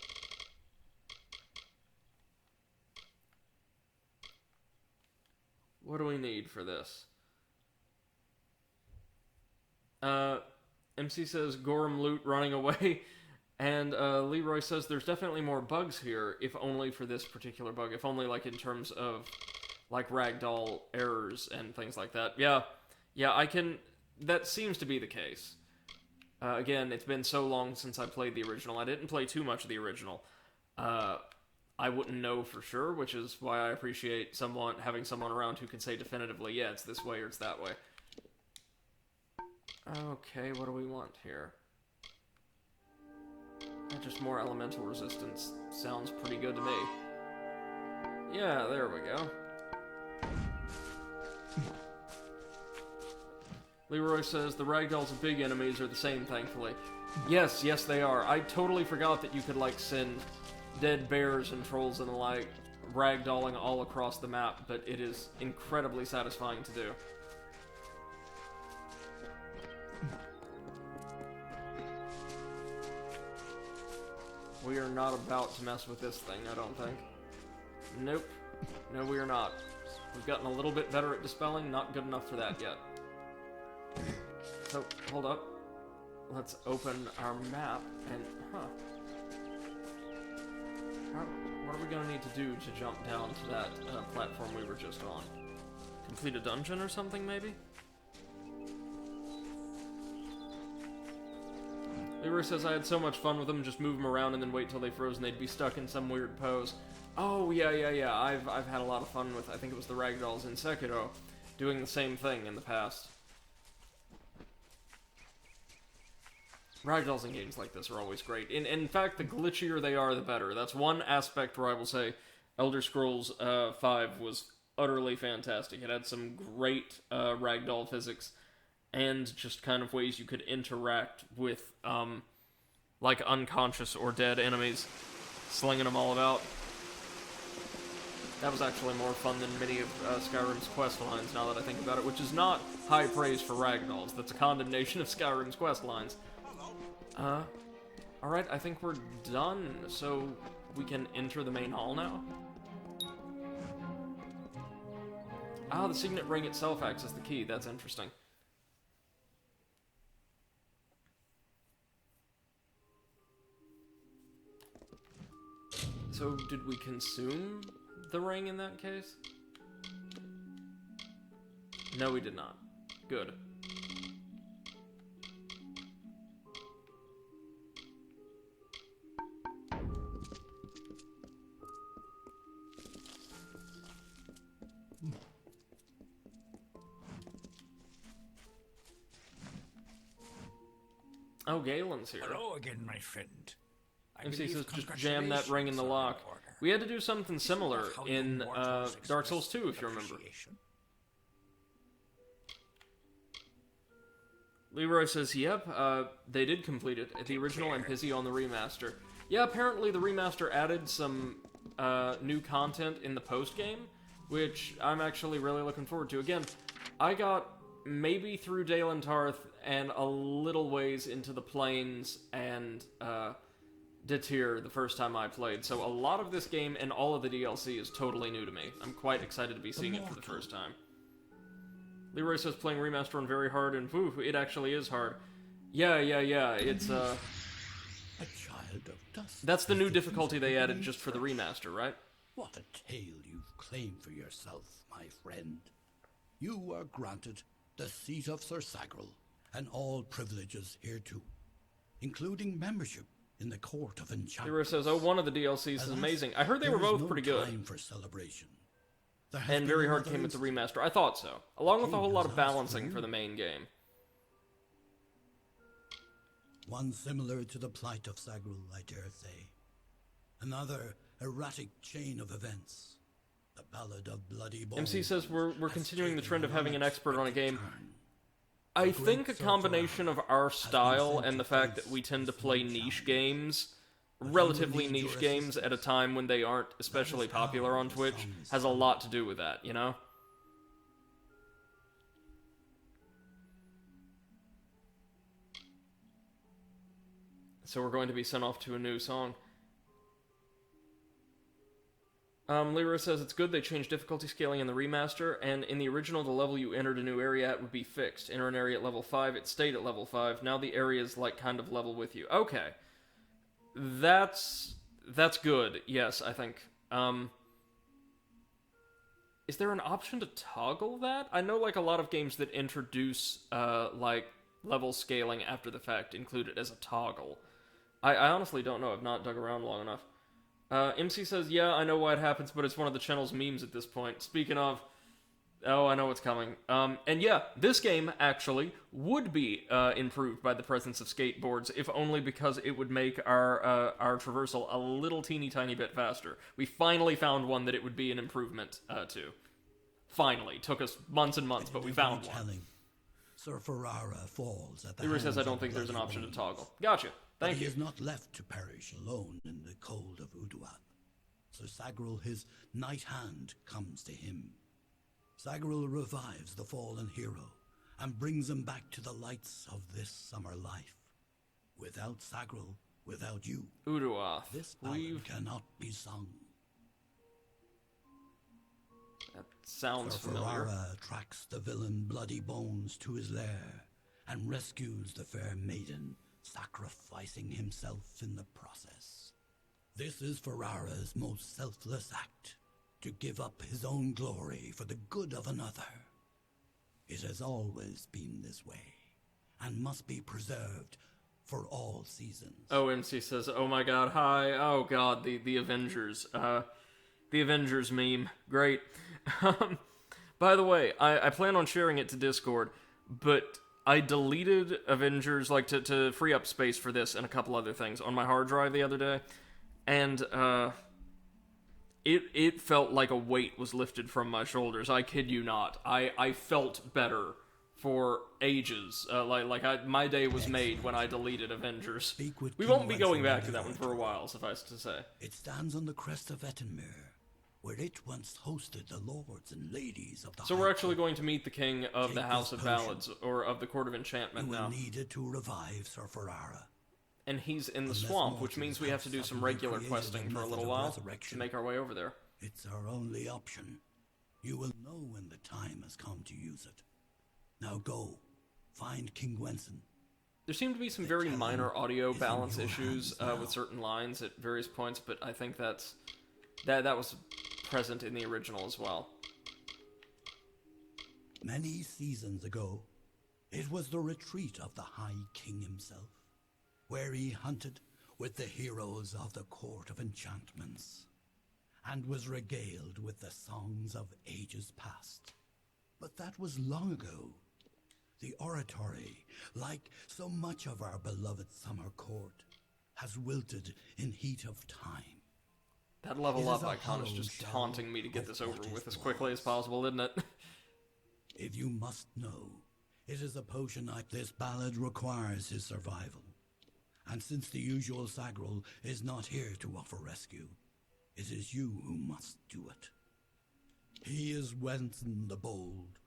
What do we need for this? MC says Gorham loot running away. And Leroy says there's definitely more bugs here, if only for this particular bug. If only like in terms of like ragdoll errors and things like that. Yeah, I can... That seems to be the case. Again, it's been so long since I played the original. I didn't play too much of the original. I wouldn't know for sure, which is why I appreciate having someone around who can say definitively, yeah, it's this way or it's that way. Okay, what do we want here? Just more elemental resistance sounds pretty good to me. Yeah, there we go. Leroy says the ragdolls and big enemies are the same, thankfully. Yes, they are. I totally forgot that you could, like, send dead bears and trolls and the like ragdolling all across the map, but it is incredibly satisfying to do. We are not about to mess with this thing, I don't think. Nope. No, we are not. We've gotten a little bit better at dispelling, not good enough for that yet. So, hold up. Let's open our map and... What are we gonna need to do to jump down to that platform we were just on? Complete a dungeon or something, maybe? Leroy says I had so much fun with them, just move them around and then wait till they froze and they'd be stuck in some weird pose. Oh, yeah. I've had a lot of fun with, I think it was the ragdolls in Sekiro, doing the same thing in the past. Ragdolls in games like this are always great. In fact, the glitchier they are, the better. That's one aspect where I will say Elder Scrolls 5 was utterly fantastic. It had some great ragdoll physics and just kind of ways you could interact with, like, unconscious or dead enemies, slinging them all about. That was actually more fun than many of Skyrim's quest lines, now that I think about it, which is not high praise for ragdolls. That's a condemnation of Skyrim's quest lines. Alright, I think we're done, so we can enter the main hall now? Ah, the signet ring itself acts as the key. That's interesting. So, did we consume the ring in that case? No, we did not. Good. Oh, Galen's here. Hello again, my friend. MC says just jam that ring in the lock. We had to do something similar in Dark Souls 2, if you remember. Leroy says, yep, they did complete it. The original, I'm busy on the remaster. Yeah, apparently the remaster added some new content in the post-game, which I'm actually really looking forward to. Again, I got maybe through Dale and Tarth and a little ways into the Plains and Detir the first time I played, so a lot of this game and all of the DLC is totally new to me. I'm quite excited to be seeing it for the first time. Leroy says playing remaster on very hard, and whew, it actually is hard. Yeah, it's A child of dust. That's the new difficulty they added just for the remaster, right? What a tale you've claimed for yourself, my friend. You are granted the seat of Sir Sagril, and all privileges hereto, including membership in the Court of Enchantment. Leroy says, oh, one of the DLCs is amazing. I heard they were both pretty good. Time for celebration. And Very Hard came with the remaster. I thought so. Along with a whole lot of balancing for the main game. One similar to the plight of Sagril, I dare say. Another erratic chain of events. The Ballad of Bloody Bones. MC says we're continuing the trend of having an expert on a game. I think a combination of our style and the fact that we tend to play niche games, relatively niche games at a time when they aren't especially popular on Twitch, has a lot to do with that, you know? So we're going to be sent off to a new song. Leroy says it's good they changed difficulty scaling in the remaster, and in the original, the level you entered a new area at would be fixed. Enter an area at level 5, it stayed at level 5. Now the area is, like, kind of level with you. Okay. That's good, yes, I think. Is there an option to toggle that? I know, like, a lot of games that introduce, like, level scaling after the fact include it as a toggle. I honestly don't know. I've not dug around long enough. MC says, yeah, I know why it happens, but it's one of the channel's memes at this point. Speaking of, oh, I know what's coming. And yeah, this game, actually, would be improved by the presence of skateboards, if only because it would make our traversal a little teeny tiny bit faster. We finally found one that it would be an improvement to. Finally. Took us months and months, but we found one. Sir Ferrara falls at the Leroy says I don't think there's an option to toggle. Gotcha. Thank you. He is not left to perish alone in the cold of Uduath. Sir Sagril, his night hand, comes to him. Sagril revives the fallen hero and brings him back to the lights of this summer life. Without Sagril, without you, Uduath. This ballad cannot be sung. That sounds Sir familiar. Ferrara tracks the villain Bloody Bones to his lair and rescues the fair maiden, sacrificing himself in the process. This is Ferrara's most selfless act, to give up his own glory for the good of another. It has always been this way, and must be preserved for all seasons. OMC says, oh my god, hi, oh god, the Avengers, the Avengers meme, great. By the way, I plan on sharing it to Discord, but I deleted Avengers, like, to free up space for this and a couple other things on my hard drive the other day, and, it felt like a weight was lifted from my shoulders. I kid you not. I felt better for ages. My day was made when I deleted Avengers. We won't be going back to that one for a while, suffice to say. It stands on the crest of Ettenmere, where it once hosted the lords and ladies of the So we're actually going to meet the king of the House of Ballads, or of the Court of Enchantment now. You will need it to revive Sir Ferrara. And he's in the swamp, which means we have to do some regular questing for a little while to make our way over there. It's our only option. You will know when the time has come to use it. Now go, find King Gwenson. There seem to be some very minor audio balance issues with certain lines at various points, but I think that was present in the original as well. Many seasons ago, it was the retreat of the High King himself, where he hunted with the heroes of the Court of Enchantments, and was regaled with the songs of ages past. But that was long ago. The oratory, like so much of our beloved summer court, has wilted in heat of time. That level It up is a icon is hollow just shell taunting me to get of this over what with is as quickly as was. possible, isn't it? If you must know, it is a potion like this ballad requires his survival. And since the usual Sagril is not here to offer rescue, it is you who must do it. He is Wenson the Bold,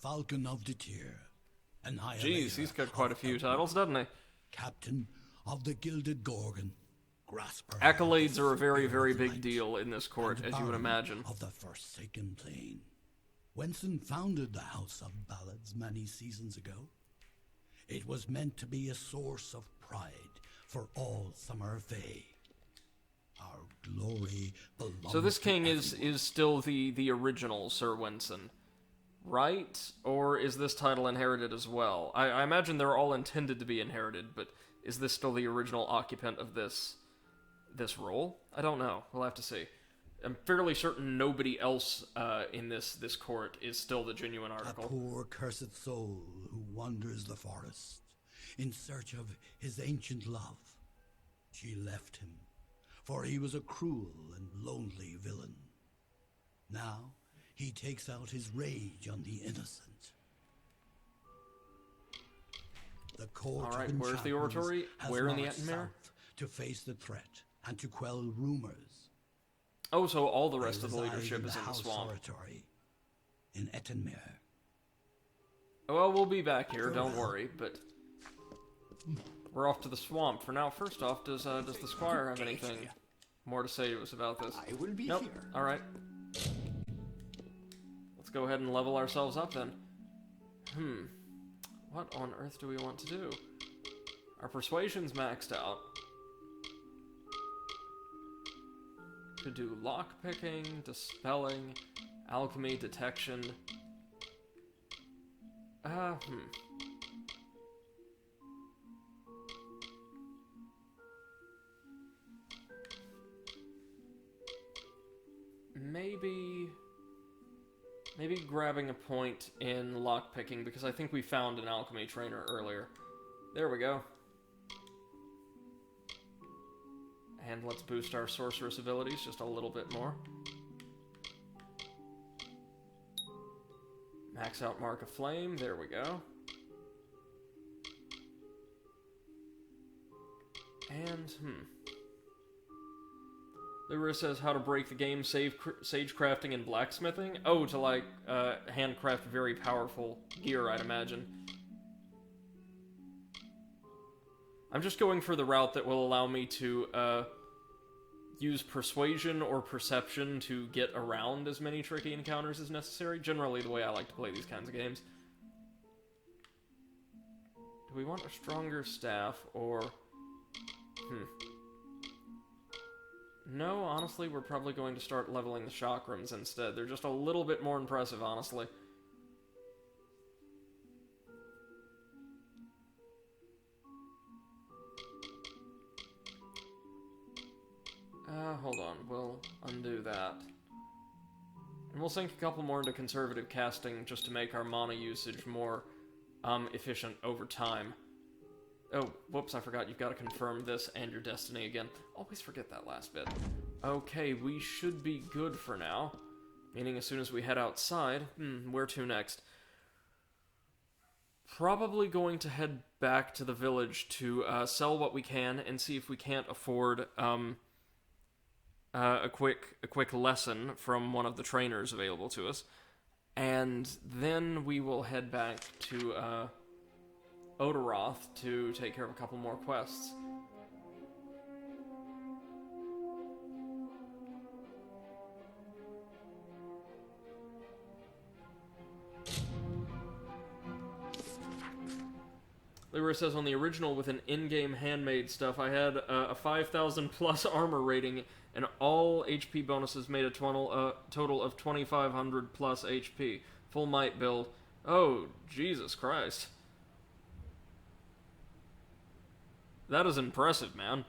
Falcon of the Tyr, Annihilator. Jeez, he's got quite a few titles, doesn't he? Captain of the Gilded Gorgon, Grasper. Accolades are a very, very big deal in this court, and as you would Baron imagine. Of the Forsaken Plain. Wenson founded the House of Ballads many seasons ago. It was meant to be a source of pride for all Summer Fae. Our glory belongs So this to king everyone. is still the original Sir Wenson, right? Or is this title inherited as well? I imagine they're all intended to be inherited, but is this still the original occupant of this role? I don't know. We'll have to see. I'm fairly certain nobody else in this court is still the genuine article. A poor cursed soul who wanders the forest in search of his ancient love. She left him, for he was a cruel and lonely villain. Now he takes out his rage on the innocent. The court All right, of where's the enchantments oratory? has Where in the marched Attenmere? south to face the threat and to quell rumors. Oh, so all the rest They of the reside leadership in is in the House swamp. Oratory in Ettenmere. Well, we'll be back here, don't worry, but we're off to the swamp. For now, first off, does the squire have anything more to say to us about this? I will be nope. here. Alright. Let's go ahead and level ourselves up then. What on earth do we want to do? Our persuasion's maxed out. Could do lockpicking, dispelling, alchemy, detection. Maybe grabbing a point in lockpicking, because I think we found an alchemy trainer earlier. There we go. And let's boost our sorceress abilities just a little bit more. Max out Mark of Flame, there we go. And, Lyra says how to break the game, sage crafting and blacksmithing. Oh, to like, handcraft very powerful gear, I'd imagine. I'm just going for the route that will allow me to, use persuasion or perception to get around as many tricky encounters as necessary. Generally the way I like to play these kinds of games. Do we want a stronger staff, or... No, honestly, we're probably going to start leveling the chakrams instead. They're just a little bit more impressive, honestly. Hold on. We'll undo that. And we'll sink a couple more into conservative casting just to make our mana usage more efficient over time. Oh, whoops, I forgot. You've got to confirm this and your destiny again. Always forget that last bit. Okay, we should be good for now. Meaning as soon as we head outside, where to next? Probably going to head back to the village to sell what we can and see if we can't afford a quick lesson from one of the trainers available to us. And then we will head back to Odoroth to take care of a couple more quests. Lyra says on the original with an in-game handmade stuff, I had a 5,000 plus armor rating and all HP bonuses made a total of 2,500 plus HP. Full might build. Oh, Jesus Christ. That is impressive, man.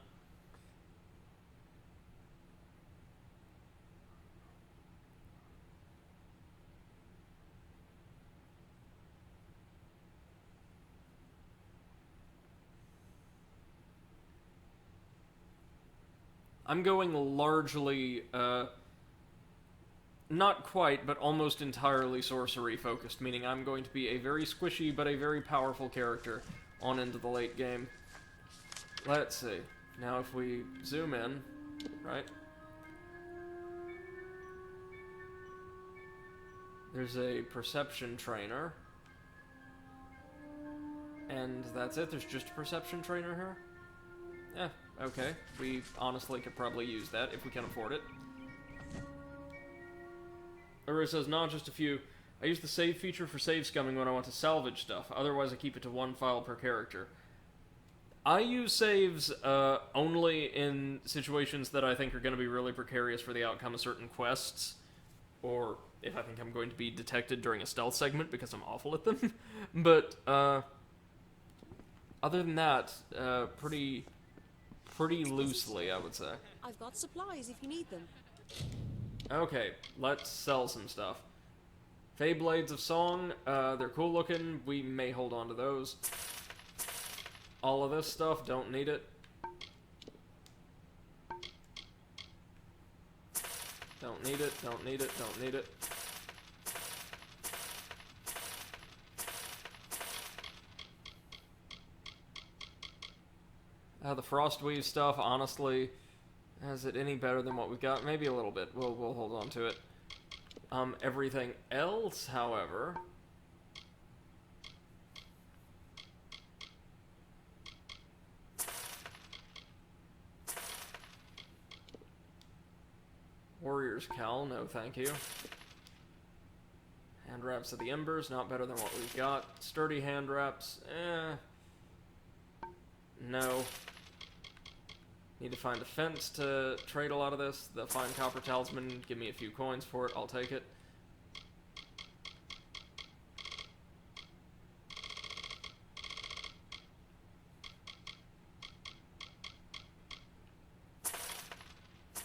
I'm going largely, not quite, but almost entirely sorcery focused, meaning I'm going to be a very squishy but a very powerful character on into the late game. Let's see. Now if we zoom in, right? There's a perception trainer. And that's it, there's just a perception trainer here? Okay. We honestly could probably use that if we can afford it. Or it says, not just a few. I use the save feature for save scumming when I want to salvage stuff. Otherwise, I keep it to 1 file per character. I use saves only in situations that I think are going to be really precarious for the outcome of certain quests. Or if I think I'm going to be detected during a stealth segment because I'm awful at them. But, other than that, pretty loosely, I would say. I've got supplies if you need them. Okay, let's sell some stuff. Fey Blades of Song, they're cool looking. We may hold on to those. All of this stuff, don't need it. Don't need it, don't need it, don't need it. The Frostweave stuff, honestly, is it any better than what we've got? Maybe a little bit. We'll hold on to it. Everything else, however... Warrior's Cowl, no thank you. Hand Wraps of the Embers, not better than what we've got. Sturdy Hand Wraps, no. Need to find a fence to trade a lot of this. The Fine Copper Talisman, give me a few coins for it, I'll take it.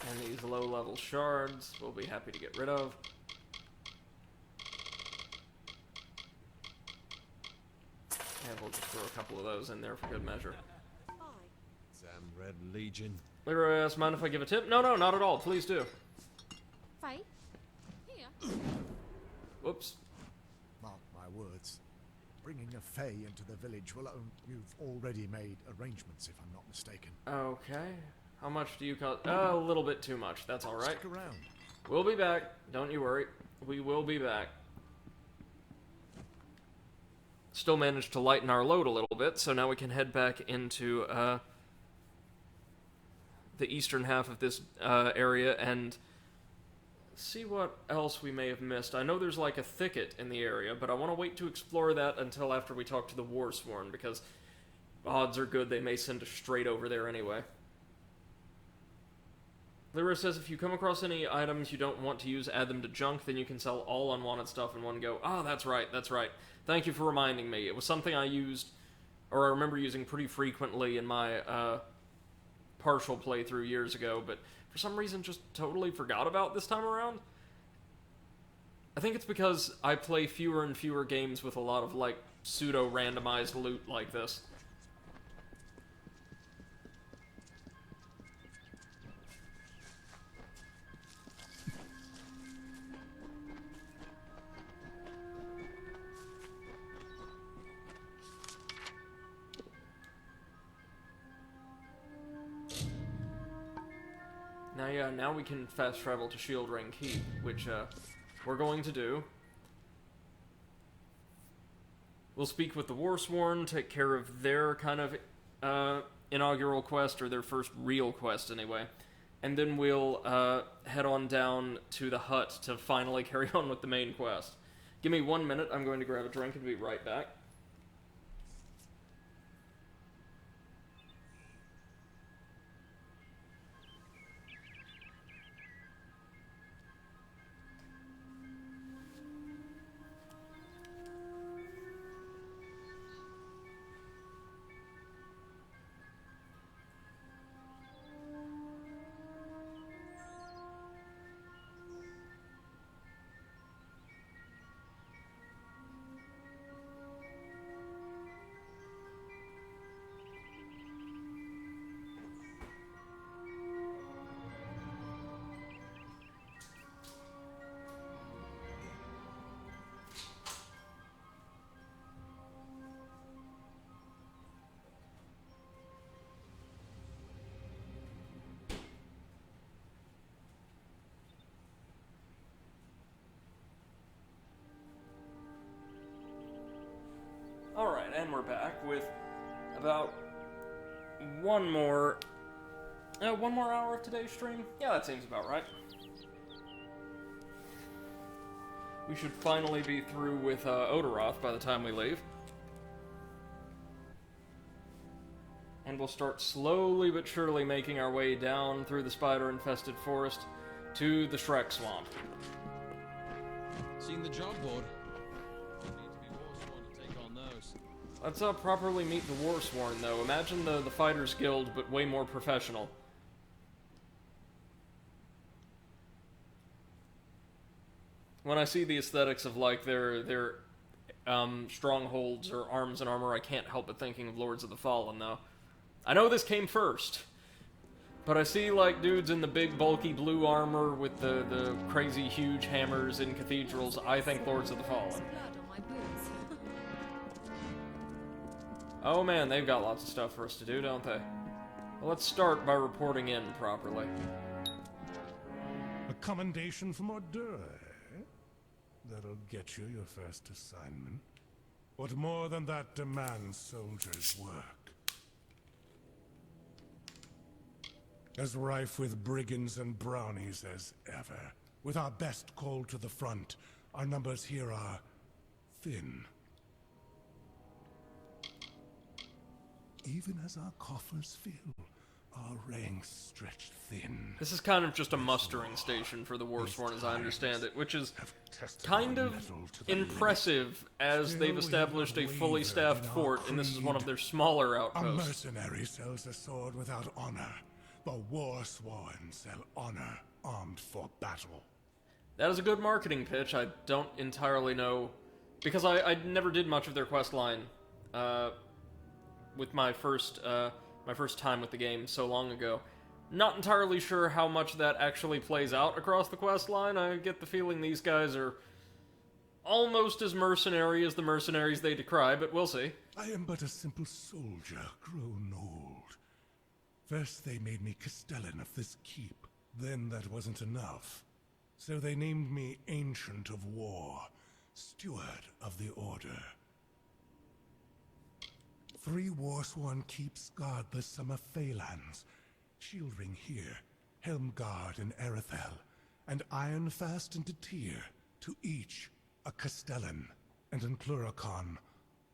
And these low-level shards, we'll be happy to get rid of. And we'll just throw a couple of those in there for good measure. Damn Red Legion. Leroy asks, mind if I give a tip? No, not at all. Please do. Faye? Here. Whoops. Mark my words. Bringing a Fae into the village will you've already made arrangements, if I'm not mistaken. Okay. How much do you cost? A little bit too much. That's all right. Stick around. We'll be back. Don't you worry. We will be back. Still managed to lighten our load a little bit, so now we can head back into the eastern half of this area and see what else we may have missed. I know there's like a thicket in the area, but I want to wait to explore that until after we talk to the Warsworn, because odds are good they may send us straight over there anyway. Lyra says if you come across any items you don't want to use, add them to junk, then you can sell all unwanted stuff in one go. Ah, that's right. Thank you for reminding me. It was something I used, or I remember using pretty frequently in my partial playthrough years ago, but for some reason just totally forgot about this time around. I think it's because I play fewer and fewer games with a lot of, like, pseudo-randomized loot like this. Now we can fast travel to Shield Ring Keep, which we're going to do. We'll speak with the Warsworn, take care of their kind of inaugural quest, or their first real quest anyway. And then we'll head on down to the hut to finally carry on with the main quest. Give me 1 minute, I'm going to grab a drink and be right back. Alright, and we're back with about one more hour of today's stream? Yeah, that seems about right. We should finally be through with Odoroth by the time we leave. And we'll start slowly but surely making our way down through the spider-infested forest to the Shrek Swamp. Seen the job board? Need to be Warsworn to take on those. Let's properly meet the Warsworn, though. Imagine the Fighters Guild, but way more professional. When I see the aesthetics of, like, their strongholds or arms and armor, I can't help but thinking of Lords of the Fallen, though. I know this came first, but I see, like, dudes in the big, bulky blue armor with the crazy, huge hammers in cathedrals. I think Lords of the Fallen. Oh man, they've got lots of stuff for us to do, don't they? Well, let's start by reporting in properly. A commendation from Ordure, eh? That'll get you your first assignment. What more than that demands soldiers' work? As rife with brigands and brownies as ever. With our best called to the front, our numbers here are thin. Even as our coffers fill, our ranks stretch thin. This is kind of just a mustering station for the Warsworn, as I understand it, which is kind of impressive, as they've established a fully staffed fort, and this is one of their smaller A outposts. mercenary sells a sword without honor. The Warsworn sell honor, armed for battle. That is a good marketing pitch. I don't entirely know, because I never did much of their quest line with my first time with the game so long ago. Not entirely sure how much that actually plays out across the quest line. I get the feeling these guys are almost as mercenary as the mercenaries they decry, but we'll see. I am but a simple soldier, grown old. First they made me Castellan of this keep. Then that wasn't enough. So they named me Ancient of War, Steward of the Order. 3 Warsworn keeps guard the summer Phalanx. Shieldring here, Helmguard and Erethel, and Ironfast and Detir, to each a Castellan, and in Pluricon,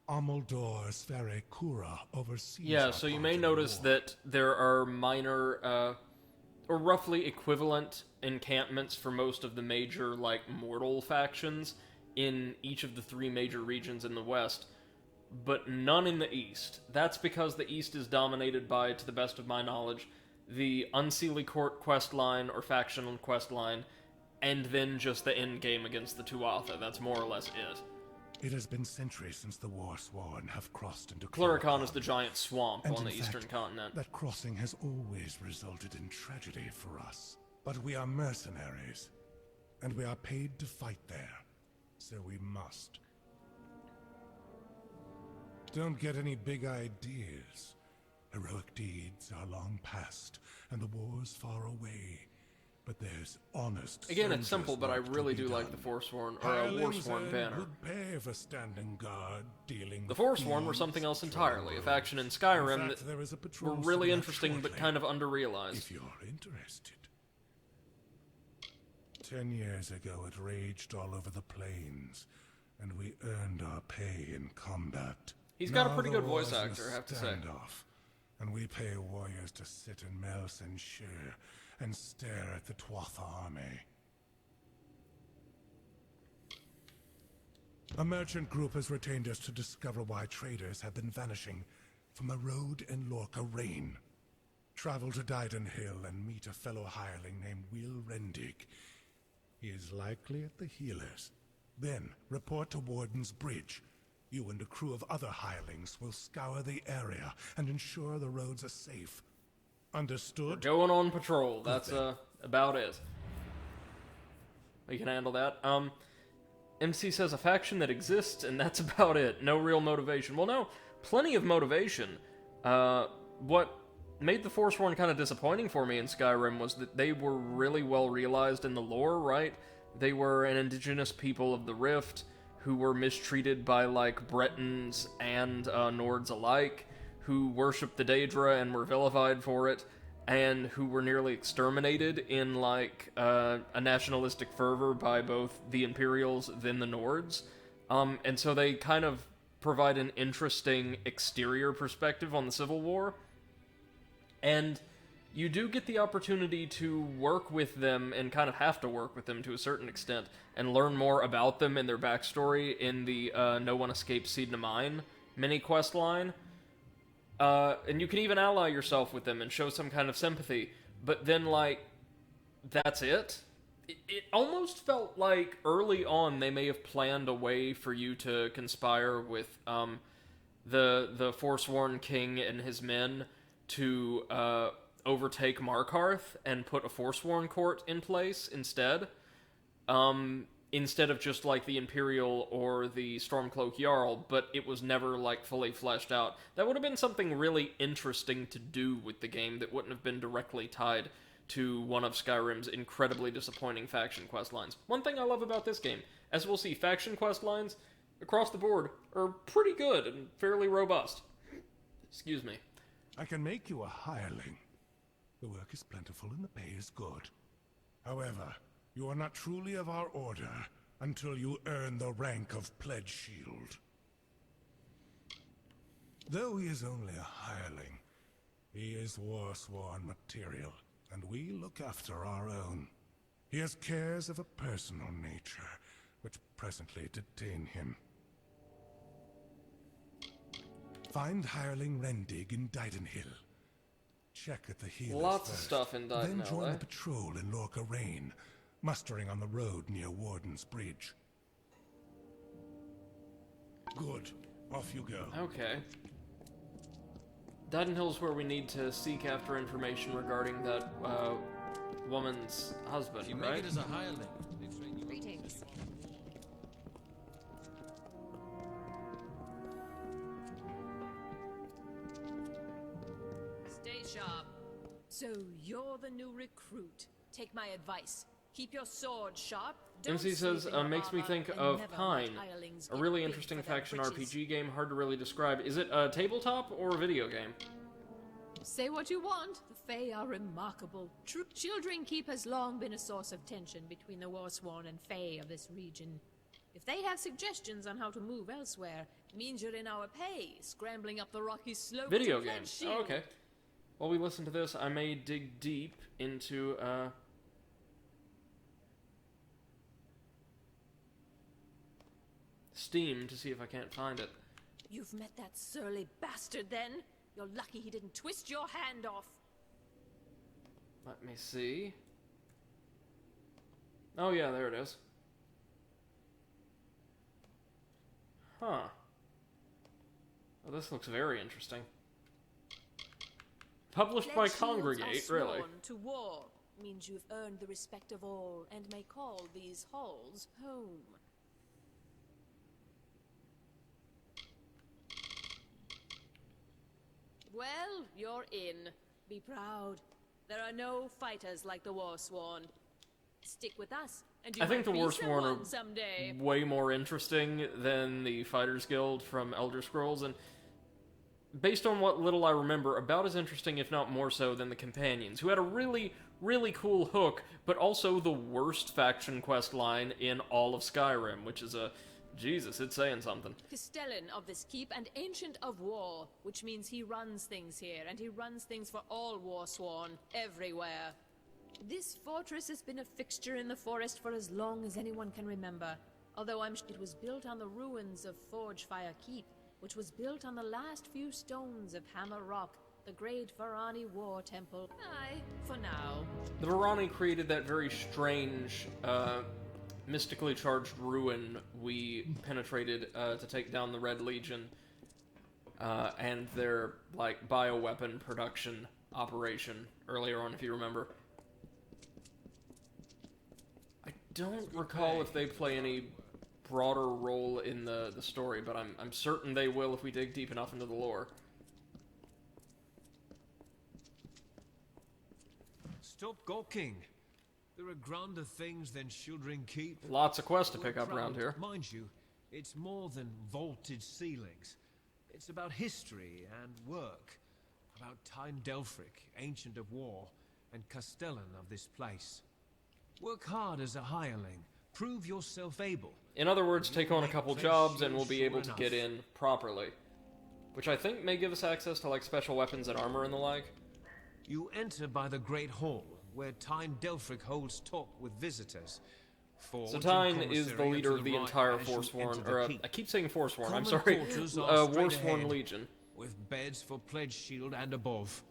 Amalur Sfere Cura oversees. Yeah, so you may notice that there are minor, or roughly equivalent encampments for most of the major, like, mortal factions in each of the 3 major regions in the west, but none in the east. That's because the east is dominated by, to the best of my knowledge, the Unseelie Court quest line or faction quest line, and then just the end game against the Tuatha. That's more or less it. It has been centuries since the Warsworn have crossed into Pluricon is the giant swamp and on the in eastern fact, continent. That crossing has always resulted in tragedy for us. But we are mercenaries, and we are paid to fight there, so we must. Don't get any big ideas. Heroic deeds are long past, and the war's far away. But there's honest. Again, it's simple, but I really do like the Forsworn, or Warsworn banner. Would pay for standing guard, dealing The Forsworn were something else entirely, a faction in Skyrim that were really interesting but kind of under-realized. If you're interested. 10 years ago, it raged all over the plains, and we earned our pay in combat. He's got a Now pretty the good voice war's in a actor, I have to say. standoff, and we pay warriors to sit in Mels and Shire and stare at the Tuatha army. A merchant group has retained us to discover why traders have been vanishing from the road in Lorca Rain. Travel to Dyden Hill and meet a fellow hireling named Will Rendig. He is likely at the healers. Then report to Warden's Bridge. You and a crew of other hirelings will scour the area and ensure the roads are safe. Understood? We're going on patrol. That's about it. We can handle that. MC says a faction that exists, and that's about it. No real motivation. Well, no, plenty of motivation. What made the Forsworn kind of disappointing for me in Skyrim was that they were really well realized in the lore, right? They were an indigenous people of the Rift who were mistreated by, like, Bretons and Nords alike, who worshipped the Daedra and were vilified for it, and who were nearly exterminated in, like, a nationalistic fervor by both the Imperials, then the Nords. And so they kind of provide an interesting exterior perspective on the Civil War. And you do get the opportunity to work with them, and kind of have to work with them to a certain extent, and learn more about them and their backstory in the No One Escapes Sedna Mine mini-quest line. And you can even ally yourself with them and show some kind of sympathy, but then, like, that's it? It almost felt like early on they may have planned a way for you to conspire with the Forsworn King and his men to overtake Markarth and put a Forsworn court in place instead. Instead of just, like, the Imperial or the Stormcloak Jarl, but it was never, like, fully fleshed out. That would have been something really interesting to do with the game that wouldn't have been directly tied to one of Skyrim's incredibly disappointing faction quest lines. One thing I love about this game, as we'll see, faction quest lines across the board are pretty good and fairly robust. Excuse me. I can make you a hireling. The work is plentiful and the pay is good. However, you are not truly of our order until you earn the rank of Pledge Shield. Though he is only a hireling, he is war-sworn material, and we look after our own. He has cares of a personal nature, which presently detain him. Find hireling Rendig in Didenhill. Check at the healers Lots first, of stuff in Didenhill, then join eh? the patrol in Lorca Rain, mustering on the road near Warden's Bridge. Good. Off you go. Okay. Didenhill's where we need to seek after information regarding that woman's husband, You right? make it as a hireling. Greetings. Stay sharp. So you're the new recruit. Take my advice. Keep your sword sharp. Don't MC says, sleep in your makes me armor, think and of never let Pine, hirelings a get really big interesting for their faction britches. RPG game, hard to really describe. Is it a tabletop or a video game? Say what you want. The Fae are remarkable. Children-keep has long been a source of tension between the Warsworn and Fae of this region. If they have suggestions on how to move elsewhere, it means you're in our pay, scrambling up the rocky slope Video to game. Pledge Shield. Oh, okay. While we listen to this, I may dig deep into, Steam to see if I can't find it. You've met that surly bastard, then? You're lucky he didn't twist your hand off. Let me see. Oh yeah, there it is. Huh. Well, this looks very interesting. Published by Pledge shields are Congregate, really. sworn to war means you've earned the respect of all and may call these halls home. Well, you're in. Be proud. There are no fighters like the Warsworn. Stick with us, and you I think might the be Warsworn someone are someday. way more interesting than the Fighters Guild from Elder Scrolls, and based on what little I remember, about as interesting, if not more so, than the Companions, who had a really, really cool hook, but also the worst faction quest line in all of Skyrim, which is a... Jesus, it's saying something. Castellan of this keep and Ancient of War, which means he runs things here, and he runs things for all Warsworn, everywhere. This fortress has been a fixture in the forest for as long as anyone can remember, although it was built on the ruins of Forgefire Keep, which was built on the last few stones of Hammer Rock, the great Varani War Temple. Aye, for now. The Varani created that very strange, mystically charged ruin we penetrated to take down the Red Legion and their, like, bioweapon production operation earlier on, if you remember. I don't recall if they play any broader role in the story, but I'm certain they will if we dig deep enough into the lore. Stop gawking. There are grander things than Shieldring Keep. Lots of quests to pick up around here. Mind you, It's more than vaulted ceilings. It's about history and work. About Tyne Delfric, Ancient of War, and Castellan of this place. Work hard as a hireling. Prove yourself able. In other words, take on a couple jobs and we'll be able to get in properly. Which I think may give us access to, like, special weapons and armor and the like. You enter by the Great Hall, where Tyne Delfric holds talk with visitors. So Tyne is the leader of the entire Forsworn, or I keep saying Forsworn, I'm sorry, Warsworn Legion. With beds for Pledge Shield and above.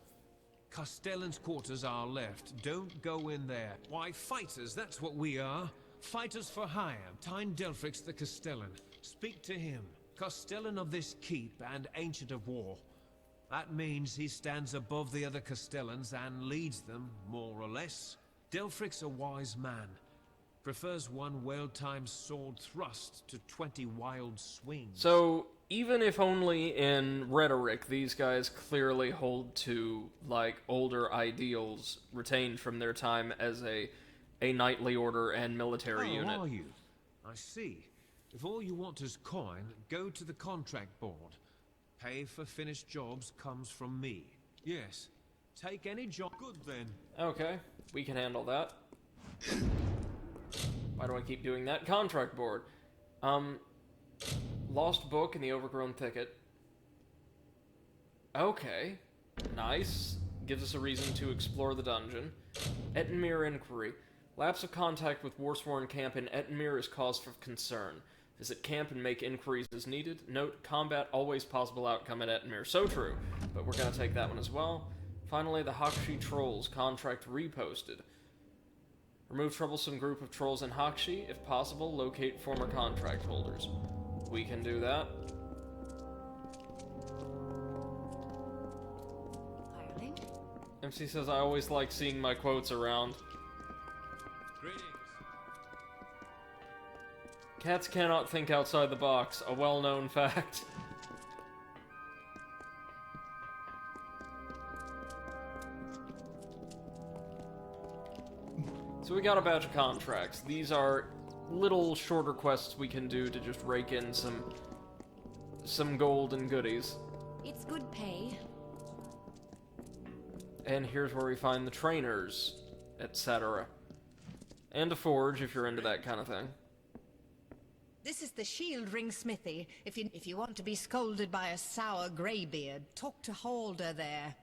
Castellan's quarters are left. Don't go in there. Why, fighters, that's what we are. Fighters for hire. Tyne Delfric's the Castellan. Speak to him. Castellan of this keep and Ancient of War. That means he stands above the other Castellans and leads them, more or less. Delfric's a wise man. Prefers one well-timed sword thrust to 20 wild swings. So, even if only in rhetoric, these guys clearly hold to, like, older ideals retained from their time as a knightly order and military unit. Are you? I see. If all you want is coin, go to the contract board. Pay for finished jobs comes from me. Yes. Take any job. Good then. Okay, we can handle that. Why do I keep doing that? Contract board. Lost book in the overgrown thicket. Okay. Nice. Gives us a reason to explore the dungeon. Ettenmere Inquiry. Lapse of contact with Warsworn camp in Ettenmere is cause for concern. Visit camp and make inquiries as needed. Note, combat always possible outcome at Ettenmere. So true. But we're going to take that one as well. Finally, the Hakshi Trolls. Contract reposted. Remove troublesome group of trolls in Hakshi. If possible, locate former contract holders. We can do that. Hireling? MC says, I always like seeing my quotes around. Greetings. Cats cannot think outside the box, a well-known fact. So we got a batch of contracts. These are little shorter quests we can do to just rake in some gold and goodies. It's good pay. And here's where we find the trainers, etc. And a forge if you're into that kind of thing. This is the shield ring smithy. If you want to be scolded by a sour greybeard, talk to Halder there.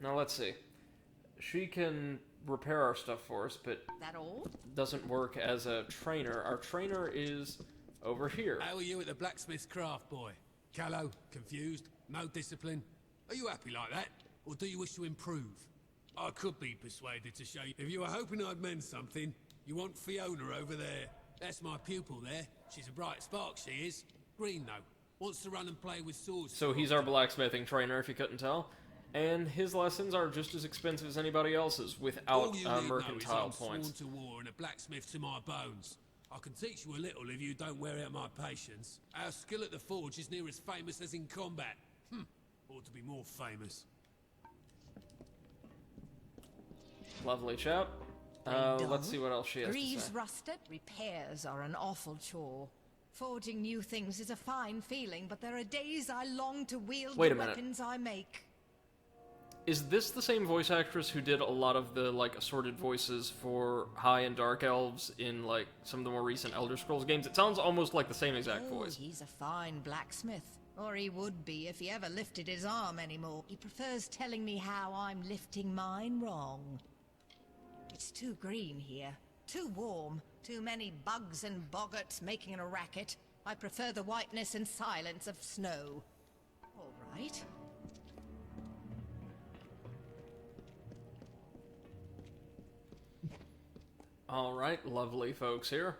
Now let's see. She can repair our stuff for us, but that all? Doesn't work as a trainer. Our trainer is over here. How are you at the blacksmith's craft, boy? Callow, confused, no discipline. Are you happy like that, or do you wish to improve? I could be persuaded to show you. If you were hoping I'd mend something, you want Fiona over there. That's my pupil there. She's a bright spark, she is. Green, though. Wants to run and play with swords. So he's our blacksmithing trainer, if you couldn't tell. And his lessons are just as expensive as anybody else's, without mercantile points. I'm sworn to war and a blacksmith to my bones. I can teach you a little if you don't wear out my patience. Our skill at the forge is near as famous as in combat. Ought to be more famous. Lovely chap. Let's see what else she has Greaves to say. rusted. Repairs are an awful chore. Forging new things is a fine feeling, but there are days I long to wield Wait the a minute. weapons I make. Is this the same voice actress who did a lot of the, like, assorted voices for High and Dark Elves in, like, some of the more recent Elder Scrolls games? It sounds almost like the same exact voice. He's a fine blacksmith. Or he would be if he ever lifted his arm anymore. He prefers telling me how I'm lifting mine wrong. It's too green here. Too warm. Too many bugs and boggarts making a racket. I prefer the whiteness and silence of snow. All right. All right, lovely folks here.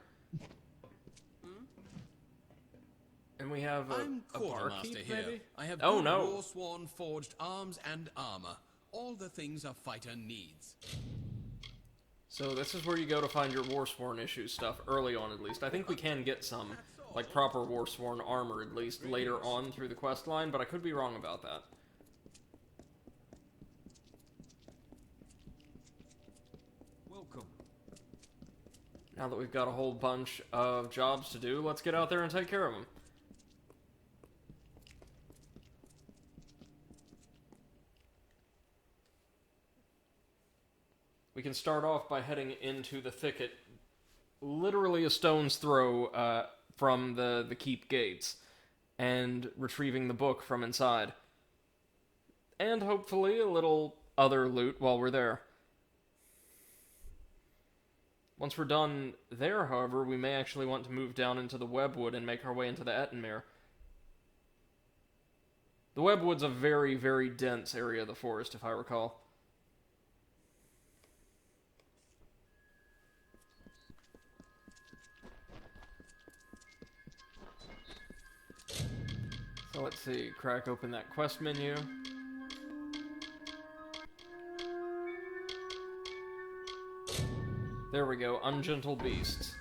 And we have I'm a quartermaster barkeep, here. maybe? I have Oh, good no. Warsworn forged arms and armor. All the things a fighter needs. So this is where you go to find your Warsworn issue stuff, early on at least. I think we can get some, like, proper Warsworn armor, at least, later on through the quest line, but I could be wrong about that. Welcome. Now that we've got a whole bunch of jobs to do, let's get out there and take care of them. We can start off by heading into the thicket, literally a stone's throw from the keep gates, and retrieving the book from inside. And hopefully a little other loot while we're there. Once we're done there, however, we may actually want to move down into the Webwood and make our way into the Ettenmere. The Webwood's a very, very dense area of the forest, if I recall. So let's see, crack open that quest menu. There we go, Ungentle Beasts. Is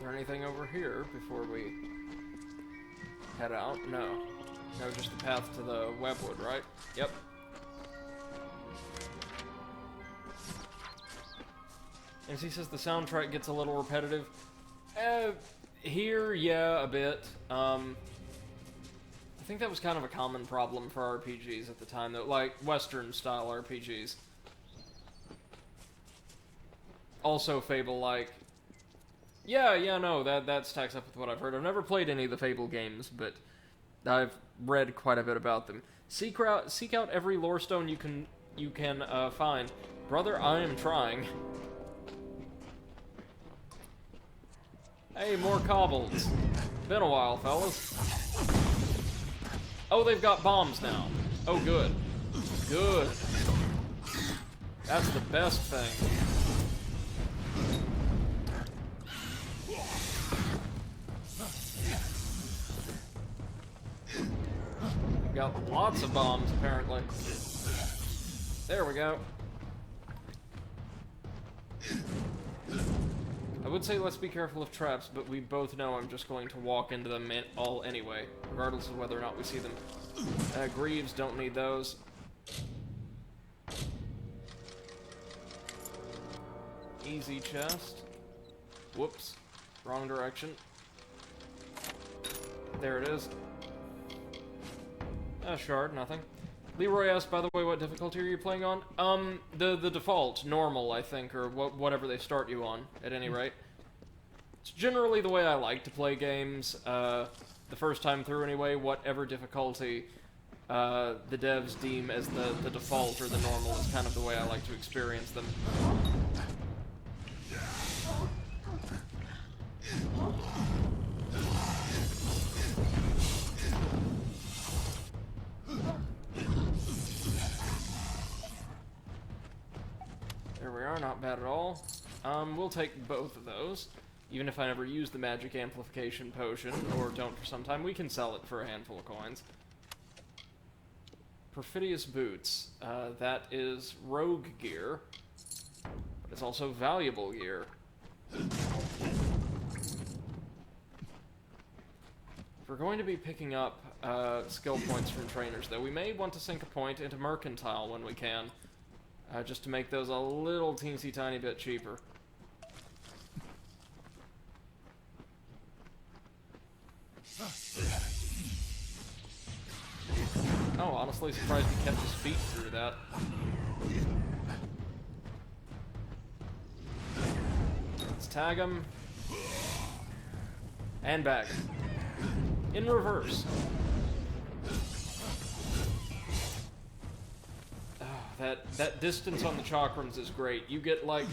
there anything over here before we head out? No. No, just the path to the Webwood, right? Yep. As he says, the soundtrack gets a little repetitive. Here, yeah, a bit. I think that was kind of a common problem for RPGs at the time, though, like Western-style RPGs. Also Fable-like. Yeah, no, that stacks up with what I've heard. I've never played any of the Fable games, but I've read quite a bit about them. Seek out every lore stone you can find. Brother, I am trying. Hey, more kobolds. Been a while, fellas. Oh, they've got bombs now. Oh, good. Good. That's the best thing. We've got lots of bombs, apparently. There we go. I would say let's be careful of traps, but we both know I'm just going to walk into them all anyway, regardless of whether or not we see them. Greaves, don't need those. Easy chest. Whoops. Wrong direction. There it is. A shard, nothing. Leroy asked, by the way, what difficulty are you playing on? The default, normal, I think, or whatever they start you on, at any rate. It's generally the way I like to play games, the first time through anyway, whatever difficulty the devs deem as the default or the normal is kind of the way I like to experience them. There we are, not bad at all. We'll take both of those. Even if I never use the magic amplification potion, or don't for some time, we can sell it for a handful of coins. Perfidious boots. That is rogue gear, but it's also valuable gear. If we're going to be picking up skill points from trainers, though, we may want to sink a point into Mercantile when we can. Just to make those a little teensy tiny bit cheaper. Oh, honestly, surprised he kept his feet through that. Let's tag him. And back. In reverse. That distance on the chakrams is great. You get, like,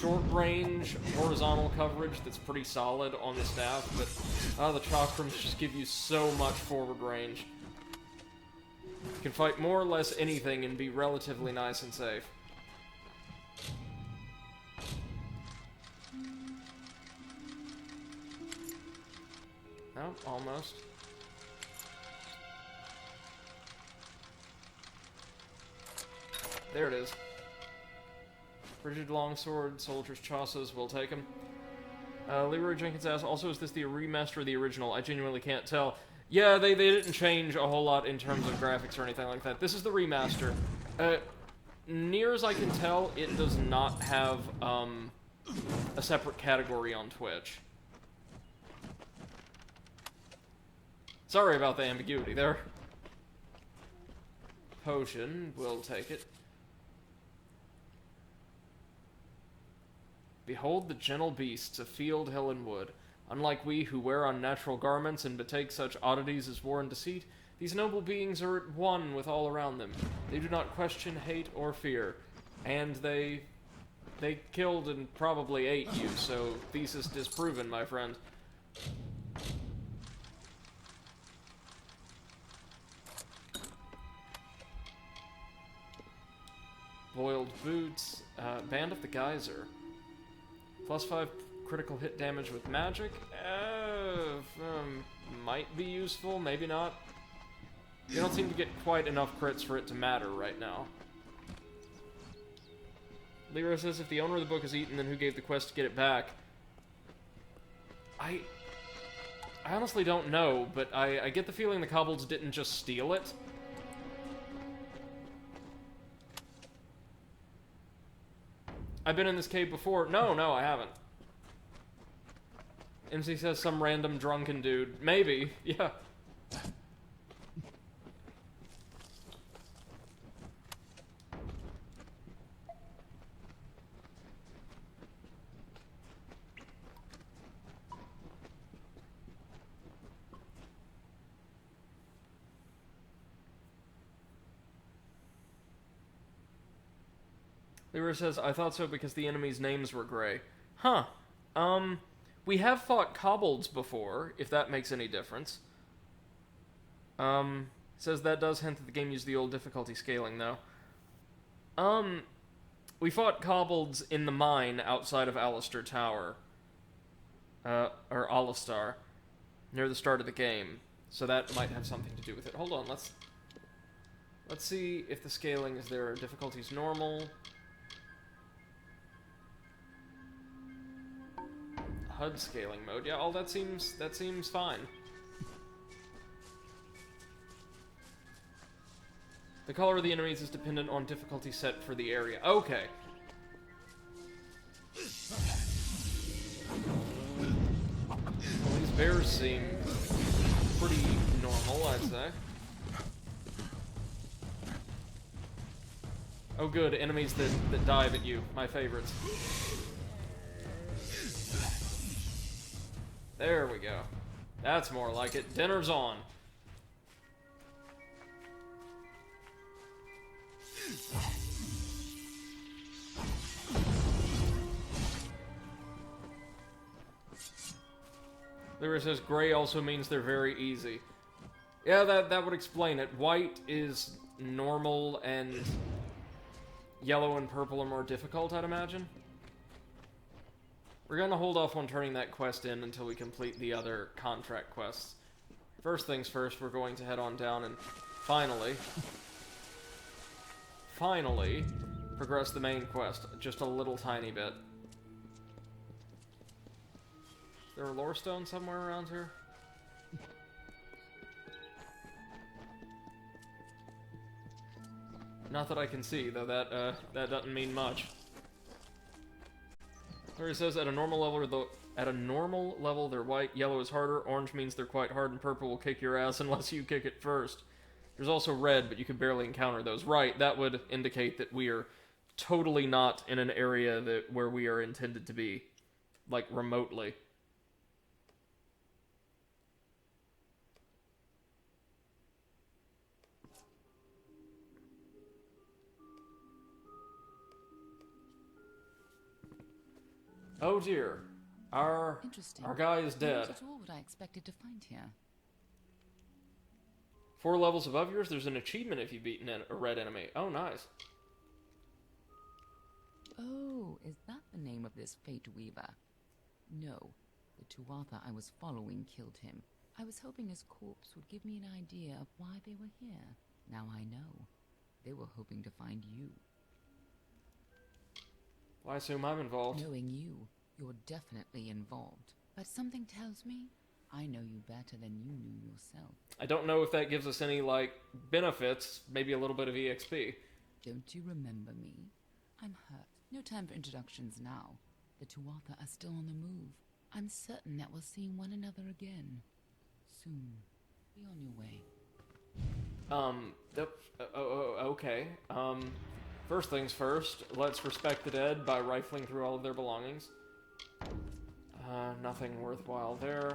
short-range horizontal coverage that's pretty solid on the staff, but the chakrams just give you so much forward range. You can fight more or less anything and be relatively nice and safe. No, almost. There it is. Frigid longsword, soldier's chassis, we'll take them. Leroy Jenkins asks, also, is this the remaster of the original? I genuinely can't tell. Yeah, they didn't change a whole lot in terms of graphics or anything like that. This is the remaster. Near as I can tell, it does not have, a separate category on Twitch. Sorry about the ambiguity there. Potion, we'll take it. Behold the gentle beasts of field, hill, and wood. Unlike we who wear unnatural garments and betake such oddities as war and deceit, these noble beings are at one with all around them. They do not question, hate, or fear. And they killed and probably ate you, so thesis disproven, my friend. Boiled boots, Band of the Geyser. +5 critical hit damage with magic. Might be useful, maybe not. You don't seem to get quite enough crits for it to matter right now. Lyra says, if the owner of the book is eaten, then who gave the quest to get it back? I honestly don't know, but I get the feeling the kobolds didn't just steal it. I've been in this cave before. No, I haven't. MC says some random drunken dude. Maybe, yeah. Lyra says, I thought so because the enemies' names were gray. Huh. We have fought kobolds before, if that makes any difference. Says that does hint that the game used the old difficulty scaling, though. We fought kobolds in the mine outside of Alistair Tower. Or Alistar. Near the start of the game. So that might have something to do with it. Hold on, let's see if the scaling is there. Difficulty's normal. HUD scaling mode. Yeah, that seems fine. The color of the enemies is dependent on difficulty set for the area. Okay. Well, these bears seem pretty normal, I'd say. Oh good, enemies that dive at you. My favorites. There we go. That's more like it. Dinner's on. Lyra says gray also means they're very easy. Yeah, that would explain it. White is normal and yellow and purple are more difficult, I'd imagine. We're gonna hold off on turning that quest in until we complete the other contract quests. First things first, we're going to head on down and finally progress the main quest just a little tiny bit. Is there a lore stone somewhere around here? Not that I can see, though that doesn't mean much. Where it says at a normal level they're white, yellow is harder, orange means they're quite hard, and purple will kick your ass unless you kick it first. There's also red, but you can barely encounter those. Right, that would indicate that we are totally not in an area where we are intended to be. Like, remotely. Oh dear. Our guy is dead. Not at all what I expected to find here. 4 levels above yours, there's an achievement if you've beaten a red enemy. Oh, nice. Oh, is that the name of this Fate Weaver? No, the Tuatha I was following killed him. I was hoping his corpse would give me an idea of why they were here. Now I know. They were hoping to find you. Well, I assume I'm involved. Knowing you, You're definitely involved. But something tells me I know you better than you knew yourself. I don't know if that gives us any, like, benefits. Maybe a little bit of EXP. Don't you remember me? I'm hurt. No time for introductions now. The Tuatha are still on the move. I'm certain that we'll see one another again. Soon. Be on your way. Okay. First things first, let's respect the dead by rifling through all of their belongings. Nothing worthwhile there.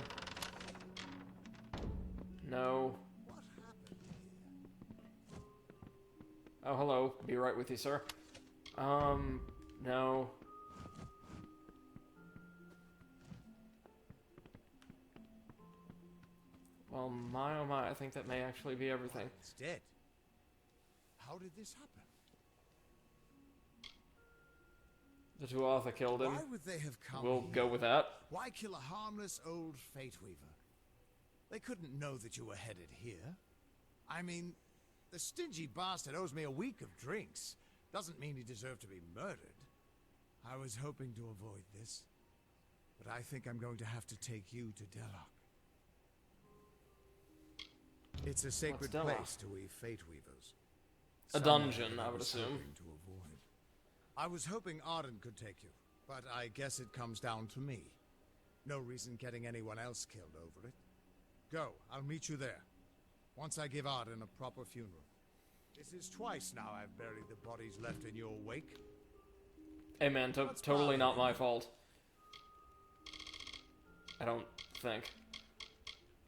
No. Oh, hello. Be right with you, sir. No. Well, my oh my, I think that may actually be everything. It's dead. How did this happen? The Tuatha killed him. Why would they have come We'll here? go with that. Why kill a harmless old Fate Weaver? They couldn't know that you were headed here. I mean, the stingy bastard owes me a week of drinks. Doesn't mean he deserved to be murdered. I was hoping to avoid this, but I think I'm going to have to take you to Delok. It's a sacred place to we Fate Weavers. A dungeon, I would assume. To avoid. I was hoping Arden could take you, but I guess it comes down to me. No reason getting anyone else killed over it. Go, I'll meet you there. Once I give Arden a proper funeral. This is twice now I've buried the bodies left in your wake. Hey man, totally not my fault. I don't think.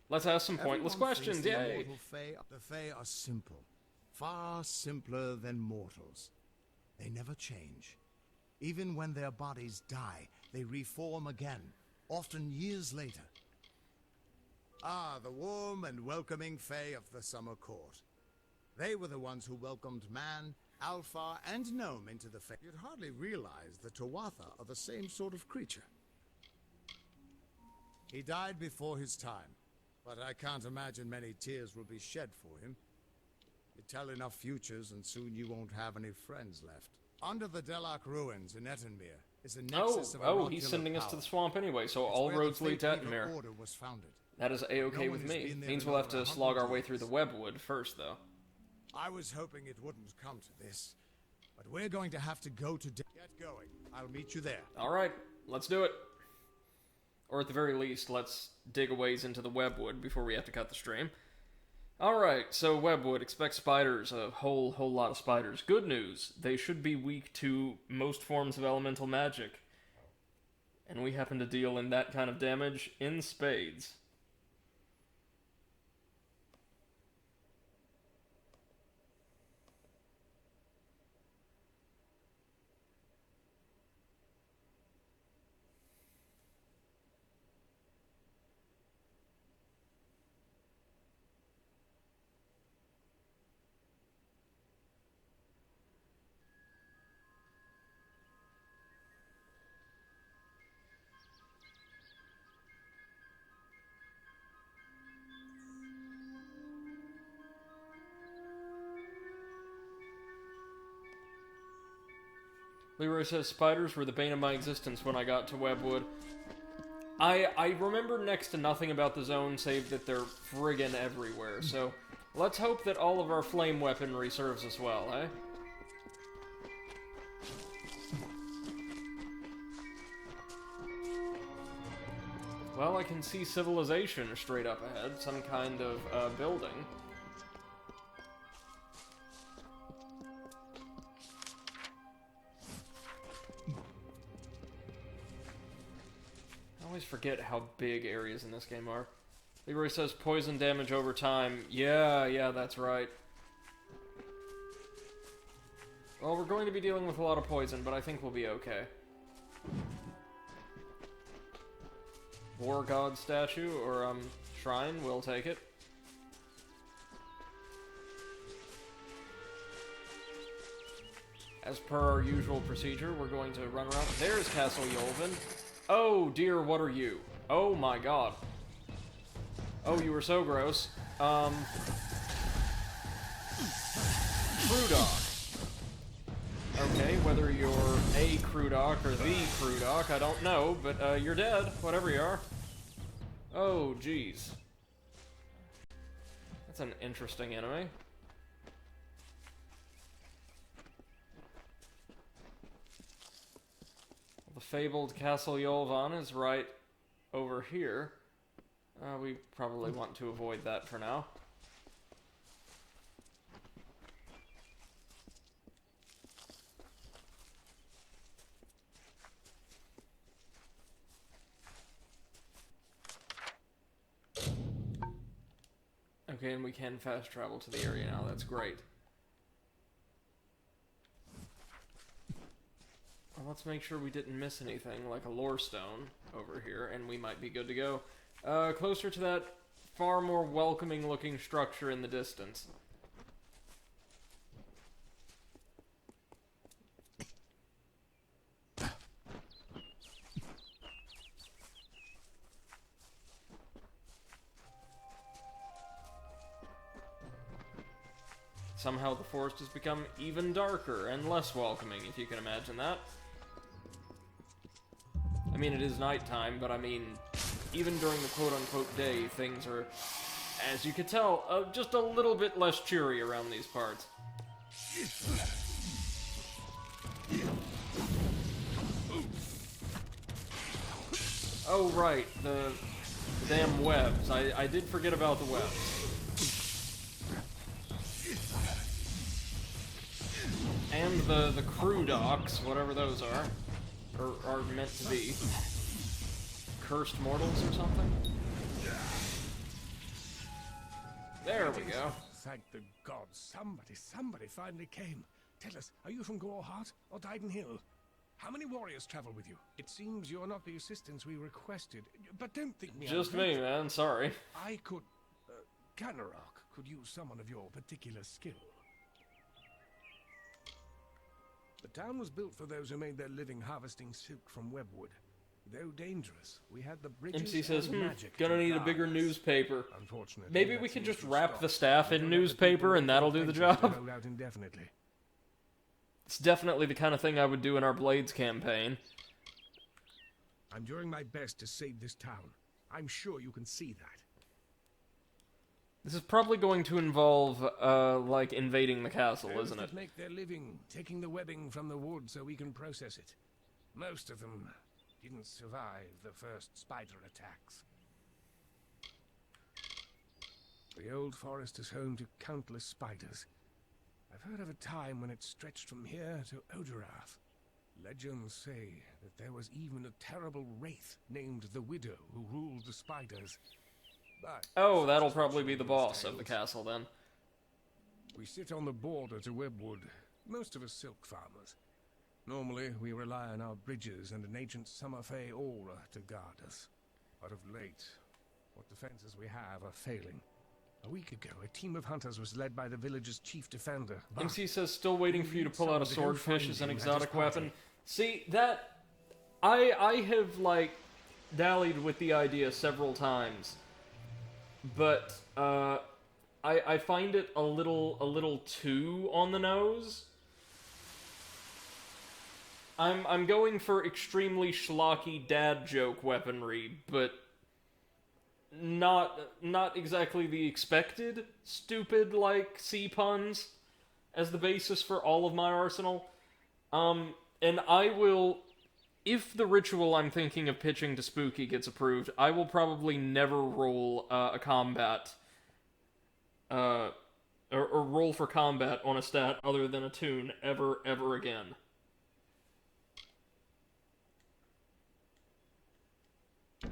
Let's ask some pointless questions, yay! The Fae are simple. Far simpler than mortals. They never change. Even when their bodies die, they reform again, often years later. Ah, the warm and welcoming Fae of the Summer Court. They were the ones who welcomed man, Alpha, and Gnome into the Fae. You'd hardly realize the Tuatha are the same sort of creature. He died before his time, but I can't imagine many tears will be shed for him. You tell enough futures and soon you won't have any friends left. Under the Delok ruins in Ettenmere is a nexus of he's sending us to the swamp anyway, so all roads lead to Ettenmere. Was founded. That is a-okay with me. Means we'll have to slog our way through the webwood first, though. I was hoping it wouldn't come to this, but we're going to have to go to Get going. I'll meet you there. Alright, let's do it. Or at the very least, let's dig a ways into the webwood before we have to cut the stream. Alright, so webwood, expect spiders, a whole lot of spiders. Good news, they should be weak to most forms of elemental magic. And we happen to deal in that kind of damage in spades. Leroy says, spiders were the bane of my existence when I got to Webwood. I remember next to nothing about the zone save that they're friggin' everywhere, so let's hope that all of our flame weaponry serves us well, eh? Well, I can see civilization straight up ahead, some kind of building. I always forget how big areas in this game are. Leroy says poison damage over time. Yeah, that's right. Well, we're going to be dealing with a lot of poison, but I think we'll be okay. War god statue, or, shrine, we'll take it. As per our usual procedure, we're going to run around. There's Castle Yolvin. Oh dear, what are you? Oh my god. Oh, you were so gross. Brewdog. Okay, Whether you're a Crudock or the Crudock, I don't know, but you're dead, whatever you are. Oh, jeez. That's an interesting enemy. The fabled Castle Yolvan is right over here. We probably want to avoid that for now. Okay, and we can fast travel to the area now. That's great. Well, let's make sure we didn't miss anything, like a lore stone over here, and we might be good to go. Closer to that far more welcoming looking structure in the distance. Somehow the forest has become even darker and less welcoming, if you can imagine that. I mean, it is nighttime, but I mean, even during the quote-unquote day, things are, as you can tell, just a little bit less cheery around these parts. Oh, right, the damn webs. I did forget about the webs. And the crew docks, whatever those are meant to be. Cursed mortals or something? There we go. Thank the gods. Somebody finally came. Tell us, are you from Gorehart or Dyden Hill? How many warriors travel with you? It seems you're not the assistance we requested, but don't think me just me, man. Sorry. I could... Ganarok could use someone of your particular skill. The town was built for those who made their living harvesting silk from webwood. Though dangerous, we had the bridges MC says, and magic gonna to need a guard bigger us. newspaper. Unfortunately, Maybe we could just wrap the staff in newspaper and that'll do the job. Hold out indefinitely. It's definitely the kind of thing I would do in our Blades campaign. I'm doing my best to save this town. I'm sure you can see that. This is probably going to involve, like, invading the castle, isn't it? Make their living taking the webbing from the wood so we can process it. Most of them didn't survive the first spider attacks. The old forest is home to countless spiders. I've heard of a time when it stretched from here to Oderath. Legends say that there was even a terrible wraith named the Widow who ruled the spiders. But oh, that'll probably be the boss of the castle, then. We sit on the border to Webwood, most of us silk farmers. Normally, we rely on our bridges and an ancient Summerfey aura to guard us. But of late, what defenses we have are failing. A week ago, a team of hunters was led by the village's chief defender. MC says, still waiting for you to pull out a swordfish as an exotic weapon. See, that... I have, like, dallied with the idea several times. But, I find it a little too on the nose. I'm going for extremely schlocky dad joke weaponry, but not exactly the expected stupid, like, sea puns as the basis for all of my arsenal. And I will, if the ritual I'm thinking of pitching to Spooky gets approved, I will probably never roll a combat, or roll for combat on a stat other than a tune ever again.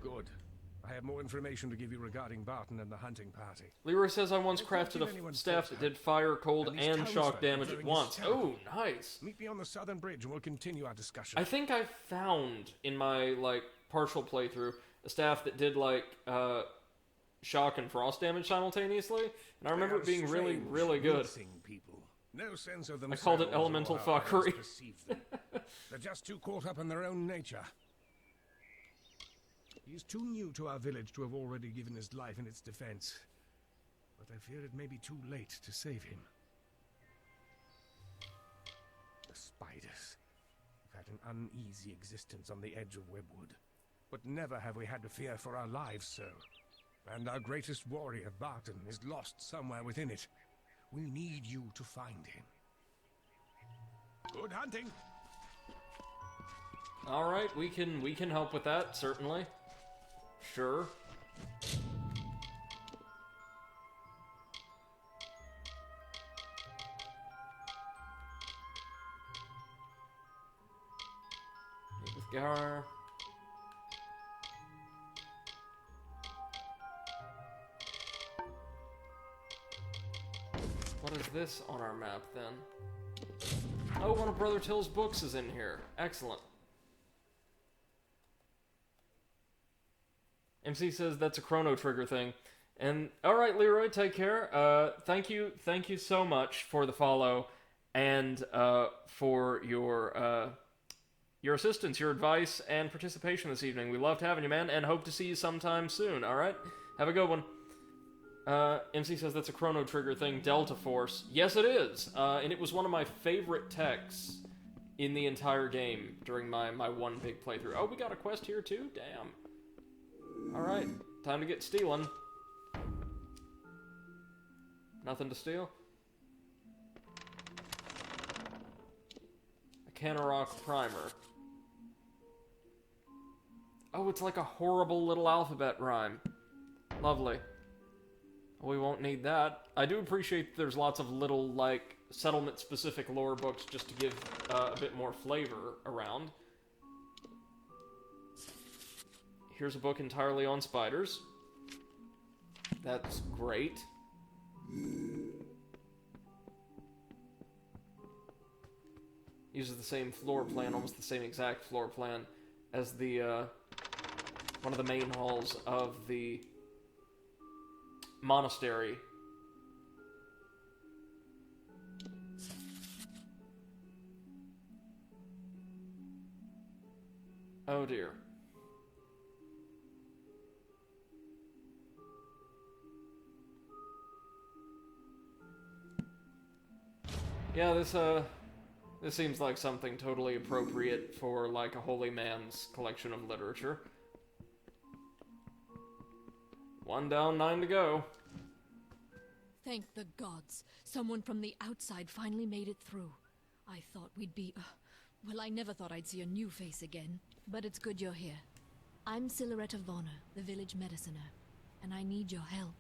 Good. I have more information to give you regarding Barton and the hunting party. Leroy says I once crafted a staff that did fire, cold, and shock damage at once. Oh, nice. Meet me on the southern bridge and we'll continue our discussion. I think I found in my, like, partial playthrough a staff that did, like, shock and frost damage simultaneously, and I remember it being really good. No sense of I called it elemental fuckery. They're just too caught up in their own nature. He's too new to our village to have already given his life in its defense. But I fear it may be too late to save him. The spiders. uneasy existence on the edge of Webwood. But never have we had to fear for our lives, sir. And our greatest warrior, Barton, is lost somewhere within it. We need you to find him. Good hunting! Alright, we can help with that, certainly. Sure. Meet with Gar. What is this on our map, then? Oh, one of Brother Till's books is in here. Excellent. MC says that's a Chrono Trigger thing. And, alright, Leroy, take care. Thank you so much for the follow, and for your assistance, your advice, and participation this evening. We loved having you, man, and hope to see you sometime soon, alright? Have a good one. MC says that's a Chrono Trigger thing, Delta Force. Yes, it is, and it was one of my favorite techs in the entire game during my one big playthrough. Oh, we got a quest here, too? Damn. Alright, time to get stealing. Nothing to steal? A Canarok Primer. Oh, it's like a horrible little alphabet rhyme. Lovely. We won't need that. I do appreciate that there's lots of little, like, settlement-specific lore books just to give a bit more flavor around. Here's a book entirely on spiders. That's great. Uses the same floor plan, almost the same exact floor plan as the, one of the main halls of the monastery. Oh dear. Yeah, this seems like something totally appropriate for, like, a holy man's collection of literature. 1 down, 9 to go. Thank the gods. Someone from the outside finally made it through. I thought we'd be... well, I never thought I'd see a new face again. But it's good you're here. I'm Silhouette of Honor, the village mediciner, and I need your help.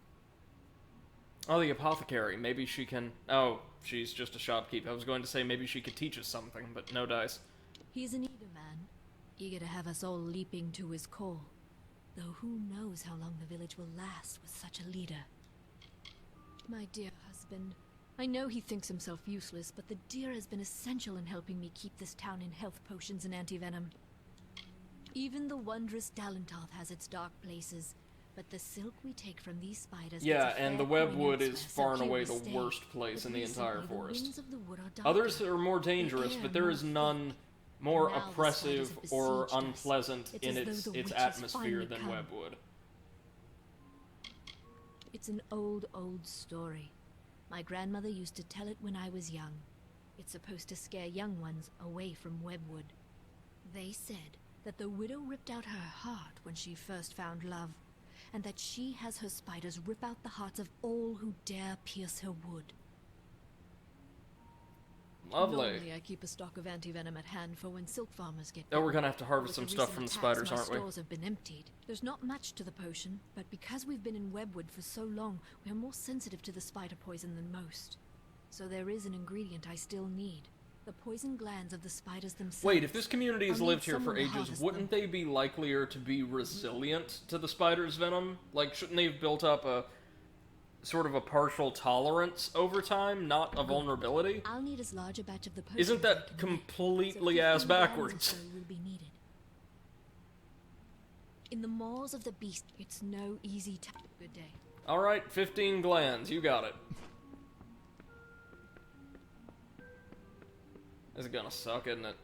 Oh, the apothecary. Maybe she can... Oh, she's just a shopkeep. I was going to say maybe she could teach us something, but no dice. He's an eager man, eager to have us all leaping to his call. Though who knows how long the village will last with such a leader. My dear husband, I know he thinks himself useless, but the deer has been essential in helping me keep this town in health potions and anti-venom. Even the wondrous Dalentarth has its dark places, but the silk we take from these spiders... Yeah, and the webwood is far and away the worst place in the entire forest. Others are more dangerous, but there is none more oppressive or unpleasant in its atmosphere than webwood. It's an old story. My grandmother used to tell it when I was young. It's supposed to scare young ones away from webwood. They said that the widow ripped out her heart when she first found love, and that she has her spiders rip out the hearts of all who dare pierce her wood. Lovely. Normally I keep a stock of anti-venom at hand for when silk farmers get... Oh, we're gonna have to harvest some stuff from the spiders, aren't we? My stores have been emptied. There's not much to the potion, but because we've been in webwood for so long, we're more sensitive to the spider poison than most. So there is an ingredient I still need. The poison glands of the spiders themselves. Wait, if this community has lived here for ages, wouldn't they be likelier to be resilient to the spider's venom? Like, shouldn't they have built up a sort of a partial tolerance over time, not a vulnerability? I'll need as large a batch of the potion. Isn't that completely ass backwards? Will be needed. In the maws of the beast, it's no easy task. Good day. All right, 15 glands, you got it. This is gonna suck, isn't it?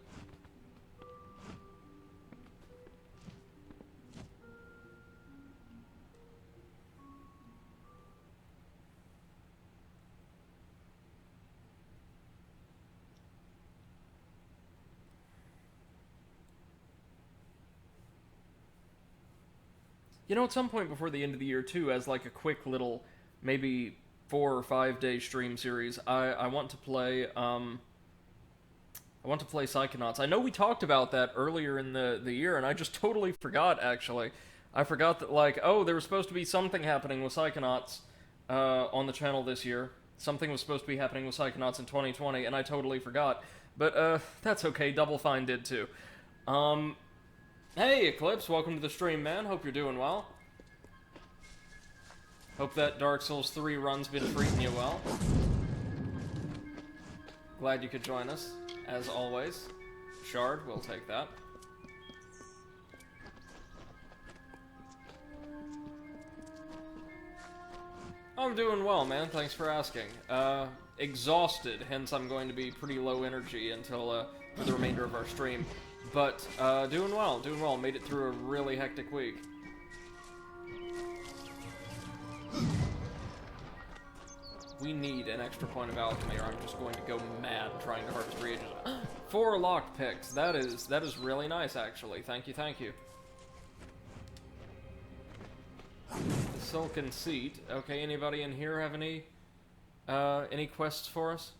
You know, at some point before the end of the year, too, as like a quick little, maybe 4 or 5 day stream series, I want to play, Psychonauts. I know we talked about that earlier in the year, and I just totally forgot, actually. I forgot that, like, oh, there was supposed to be something happening with Psychonauts on the channel this year. Something was supposed to be happening with Psychonauts in 2020, and I totally forgot. But, that's okay. Double Fine did, too. Hey, Eclipse, welcome to the stream, man. Hope you're doing well. Hope that Dark Souls 3 run's been treating you well. Glad you could join us, as always. Shard, we'll take that. I'm doing well, man. Thanks for asking. Exhausted, hence I'm going to be pretty low energy until, for the remainder of our stream. But, doing well, doing well. Made it through a really hectic week. We need an extra point of alchemy, or I'm just going to go mad trying to harvest reagents. 4 lockpicks. That is really nice, actually. Thank you, thank you. The Silken Seat. Okay, anybody in here have any quests for us?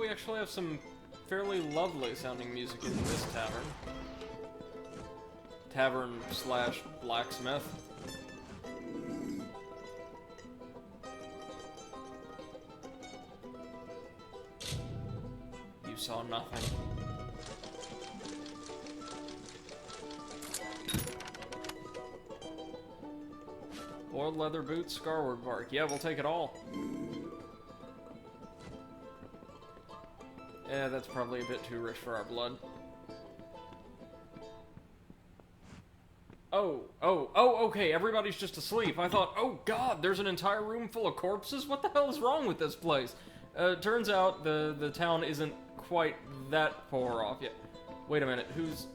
We actually have some fairly lovely sounding music in this tavern. Tavern/blacksmith. You saw nothing. Boiled leather boots, scarwort bark. Yeah, we'll take it all. Yeah, that's probably a bit too rich for our blood. Oh, okay, everybody's just asleep. I thought, oh god, there's an entire room full of corpses? What the hell is wrong with this place? Turns out the town isn't quite that far off yet. Wait a minute, who's...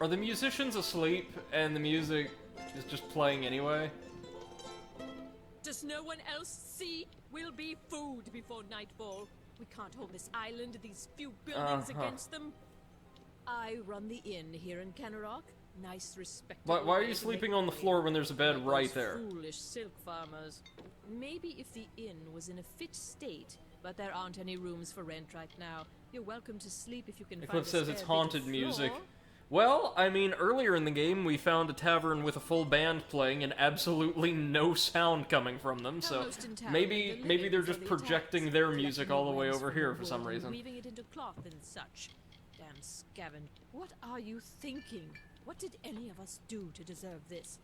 Are the musicians asleep and the music is just playing anyway? Does no one else see? We'll be food before nightfall. We can't hold this island and these few buildings against them. I run the inn here in Kennerock. Nice, respectable. Why are you sleeping on the floor when there's a bed right there? Foolish silk farmers. Maybe if the inn was in a fit state, but there aren't any rooms for rent right now. You're welcome to sleep if you can find a Eclipse says it's spare bit of haunted music. floor. Well, I mean, earlier in the game, we found a tavern with a full band playing and absolutely no sound coming from them, so maybe they're just projecting their music all the way over here for some reason. Weaving it into cloth and such. Damn scavenge. What are you thinking? What did any of us do to deserve this?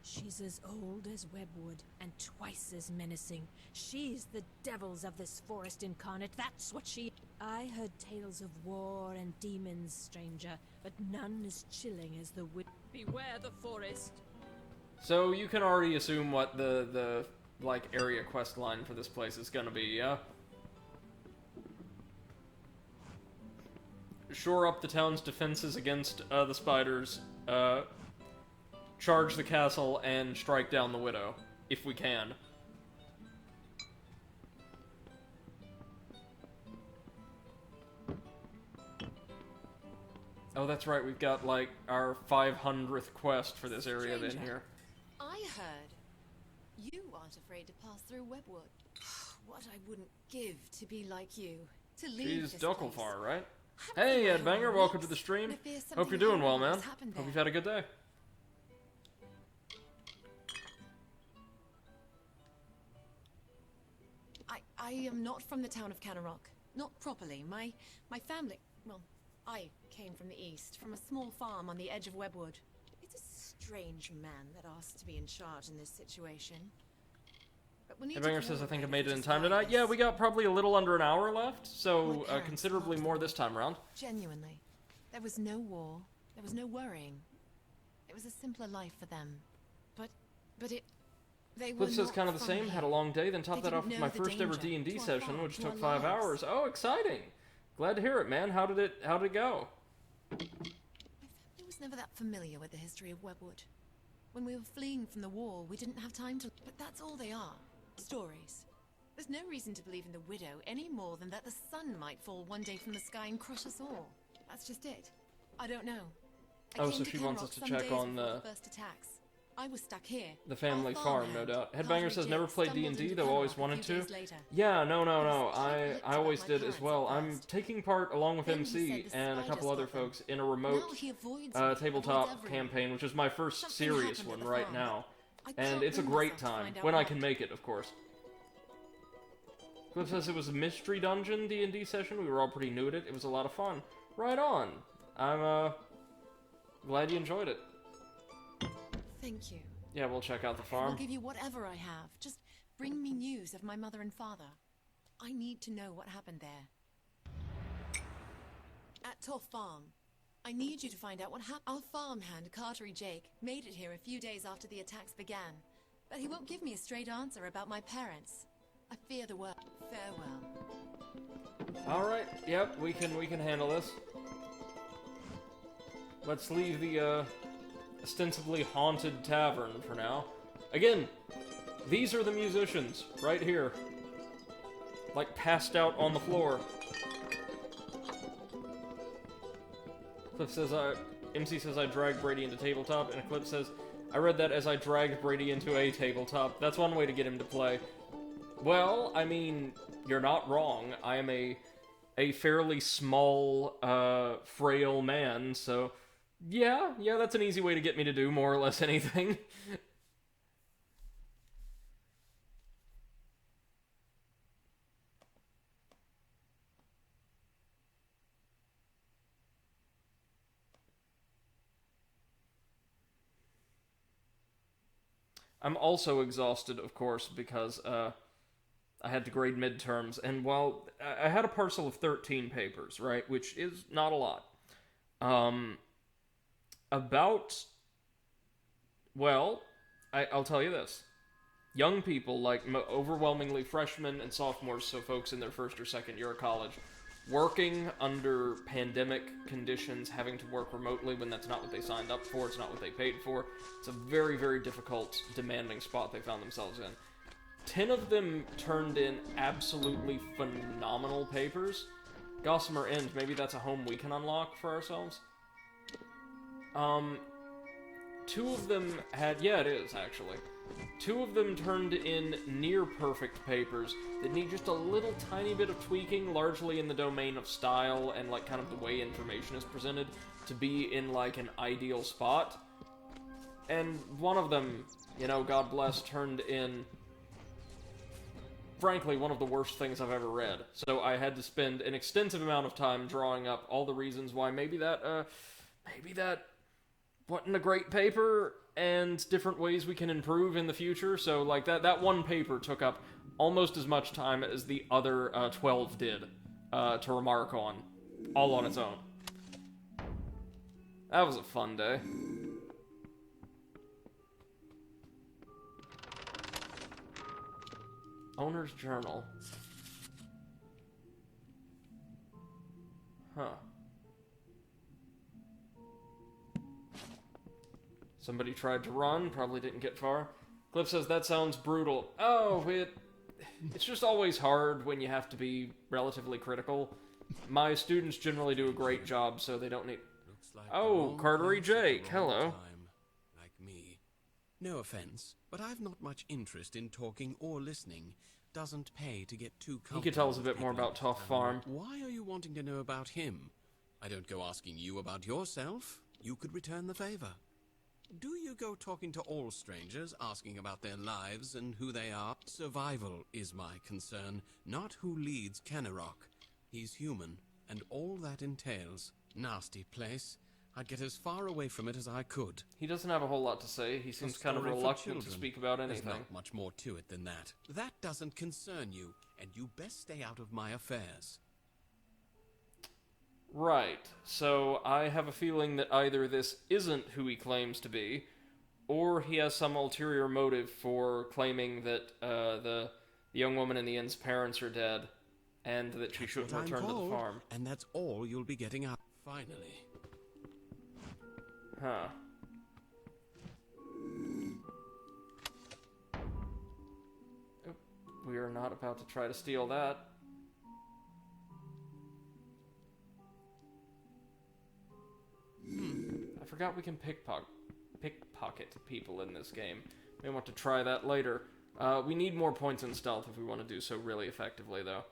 She's as old as Webwood and twice as menacing. She's the devils of this forest incarnate. That's what she... I heard tales of war and demons, stranger, but none as chilling as the wind. Beware the forest. So you can already assume what the like area quest line for this place is gonna be, yeah? Shore up the town's defenses against the spiders, charge the castle, and strike down the widow, if we can. Oh, that's right, we've got, like, our 500th quest for this area in here. I heard you aren't afraid to pass through Webwood. What I wouldn't give to be like you. To leave She's Ducklefar, right? Hey, Ed Banger, welcome to the stream. Hope you're doing well, man. Hope you've had a good day. I am not from the town of Kennerock. Not properly. My family... Well, I came from the east, from a small farm on the edge of Webwood. It's a strange man that asked to be in charge in this situation. But we need Banger says, I think I made it in time tonight. Yeah, we got probably a little under an hour left, so considerably more this time around. Genuinely. There was no war. There was no worrying. It was a simpler life for them. But But they were Cliff says not kind of the from same. here. Had a long day, then They topped that didn't off with know my the first ever danger D&D to our session, farm, which to took our 5 lives. hours. Oh, exciting! Glad to hear it, man. How did it go? My family was never that familiar with the history of Webwood. When we were fleeing from the war, we didn't have time to... But that's all they are. Stories. There's no reason to believe in the widow any more than that the sun might fall one day from the sky and crush us all. That's just it. I don't know. I Oh, came so to she wants us Kenrock to some check days on before the first attacks. I was stuck here. the family Our farm, no farmhand, doubt. Headbanger Carter says Jake, never played stumbled D&D, into though always Kenrock a wanted few to. days later. Yeah, no. tight-lipped I always about my did as parents well. at I'm first. taking part along with Then he MC said the and a couple spiders other got them. folks in a remote Now he avoids me, tabletop avoids everyone. campaign, which is my first Something serious happened one at the right farm, now. I And can't it's a bring great myself to time, find out when I what. can make it, of course. Cliff says it was a mystery dungeon D&D session. We were all pretty new at it. It was a lot of fun. Right on. I'm glad you enjoyed it. Thank you. Yeah, we'll check out the I will farm. give you whatever I have. Just bring me news of my mother and father. I need to know what happened there. At Toff Farm. I need you to find out what happened. Our farmhand, Carter Jake, made it here a few days after the attacks began. But he won't give me a straight answer about my parents. I fear the worst. Farewell. Alright, yep, we can handle this. Let's leave the ostensibly haunted tavern for now. Again, these are the musicians, right here. Like, passed out on the floor. Cliff says, MC says I dragged Brady into tabletop, and Cliff says, I read that as I dragged Brady into a tabletop. That's one way to get him to play. Well, I mean, you're not wrong. I am a fairly small, frail man, so... Yeah, that's an easy way to get me to do more or less anything. I'm also exhausted, of course, because I had to grade midterms, and while I had a parcel of 13 papers, right, which is not a lot. I'll tell you this. Young people, like overwhelmingly freshmen and sophomores, so folks in their first or second year of college, working under pandemic conditions, having to work remotely when that's not what they signed up for, it's not what they paid for. It's a very, very difficult, demanding spot they found themselves in. 10 of them turned in absolutely phenomenal papers. Gossamer End, maybe that's a home we can unlock for ourselves. 2 of them had... Yeah, it is, actually. 2 of them turned in near-perfect papers that need just a little tiny bit of tweaking, largely in the domain of style and, like, kind of the way information is presented, to be in, like, an ideal spot. And one of them, you know, God bless, turned in... frankly, one of the worst things I've ever read. So I had to spend an extensive amount of time drawing up all the reasons why maybe that wasn't a great paper, and different ways we can improve in the future. So, like, that one paper took up almost as much time as the other 12 did to remark on, all on its own. That was a fun day. Owner's Journal. Huh. Somebody tried to run, probably didn't get far. Cliff says, that sounds brutal. Oh, it's just always hard when you have to be relatively critical. My students generally do a great job, so they don't need... Like oh, Cartery Jake, hello. Like me. No offense, but I've not much interest in talking or listening. Doesn't pay to get too comfortable. He could tell us a bit more about Toff Farm. Why are you wanting to know about him? I don't go asking you about yourself. You could return the favor. Do you go talking to all strangers, asking about their lives and who they are? Survival is my concern, not who leads Kenrock. He's human, and all that entails. Nasty place. I'd get as far away from it as I could. He doesn't have a whole lot to say. He seems kind of reluctant to speak about anything. There's not much more to it than that. That doesn't concern you, and you best stay out of my affairs. Right. So I have a feeling that either this isn't who he claims to be, or he has some ulterior motive for claiming that the young woman in the inn's parents are dead, and that she shouldn't return to the farm. And that's all you'll be getting out. Finally. Huh. We are not about to try to steal that. I forgot we can pickpocket people in this game. May want to try that later. We need more points in stealth if we want to do so really effectively, though.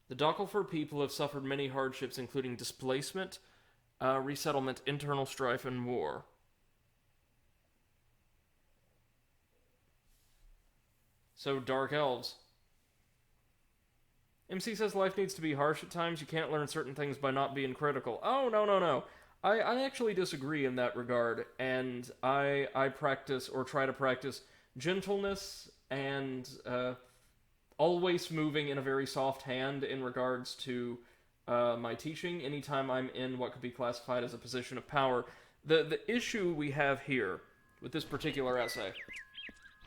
The Dockleford people have suffered many hardships, including displacement, resettlement, internal strife, and war. So, Dark Elves. MC says life needs to be harsh at times. You can't learn certain things by not being critical. Oh, no. I actually disagree in that regard, and I practice, or try to practice, gentleness and always moving in a very soft hand in regards to my teaching anytime I'm in what could be classified as a position of power. The issue we have here with this particular essay,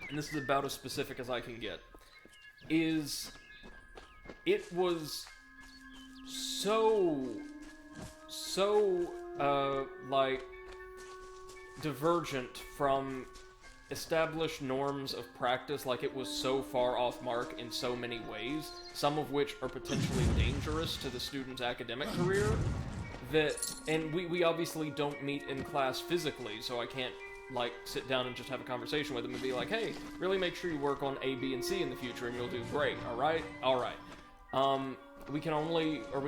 and this is about as specific as I can get, is it was so like, divergent from established norms of practice. Like, it was so far off mark in so many ways, some of which are potentially dangerous to the student's academic career, that, and we obviously don't meet in class physically, so I can't, like, sit down and just have a conversation with them and be like, hey, really make sure you work on A, B, and C in the future and you'll do great, alright? Alright. We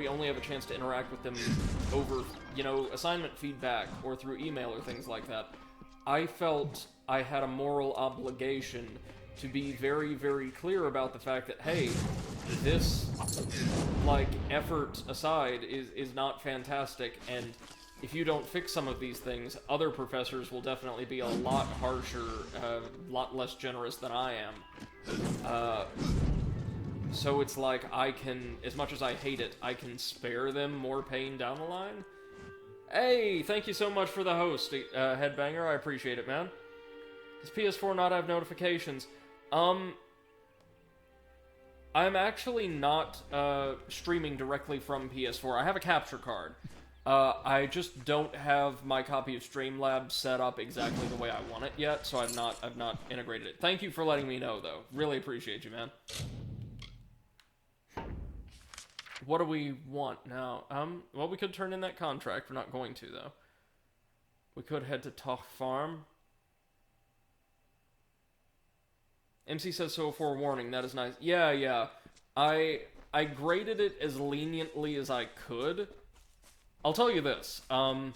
only have a chance to interact with them over, assignment feedback or through email or things like that. I felt I had a moral obligation to be very, very clear about the fact that, hey, this, effort aside is not fantastic, and if you don't fix some of these things, other professors will definitely be a lot harsher, a lot less generous than I am. So it's like, I can, as much as I hate it, I can spare them more pain down the line. Hey, thank you so much for the host, Headbanger, I appreciate it, man. Does PS4 not have notifications? I'm actually not, streaming directly from PS4. I have a capture card. I just don't have my copy of Streamlabs set up exactly the way I want it yet, so I've not integrated it. Thank you for letting me know, though. Really appreciate you, man. What do we want now? Well, we could turn in that contract. We're not going to, though. We could head to Toch Farm. MC says so, forewarning. That is nice. Yeah. I graded it as leniently as I could. I'll tell you this. Out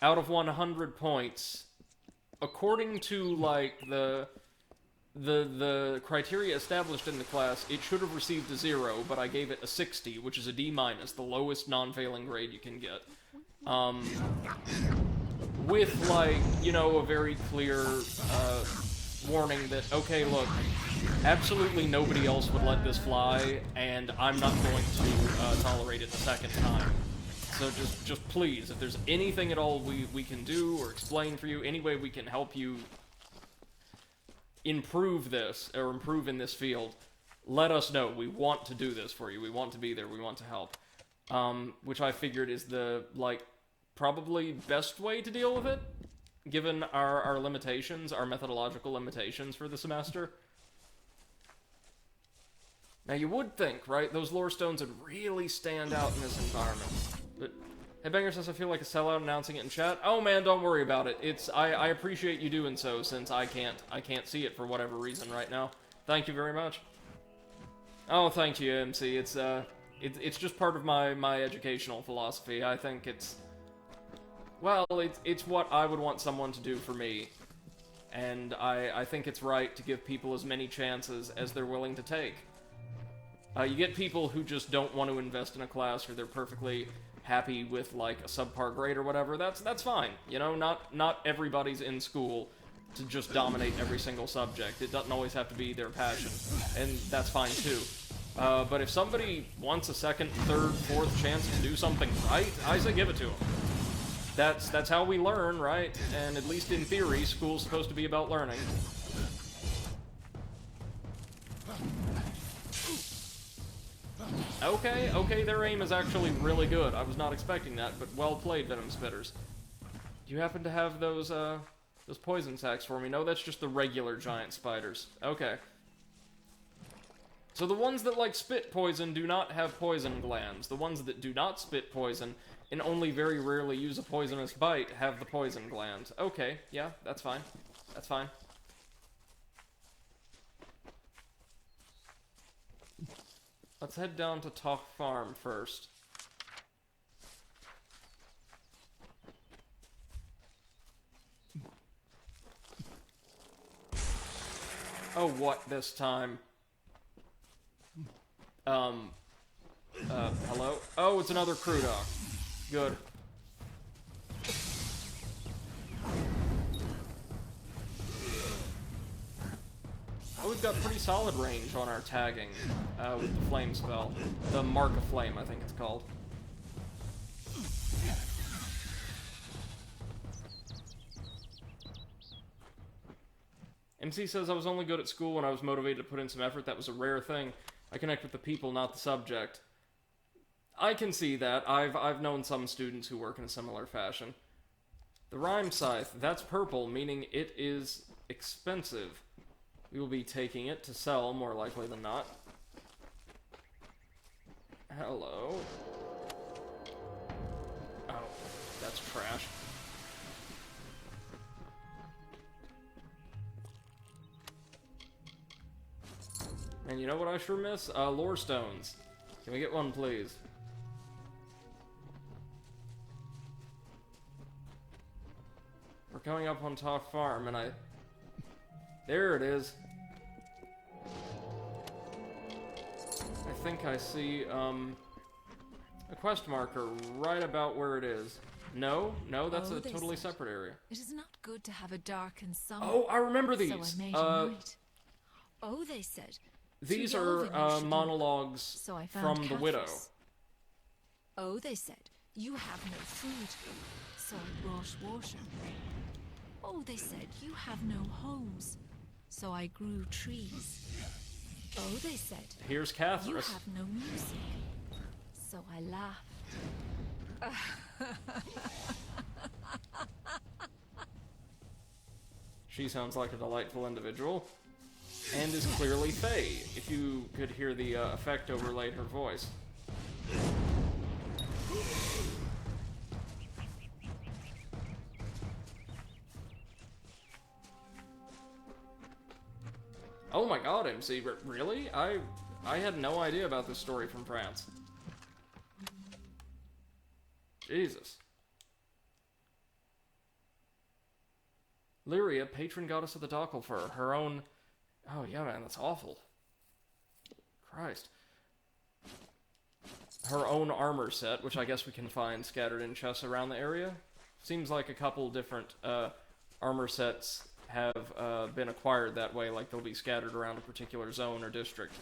of 100 points, according to, the criteria established in the class, it should have received a 0, but I gave it a 60, which is a D-, the lowest non-failing grade you can get. With, a very clear, warning that, okay, look, absolutely nobody else would let this fly, and I'm not going to, tolerate it the second time. So just please, if there's anything at all we can do or explain for you, any way we can help you improve this, or improve in this field, let us know. We want to do this for you. We want to be there. We want to help. Which I figured is the, probably best way to deal with it, given our limitations, our methodological limitations for the semester. Now, you would think, right, those lore stones would really stand out in this environment. But Headbanger says I feel like a sellout announcing it in chat. Oh man, don't worry about it. I appreciate you doing so, since I can't see it for whatever reason right now. Thank you very much. Oh, thank you, MC. It's just part of my educational philosophy. I think it's what I would want someone to do for me. And I think it's right to give people as many chances as they're willing to take. You get people who just don't want to invest in a class, or they're perfectly happy with, a subpar grade or whatever. That's fine. Not everybody's in school to just dominate every single subject. It doesn't always have to be their passion, and that's fine too. But if somebody wants a second, third, fourth chance to do something right, I say give it to them. That's how we learn, right? And at least in theory, school's supposed to be about learning. Okay, their aim is actually really good. I was not expecting that, but well played, Venom Spitters. Do you happen to have those poison sacks for me? No, that's just the regular giant spiders. Okay. So the ones that, like, spit poison do not have poison glands. The ones that do not spit poison and only very rarely use a poisonous bite have the poison gland. Okay, yeah, that's fine. That's fine. Let's head down to Talk Farm first. Oh, what this time? Hello? Oh, it's another crew dog. Good. Oh, we've got pretty solid range on our tagging with the flame spell. The Mark of Flame, I think it's called. MC says, I was only good at school when I was motivated to put in some effort. That was a rare thing. I connect with the people, not the subject. I can see that. I've known some students who work in a similar fashion. The Rhyme Scythe, that's purple, meaning it is expensive. We will be taking it to sell, more likely than not. Hello. Oh, that's trash. And you know what I sure miss? Lore stones. Can we get one, please? We're coming up on Talk Farm, and there it is. I think I see, a quest marker right about where it is. No, that's a totally separate area. It is not good to have a darkened summer. Oh, I remember these. So I made a night. Oh, they said. These are monologues from the widow. Oh, they said, you have no food, so I brought water. Oh, they said, you have no homes, so I grew trees. Oh, they said, here's Catherine. You have no music, so I laughed. She sounds like a delightful individual. And is clearly Faye, if you could hear the effect overlaid her voice. Oh my god, MC, really? I had no idea about this story from France. Jesus. Lyria, patron goddess of the Docklefur, her own... Oh, yeah, man, that's awful. Christ. Her own armor set, which I guess we can find scattered in chests around the area. Seems like a couple different armor sets have been acquired that way, like they'll be scattered around a particular zone or district.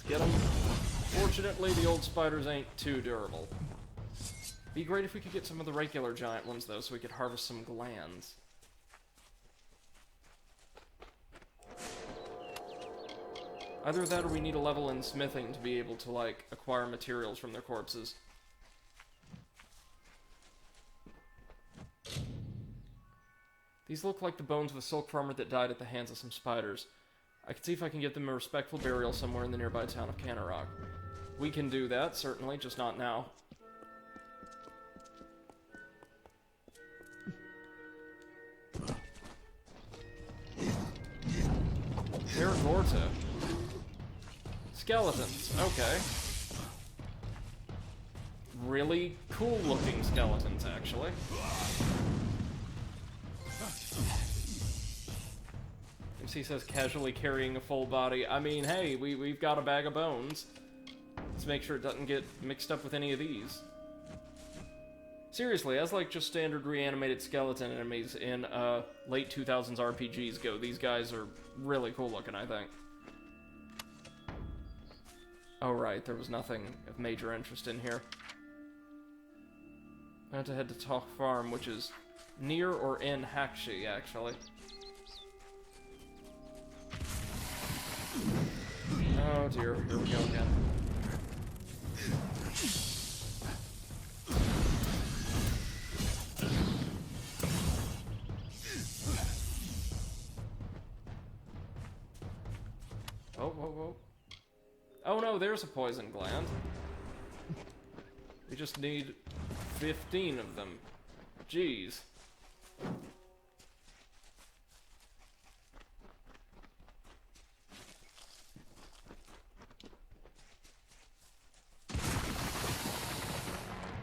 Get them. Fortunately, the old spiders ain't too durable. Be great if we could get some of the regular giant ones, though, so we could harvest some glands. Either that or we need a level in smithing to be able to, like, acquire materials from their corpses. These look like the bones of a silk farmer that died at the hands of some spiders. I can see if I can get them a respectful burial somewhere in the nearby town of Canarog. We can do that, certainly, just not now. Terragorta. Skeletons, okay. Really cool looking skeletons, actually. He says casually carrying a full body. I mean, hey, we've got a bag of bones. Let's make sure it doesn't get mixed up with any of these. Seriously, as like just standard reanimated skeleton enemies in late 2000s RPGs go, these guys are really cool looking, I think. Oh right, there was nothing of major interest in here. I have to head to Talk Farm, which is near or in Hakshi, actually. Oh dear, here we go again. Oh, whoa, whoa. Oh no, there's a poison gland. We just need 15 of them. Jeez.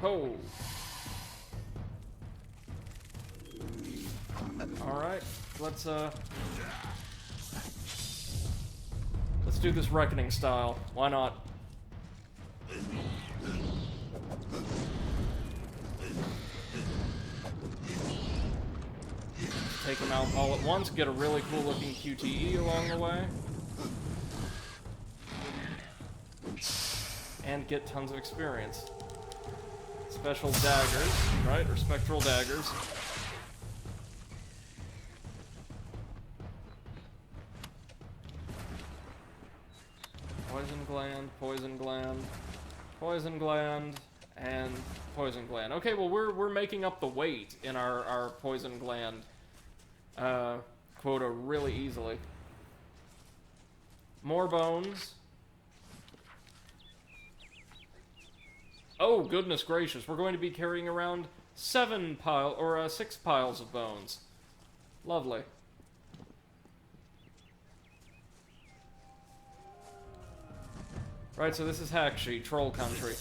Oh. Alright, let's do this reckoning style. Why not? Take them out all at once, get a really cool looking QTE along the way. And get tons of experience. Special daggers, right? Or spectral daggers. Poison gland, poison gland, poison gland, and poison gland. Okay, well we're making up the weight in our poison gland quota really easily. More bones. Oh goodness gracious, we're going to be carrying around 6 piles of bones. Lovely. Right, so this is Hakshi, Troll Country.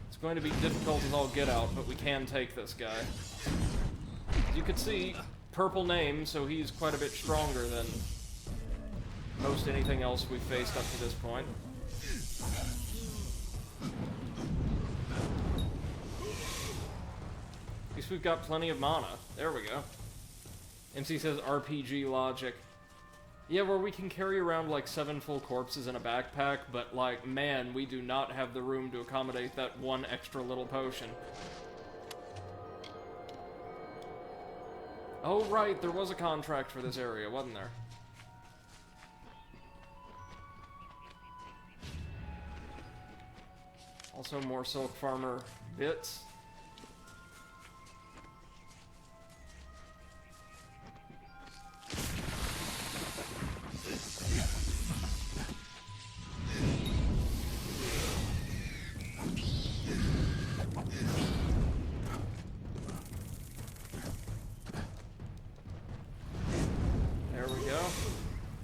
It's going to be difficult as all get out, but we can take this guy. As you can see, purple name, so he's quite a bit stronger than most anything else we've faced up to this point. At least we've got plenty of mana. There we go. MC says RPG logic. Yeah, where we can carry around like 7 full corpses in a backpack, but like, man, we do not have the room to accommodate that one extra little potion. Oh right, there was a contract for this area, wasn't there? Also more Silk Farmer bits. There we go.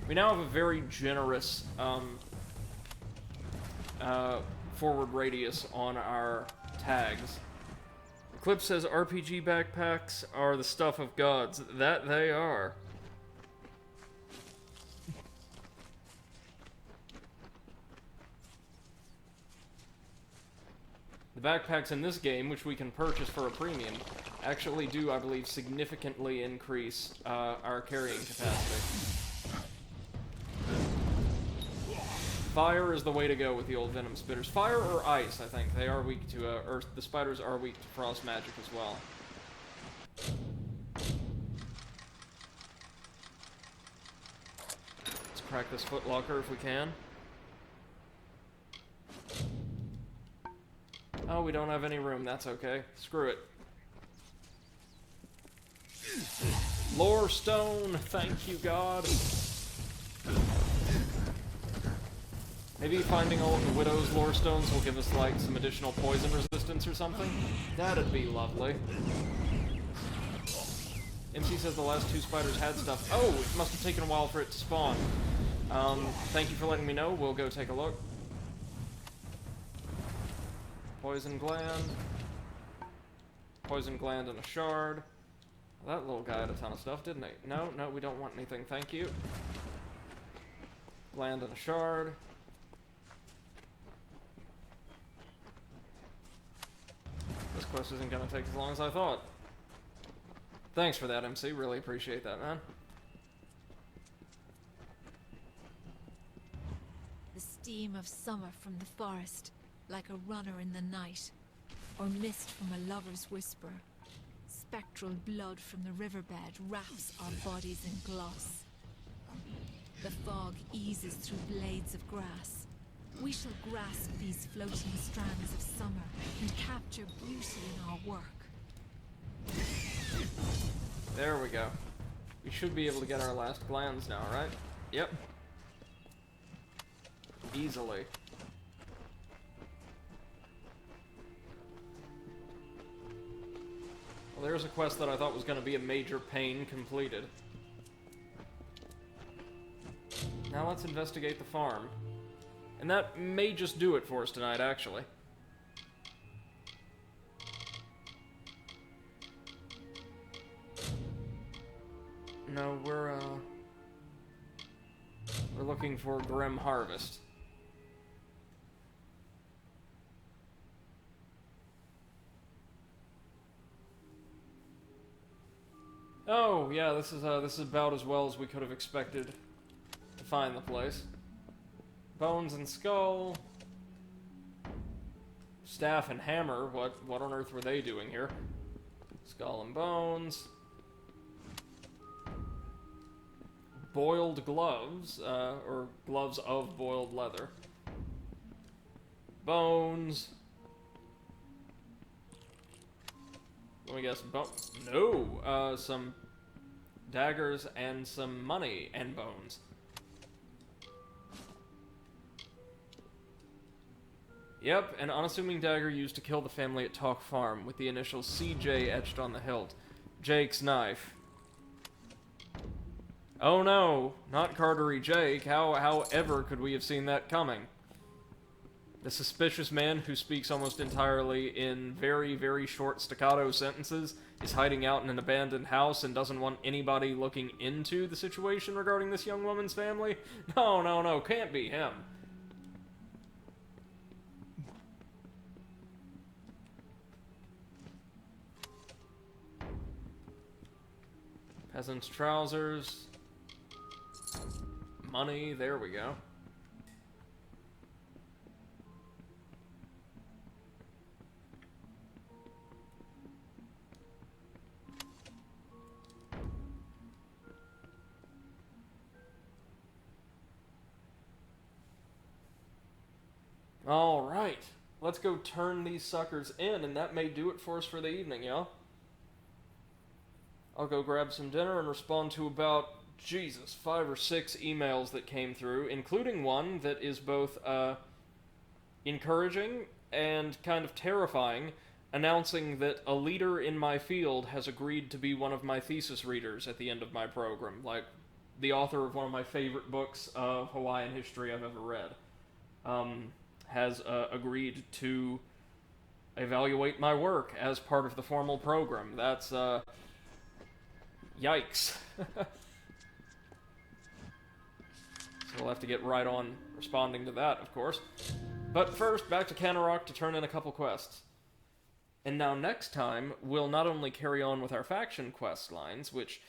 We now have a very generous forward radius on our tags. Clip says RPG backpacks are the stuff of gods. That they are. The backpacks in this game, which we can purchase for a premium, actually do, I believe, significantly increase our carrying capacity. Fire is the way to go with the old Venom Spitters. Fire or ice, I think. They are weak to earth. The spiders are weak to frost magic as well. Let's crack this footlocker if we can. Oh, we don't have any room. That's okay. Screw it. Lore stone. Thank you, God. Maybe finding all of the Widow's lore stones will give us, like, some additional poison resistance or something? That'd be lovely. MC says the last 2 spiders had stuff. Oh, it must have taken a while for it to spawn. Thank you for letting me know. We'll go take a look. Poison gland. Poison gland and a shard. That little guy had a ton of stuff, didn't he? No, no, we don't want anything, thank you. Land and a shard. This quest isn't gonna take as long as I thought. Thanks for that, MC. Really appreciate that, man. The steam of summer from the forest, like a runner in the night, or mist from a lover's whisper. Spectral blood from the riverbed wraps our bodies in gloss. The fog eases through blades of grass. We shall grasp these floating strands of summer and capture beauty in our work. There we go. We should be able to get our last glands now, right? Yep. Easily. Well, there's a quest that I thought was going to be a major pain completed. Now let's investigate the farm. And that may just do it for us tonight, actually. No, we're looking for Grim Harvest. Oh, yeah, this is about as well as we could have expected to find the place. Bones and skull. Staff and hammer. What on earth were they doing here? Skull and bones. Boiled gloves, or gloves of boiled leather. Bones. Let me guess, no, some daggers and some money and bones. Yep, an unassuming dagger used to kill the family at Talk Farm, with the initials CJ etched on the hilt. Jake's knife. Oh no, not Cartery Jake. How ever could we have seen that coming? The suspicious man who speaks almost entirely in very, very short staccato sentences is hiding out in an abandoned house and doesn't want anybody looking into the situation regarding this young woman's family? No, no, no, can't be him. Peasant's trousers. Money, there we go. Alright, let's go turn these suckers in, and that may do it for us for the evening, y'all. I'll go grab some dinner and respond to about, Jesus, 5 or 6 emails that came through, including one that is both, encouraging and kind of terrifying, announcing that a leader in my field has agreed to be one of my thesis readers at the end of my program, like the author of one of my favorite books of Hawaiian history I've ever read. Has agreed to evaluate my work as part of the formal program. That's, yikes. So we'll have to get right on responding to that, of course. But first, back to Canarok to turn in a couple quests. And now next time, we'll not only carry on with our faction quest lines, which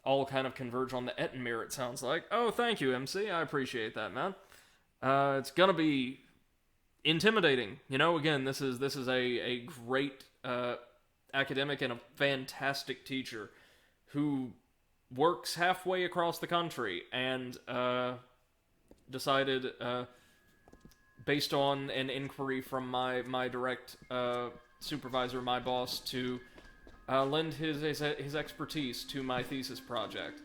all kind of converge on the Ettenmere, it sounds like. Oh, thank you, MC. I appreciate that, man. It's gonna be intimidating. You know, again, this is a great academic and a fantastic teacher who works halfway across the country and decided, based on an inquiry from my direct supervisor, my boss, to lend his expertise to my thesis project.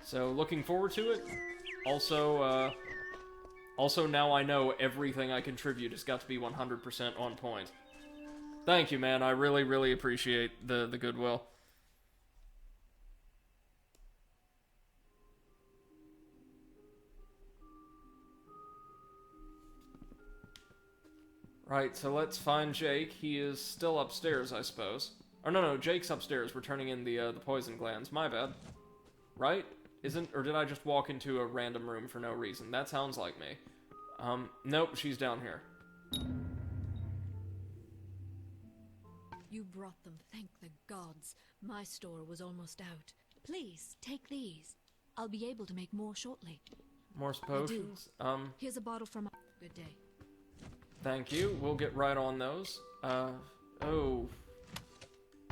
So looking forward to it. Also, now I know everything I contribute has got to be 100% on point. Thank you, man. I really, really appreciate the goodwill. Right, so let's find Jake. He is still upstairs, I suppose. Oh, no, Jake's upstairs. We're turning in the poison glands. My bad. Right? Or did I just walk into a random room for no reason? That sounds like me. Nope, she's down here. You brought them, thank the gods. My store was almost out. Please, take these. I'll be able to make more shortly. More potions? Here's a bottle from... Good day. Thank you. We'll get right on those. Oh.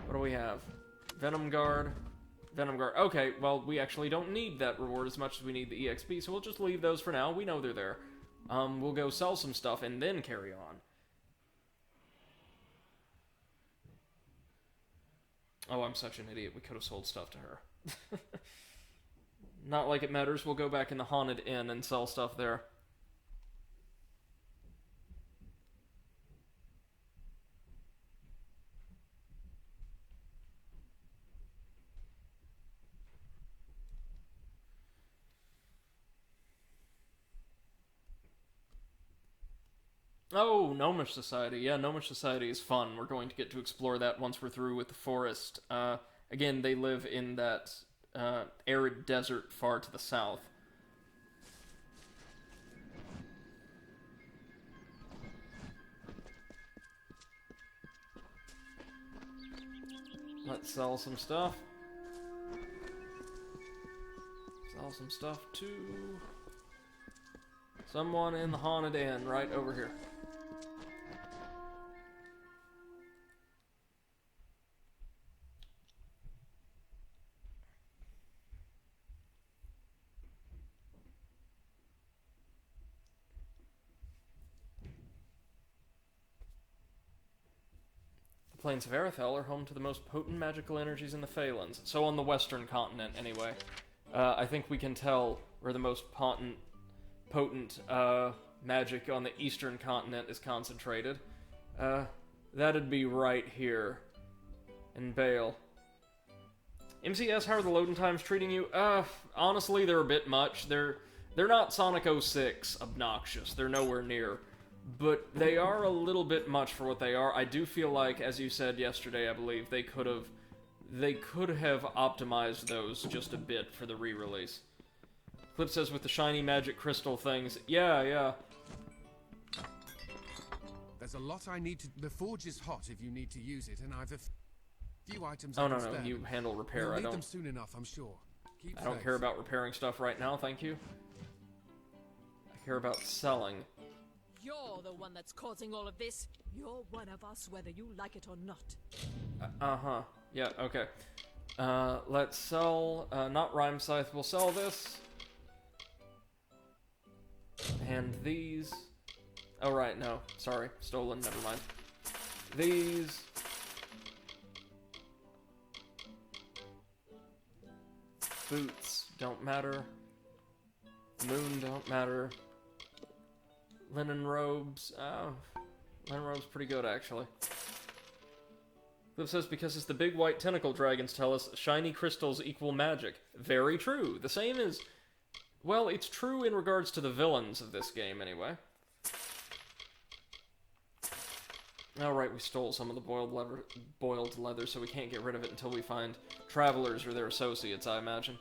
What do we have? Venom Guard. Okay, well, we actually don't need that reward as much as we need the EXP, so we'll just leave those for now. We know they're there. We'll go sell some stuff and then carry on. Oh, I'm such an idiot. We could have sold stuff to her. Not like it matters. We'll go back in the Haunted Inn and sell stuff there. Oh, Gnomish Society. Yeah, Gnomish Society is fun. We're going to get to explore that once we're through with the forest. Again, they live in that arid desert far to the south. Let's sell some stuff. Sell some stuff to someone in the Haunted Inn right over here. The plains of Arethel are home to the most potent magical energies in the Phalanx. So on the western continent, anyway. I think we can tell where the most potent magic on the eastern continent is concentrated. That'd be right here. In Bale. MCS, how are the loading times treating you? Honestly, they're a bit much. They're not Sonic 06 obnoxious. They're nowhere near. But they are a little bit much for what they are. I do feel like, as you said yesterday, I believe, they could have optimized those just a bit for the re-release. Clip says with the shiny magic crystal things. Yeah. There's a lot I need to... The forge is hot if you need to use it, and I've a few items... Oh, no, you handle repair. We'll need them soon enough, I'm sure. I don't care about repairing stuff right now, thank you. I care about selling. You're the one that's causing all of this. You're one of us, whether you like it or not. Uh-huh. Yeah, okay. Let's sell... not Rhyme Scythe. We'll sell this. And these... Oh, right, no. Sorry. Stolen. Never mind. These... Boots don't matter. Moon don't matter. Linen robes. Oh, linen robes pretty good, actually. Cliff says, because it's the big white tentacle dragons tell us shiny crystals equal magic. Very true. The same is... Well, it's true in regards to the villains of this game, anyway. Alright, we stole some of the boiled leather, so we can't get rid of it until we find travelers or their associates, I imagine.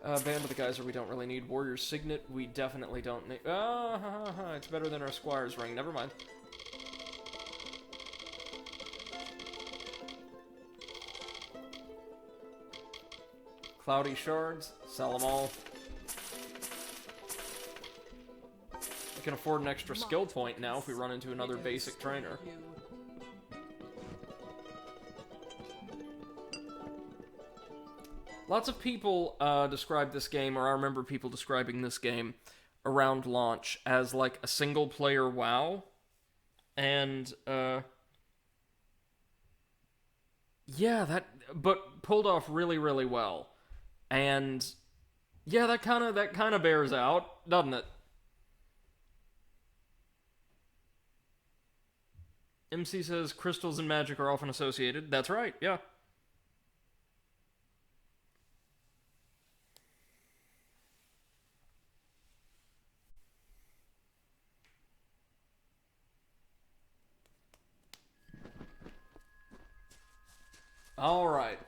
Band of the Geyser we don't really need. Warrior's Signet we definitely don't need. It's better than our Squire's Ring. Never mind. Cloudy Shards. Sell them all. We can afford an extra skill point now if we run into another basic trainer. Lots of people describe this game, or I remember people describing this game around launch as like a single-player WoW. And, yeah, but pulled off really, really well. And, yeah, that kind of bears out, doesn't it? MC says crystals and magic are often associated. That's right, yeah. Alright,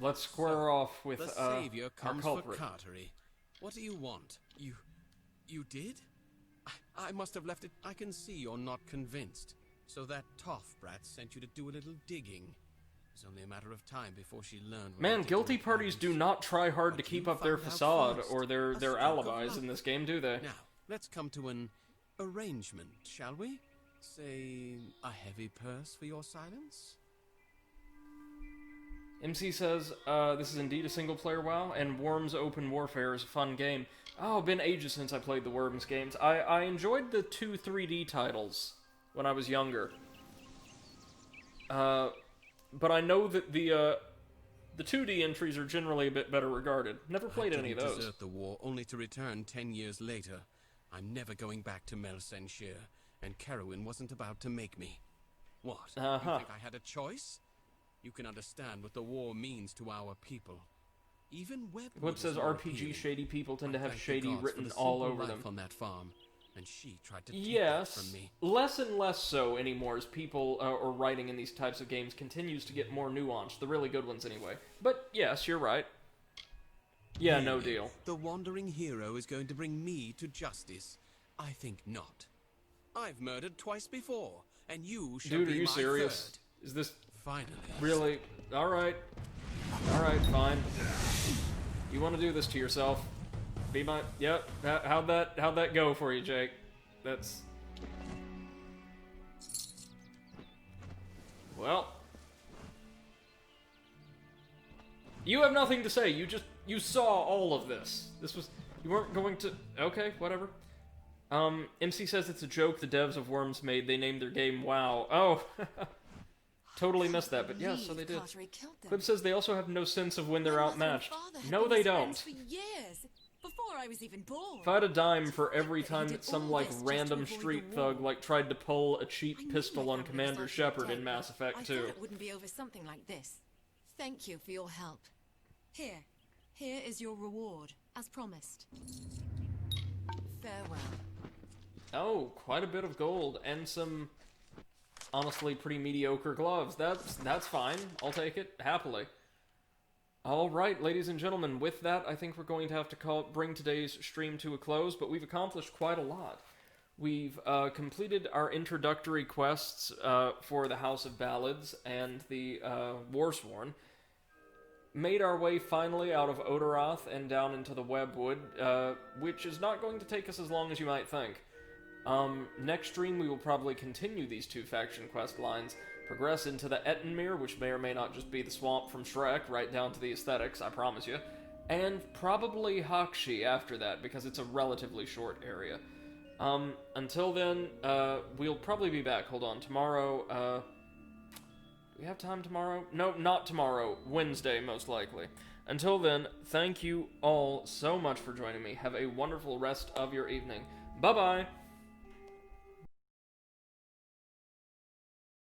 let's square off with, the savior our comes for culprit. Cartery. What do you want? You did? I must have left it. I can see you're not convinced. So that toff brat sent you to do a little digging. It's only a matter of time before she learned. Man, guilty parties do not try hard to keep up their facade or their alibis in this game, do they? Now, let's come to an arrangement, shall we? Say, a heavy purse for your silence? MC says, this is indeed a single-player WoW, and Worms Open Warfare is a fun game. Oh, been ages since I played the Worms games. I enjoyed the 2 3D titles when I was younger. But I know that the 2D entries are generally a bit better regarded. Never played any of those. I desert the war only to return 10 years later. I'm never going back to Melsenshire, and Carowin wasn't about to make me. What? You think I had a choice? You can understand what the war means to our people. Even Webwood. Whip says RPG shady people tend to have shady written all over them. On that farm, and she tried to take yes, that from me. Less and less so anymore as people or writing in these types of games continues to get more nuanced. The really good ones, anyway. But yes, you're right. Yeah, Really? no deal. The wandering hero is going to bring me to justice. I think not. I've murdered twice before, and you shall Dude, be are you my serious? third. Is this finally really? All right, fine. You want to do this to yourself? Be my yep. How'd that go for you, Jake? That's well. You have nothing to say. You saw all of this. You weren't going to. Okay, whatever. MC says it's a joke the devs of Worms made. They named their game WoW. Oh. Totally missed that, but yes, so they did. Quib says they also have no sense of when they're outmatched. No, they don't. For years, before I was even born. If I had a dime for every time that some, like, random street thug, like, tried to pull a cheap pistol on Commander Shepard in Mass Effect 2. I thought it wouldn't be over something like this. Thank you for your help. Here is your reward, as promised. Farewell. Oh, quite a bit of gold, and some honestly pretty mediocre gloves. That's fine. I'll take it happily. Alright, ladies and gentlemen, with that, I think we're going to have to bring today's stream to a close, but we've accomplished quite a lot. We've completed our introductory quests for the House of Ballads and the Warsworn, made our way finally out of Odoroth and down into the Webwood, which is not going to take us as long as you might think. Next stream we will probably continue these 2 faction quest lines, progress into the Ettenmere, which may or may not just be the swamp from Shrek, right down to the aesthetics, I promise you, and probably Hakshi after that, because it's a relatively short area. Until then, we'll probably be back. Hold on, tomorrow, do we have time tomorrow? No, not tomorrow. Wednesday, most likely. Until then, thank you all so much for joining me. Have a wonderful rest of your evening. Bye-bye!